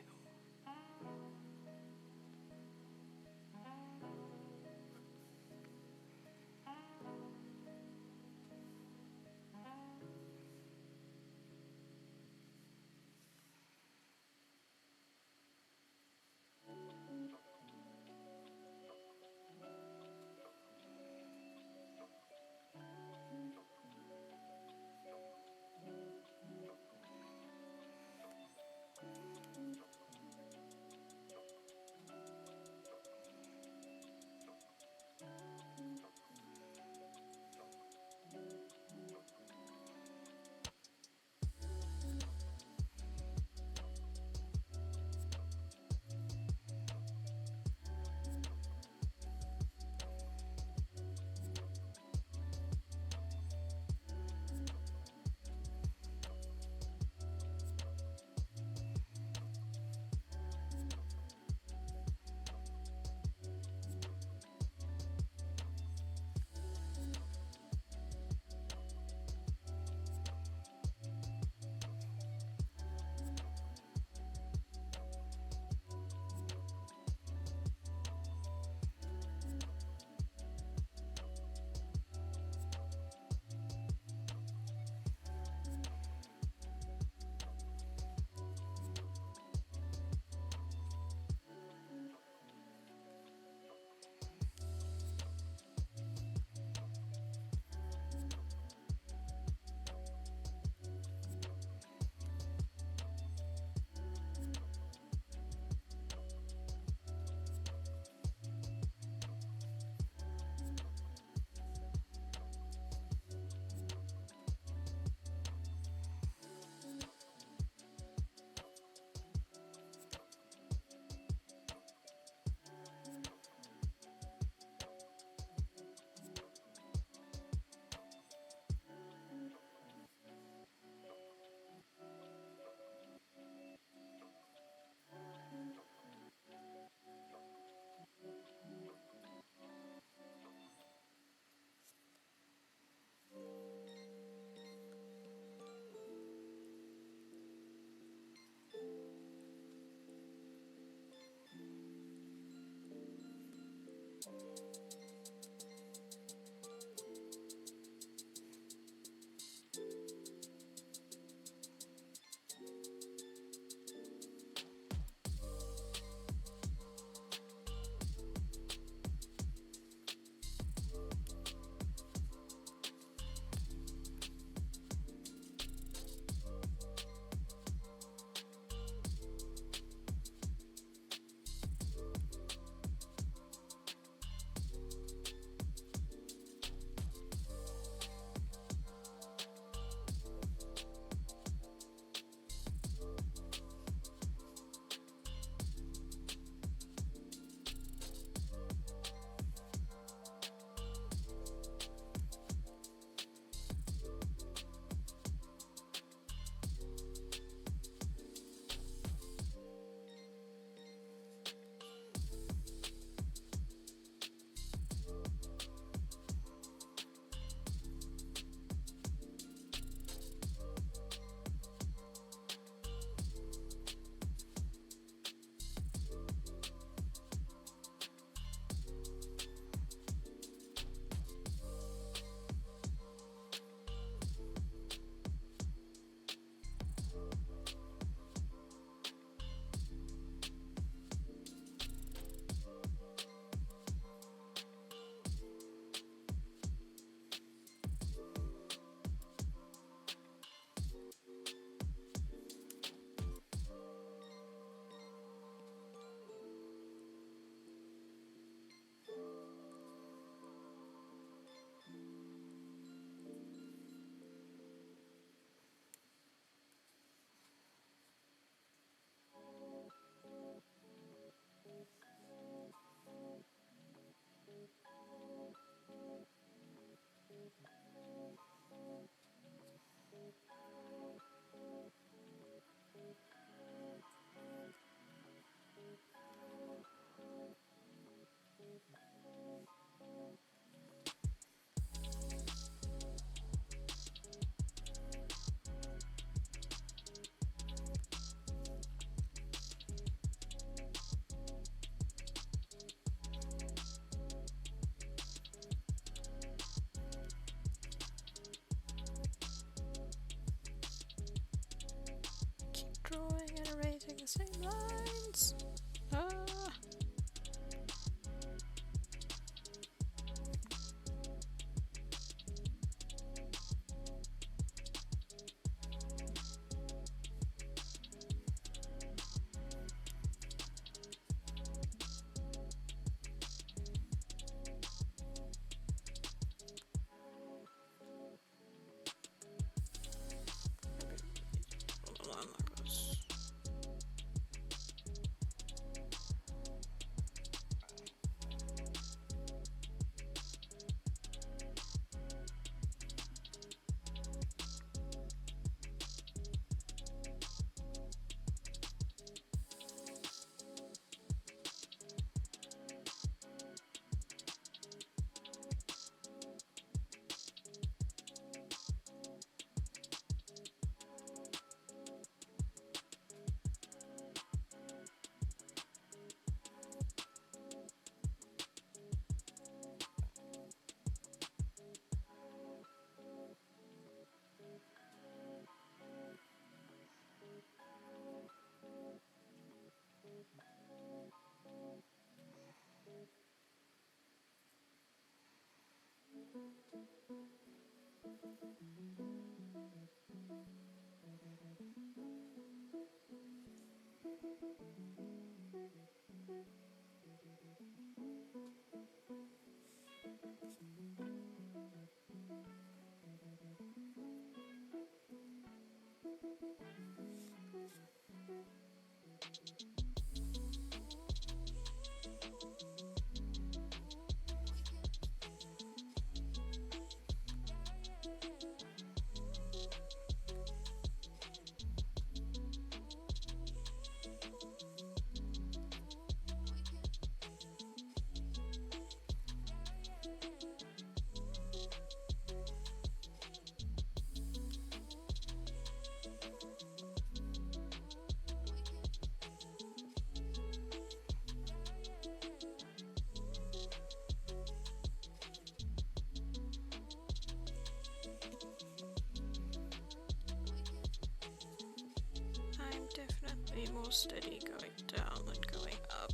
I'm definitely more steady going down than going up.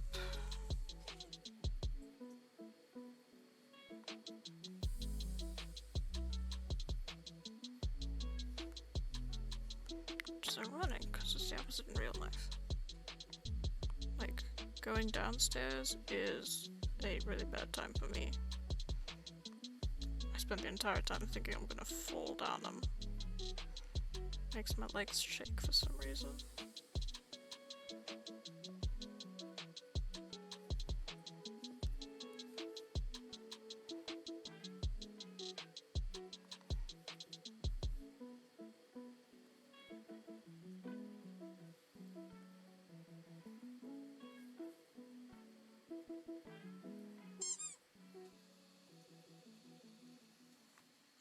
Which is ironic, because it's the opposite in real life. Like, going downstairs is a really bad time for me. I spent the entire time thinking I'm gonna fall down them. Makes my legs shake for some reason.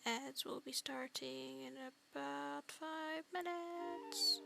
Ads will be starting in about 5 minutes.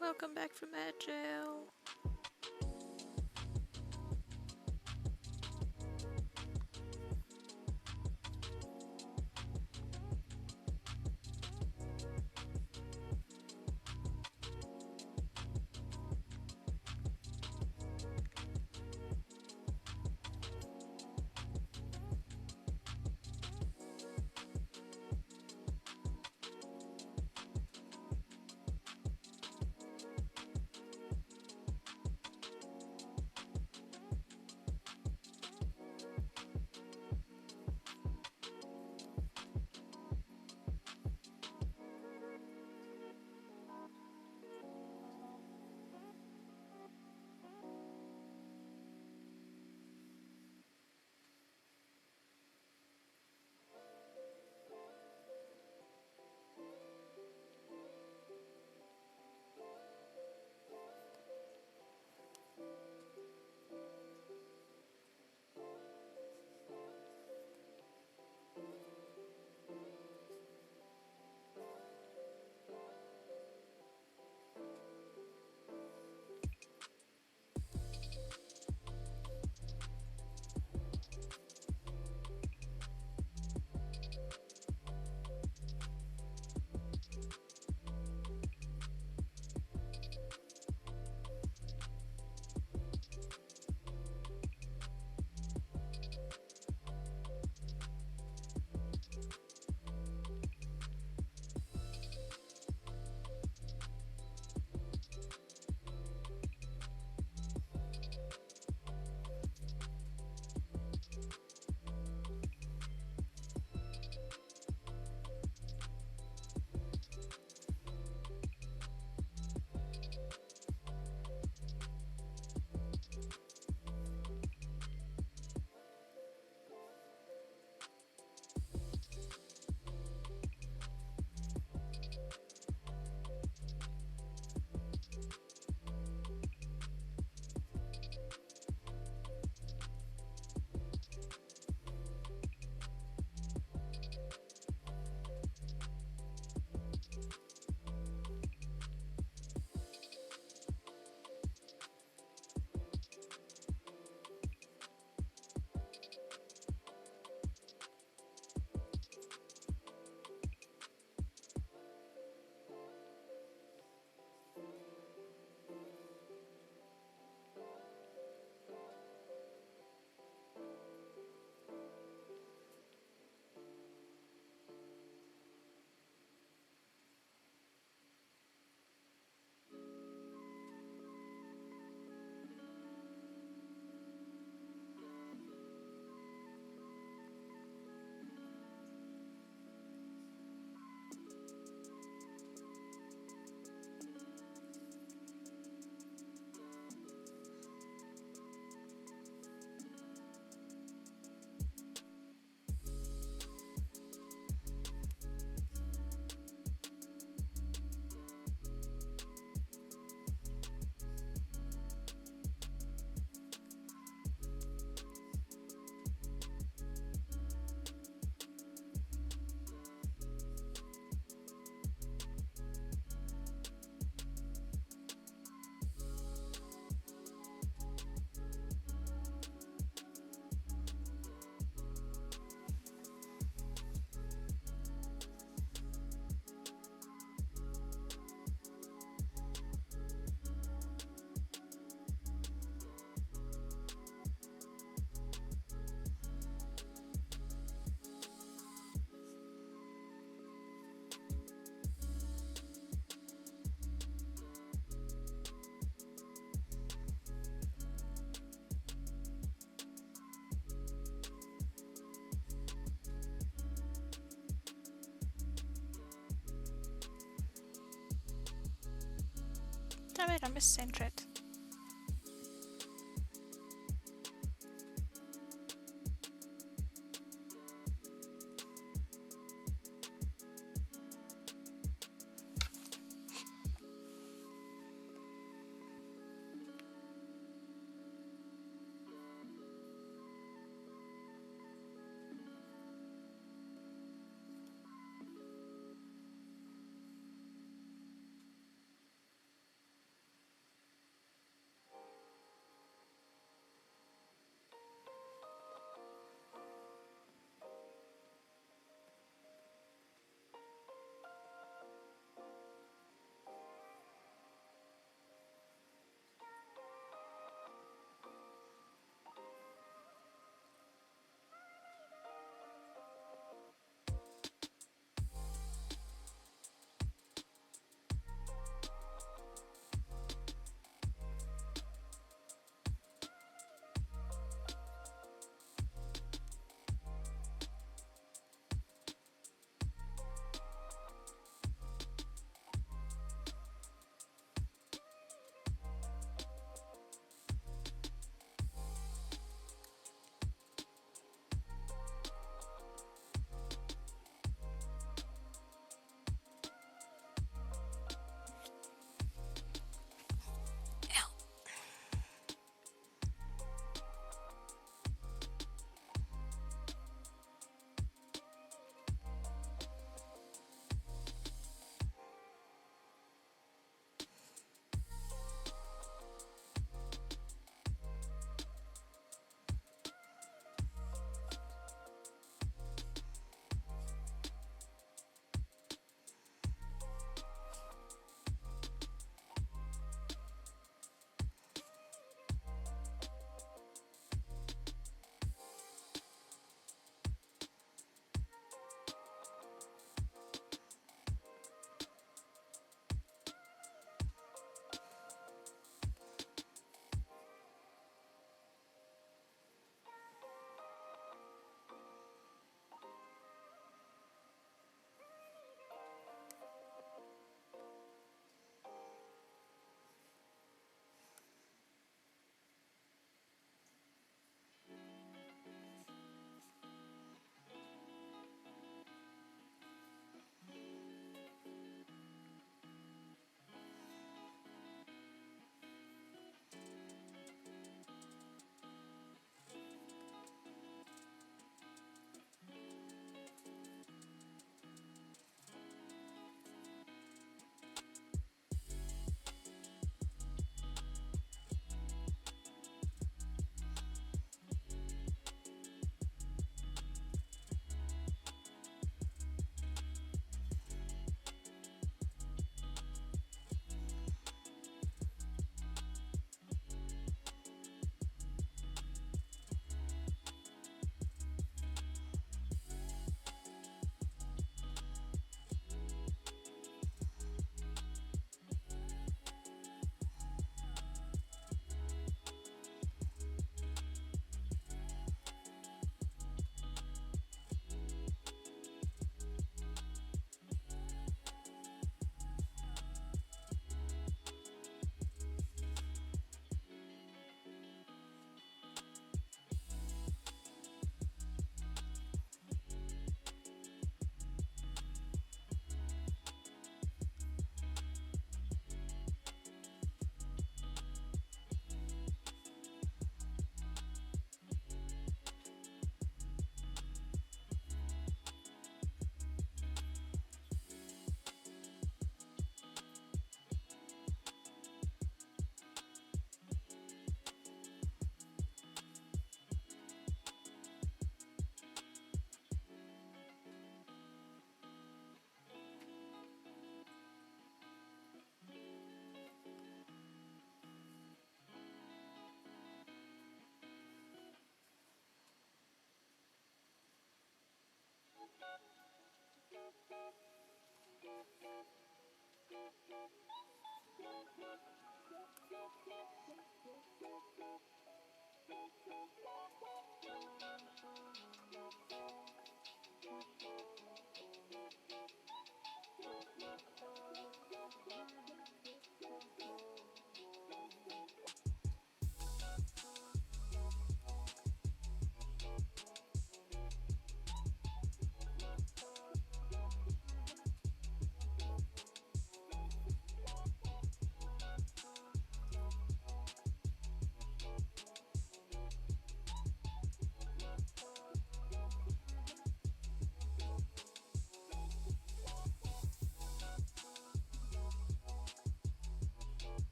Welcome back from that jail. Damn it, I miscentered.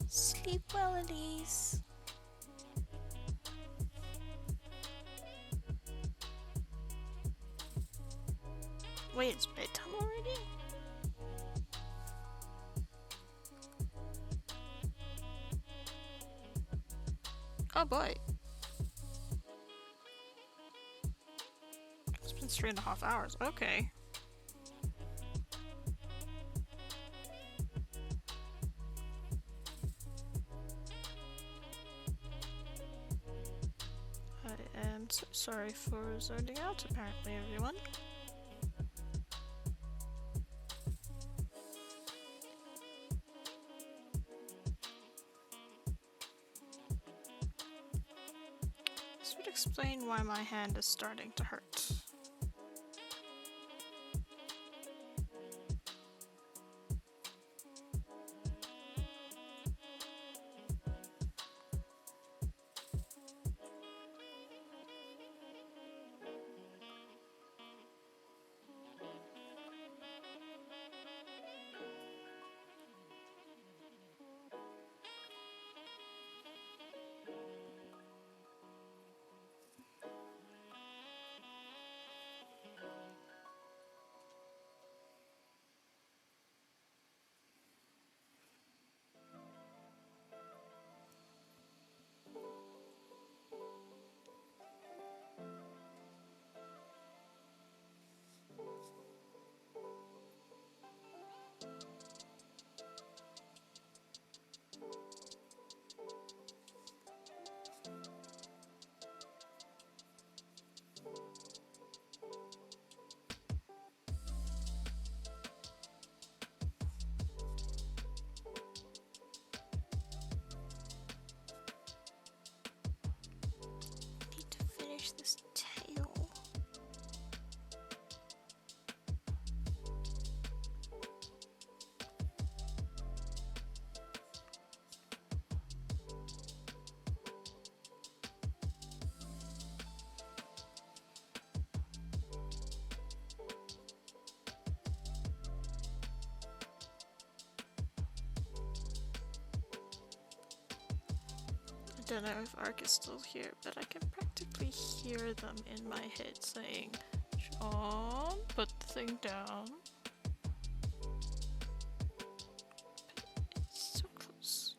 Sleep well, Elise. Wait, it's bedtime already? Oh boy. It's been 3.5 hours. Okay. I am so sorry for zoning out, apparently, everyone. This would explain why my hand is starting to hurt. don't know if Ark is still here, but I can practically hear them in my head saying, Sean, put the thing down. It's so close.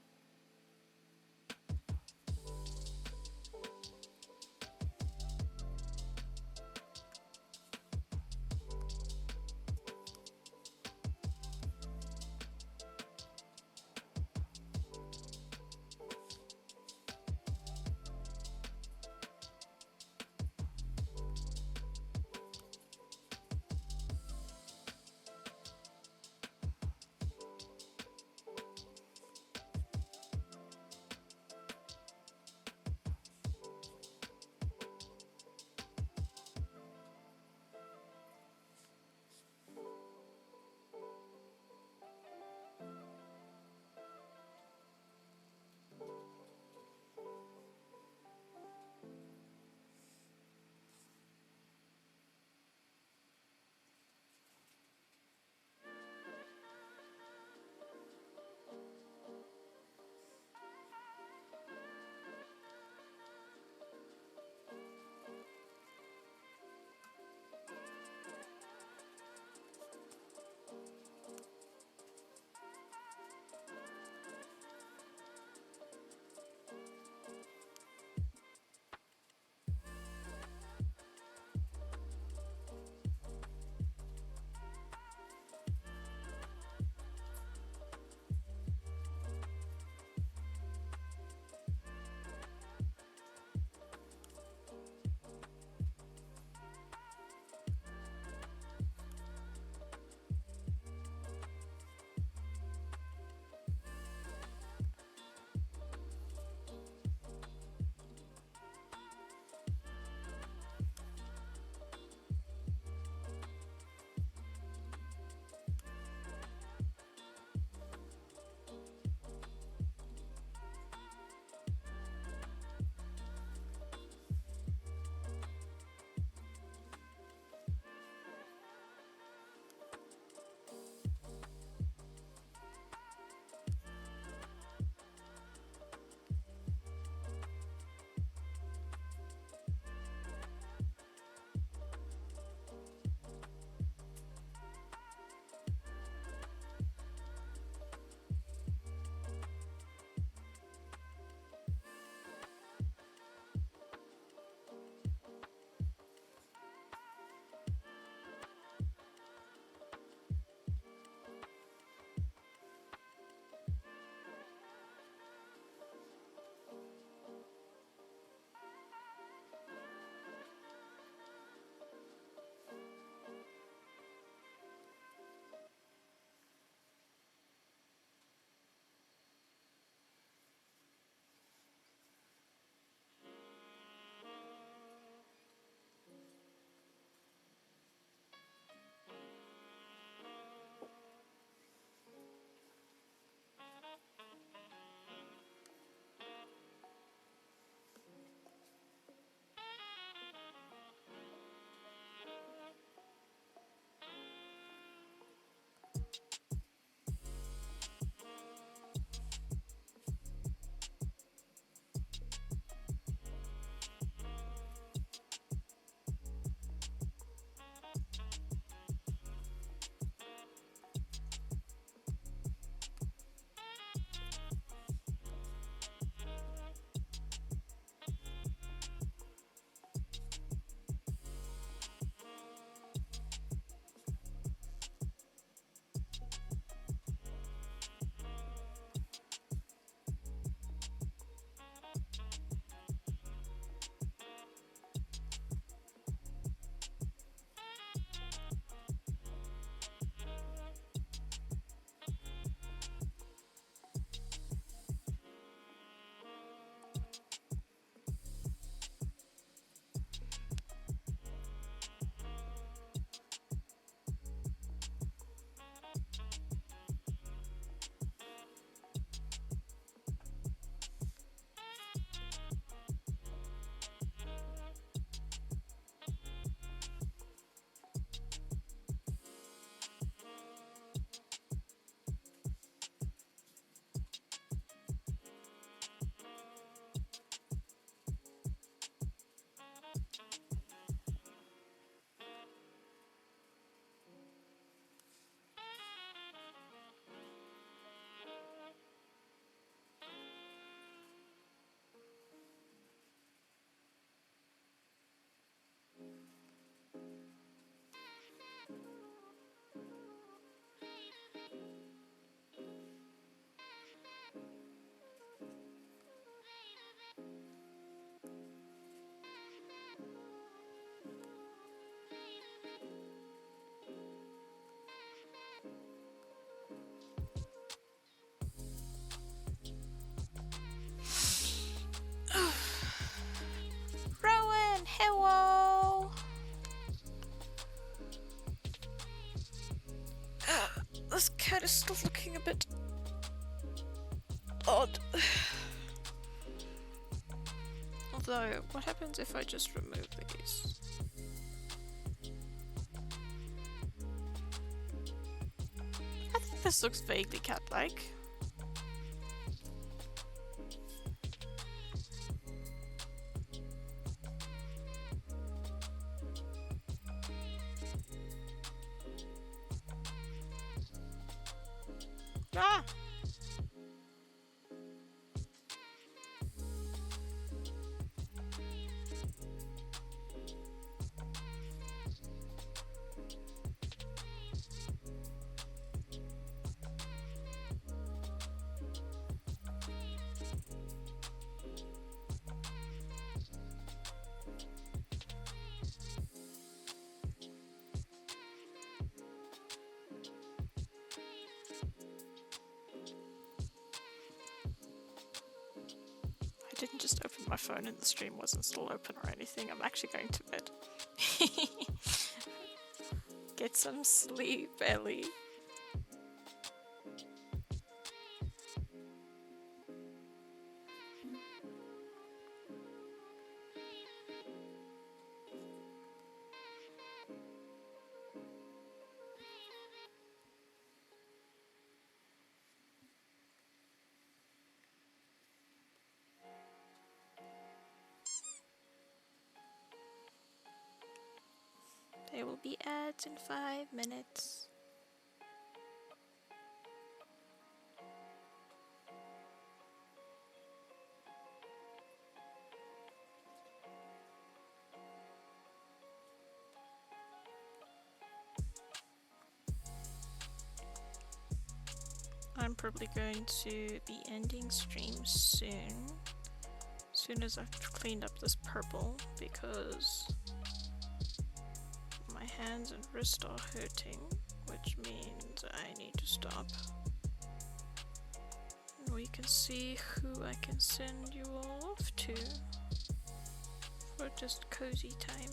cat is still looking a bit odd. Although, what happens if I just remove these? I think this looks vaguely cat-like. Ah! I didn't just open my phone and the stream wasn't still open or anything. I'm actually going to bed. Get some sleep, Ellie. There will be ads in 5 minutes. I'm probably going to be ending stream soon. As soon as I've cleaned up this purple, because my hands and wrist are hurting, which means I need to stop. And we can see who I can send you all off to for just cozy time.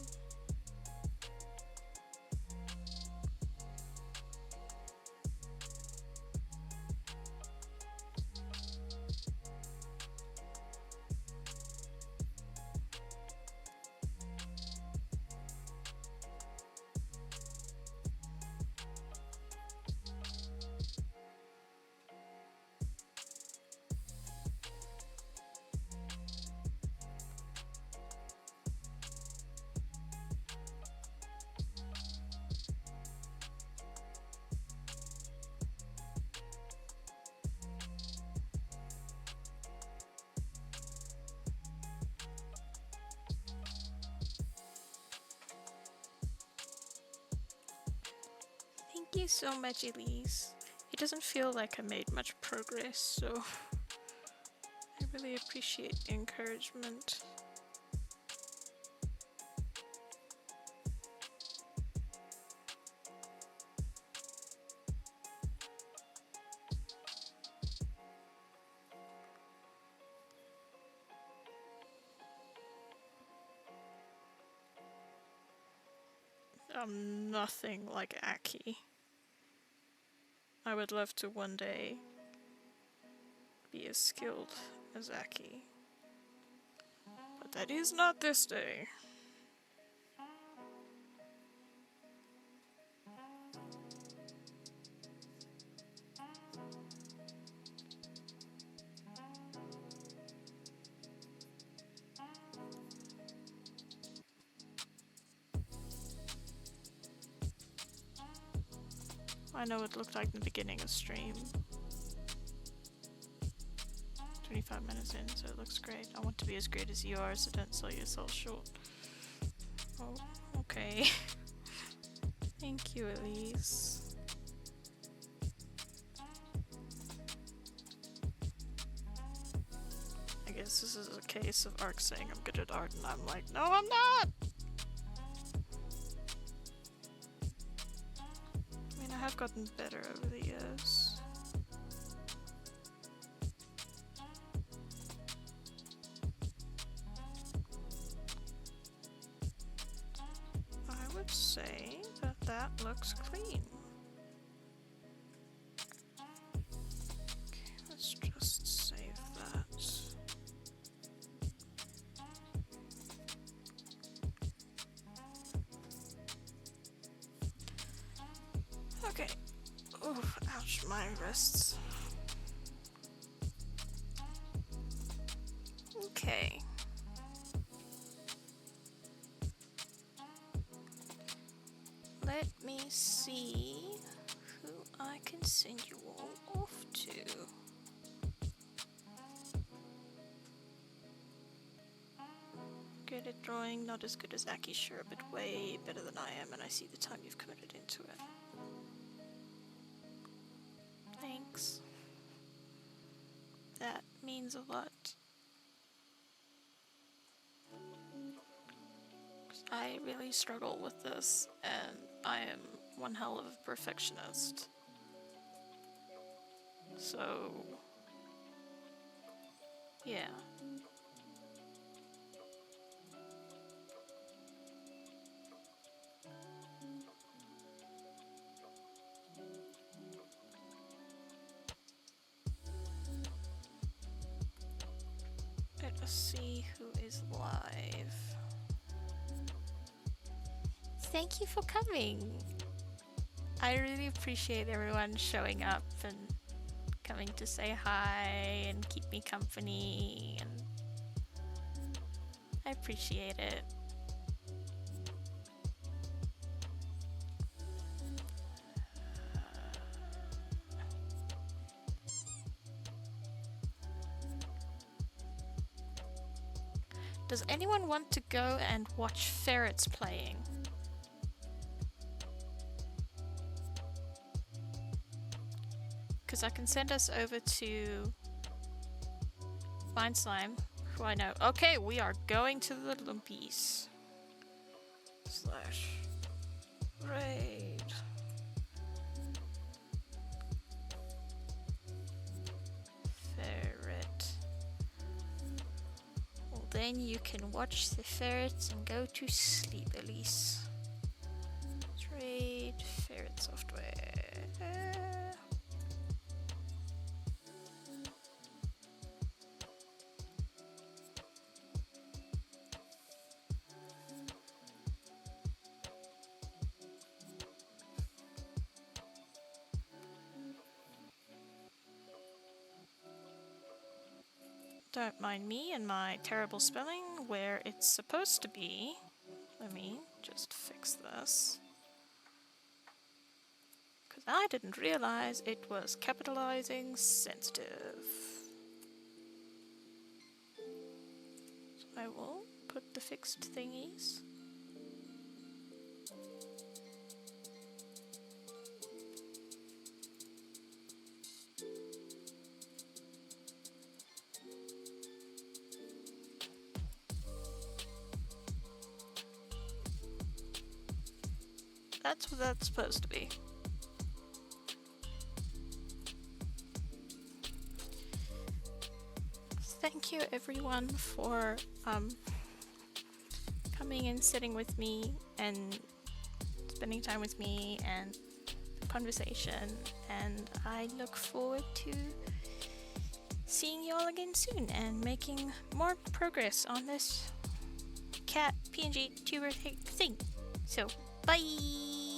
Thank you so much, Elise. It doesn't feel like I made much progress, so I really appreciate the encouragement. I'm nothing like Aki. I would love to one day be as skilled as Aki. But that is not this day. I know it looked like in the beginning of stream. 25 minutes in, so it looks great. I want to be as great as you are, so don't sell yourself short. Oh, okay. Thank you, Elise. I guess this is a case of Ark saying I'm good at art, and I'm like, no, I'm not! I mean, I have gotten better over the years. I would say that that looks clean. Okay. Oof, ouch, my wrists. Okay. Let me see who I can send you all off to. Good at drawing, not as good as Aki, sure, but way better than I am, and I see the time you've committed into it. Thanks. That means a lot. 'Cause I really struggle with this, and I am one hell of a perfectionist. So, yeah. Let us see who is live. Thank you for coming. I really appreciate everyone showing up and coming to say hi and keep me company, and I appreciate it. Does anyone want to go and watch ferrets playing? Because I can send us over to Fine Slime, who I know. Okay, we are going to the Lumpies. / raid. Ferret. Well, then you can watch the ferrets and go to sleep, Elise. Trade ferret software. Don't mind me and my terrible spelling where it's supposed to be. Let me just fix this. Because I didn't realize it was capitalizing sensitive. So I will put the fixed thingies. That's what that's supposed to be. Thank you everyone for coming and sitting with me and spending time with me and conversation, and I look forward to seeing you all again soon and making more progress on this cat PNG tuber thing. So, bye!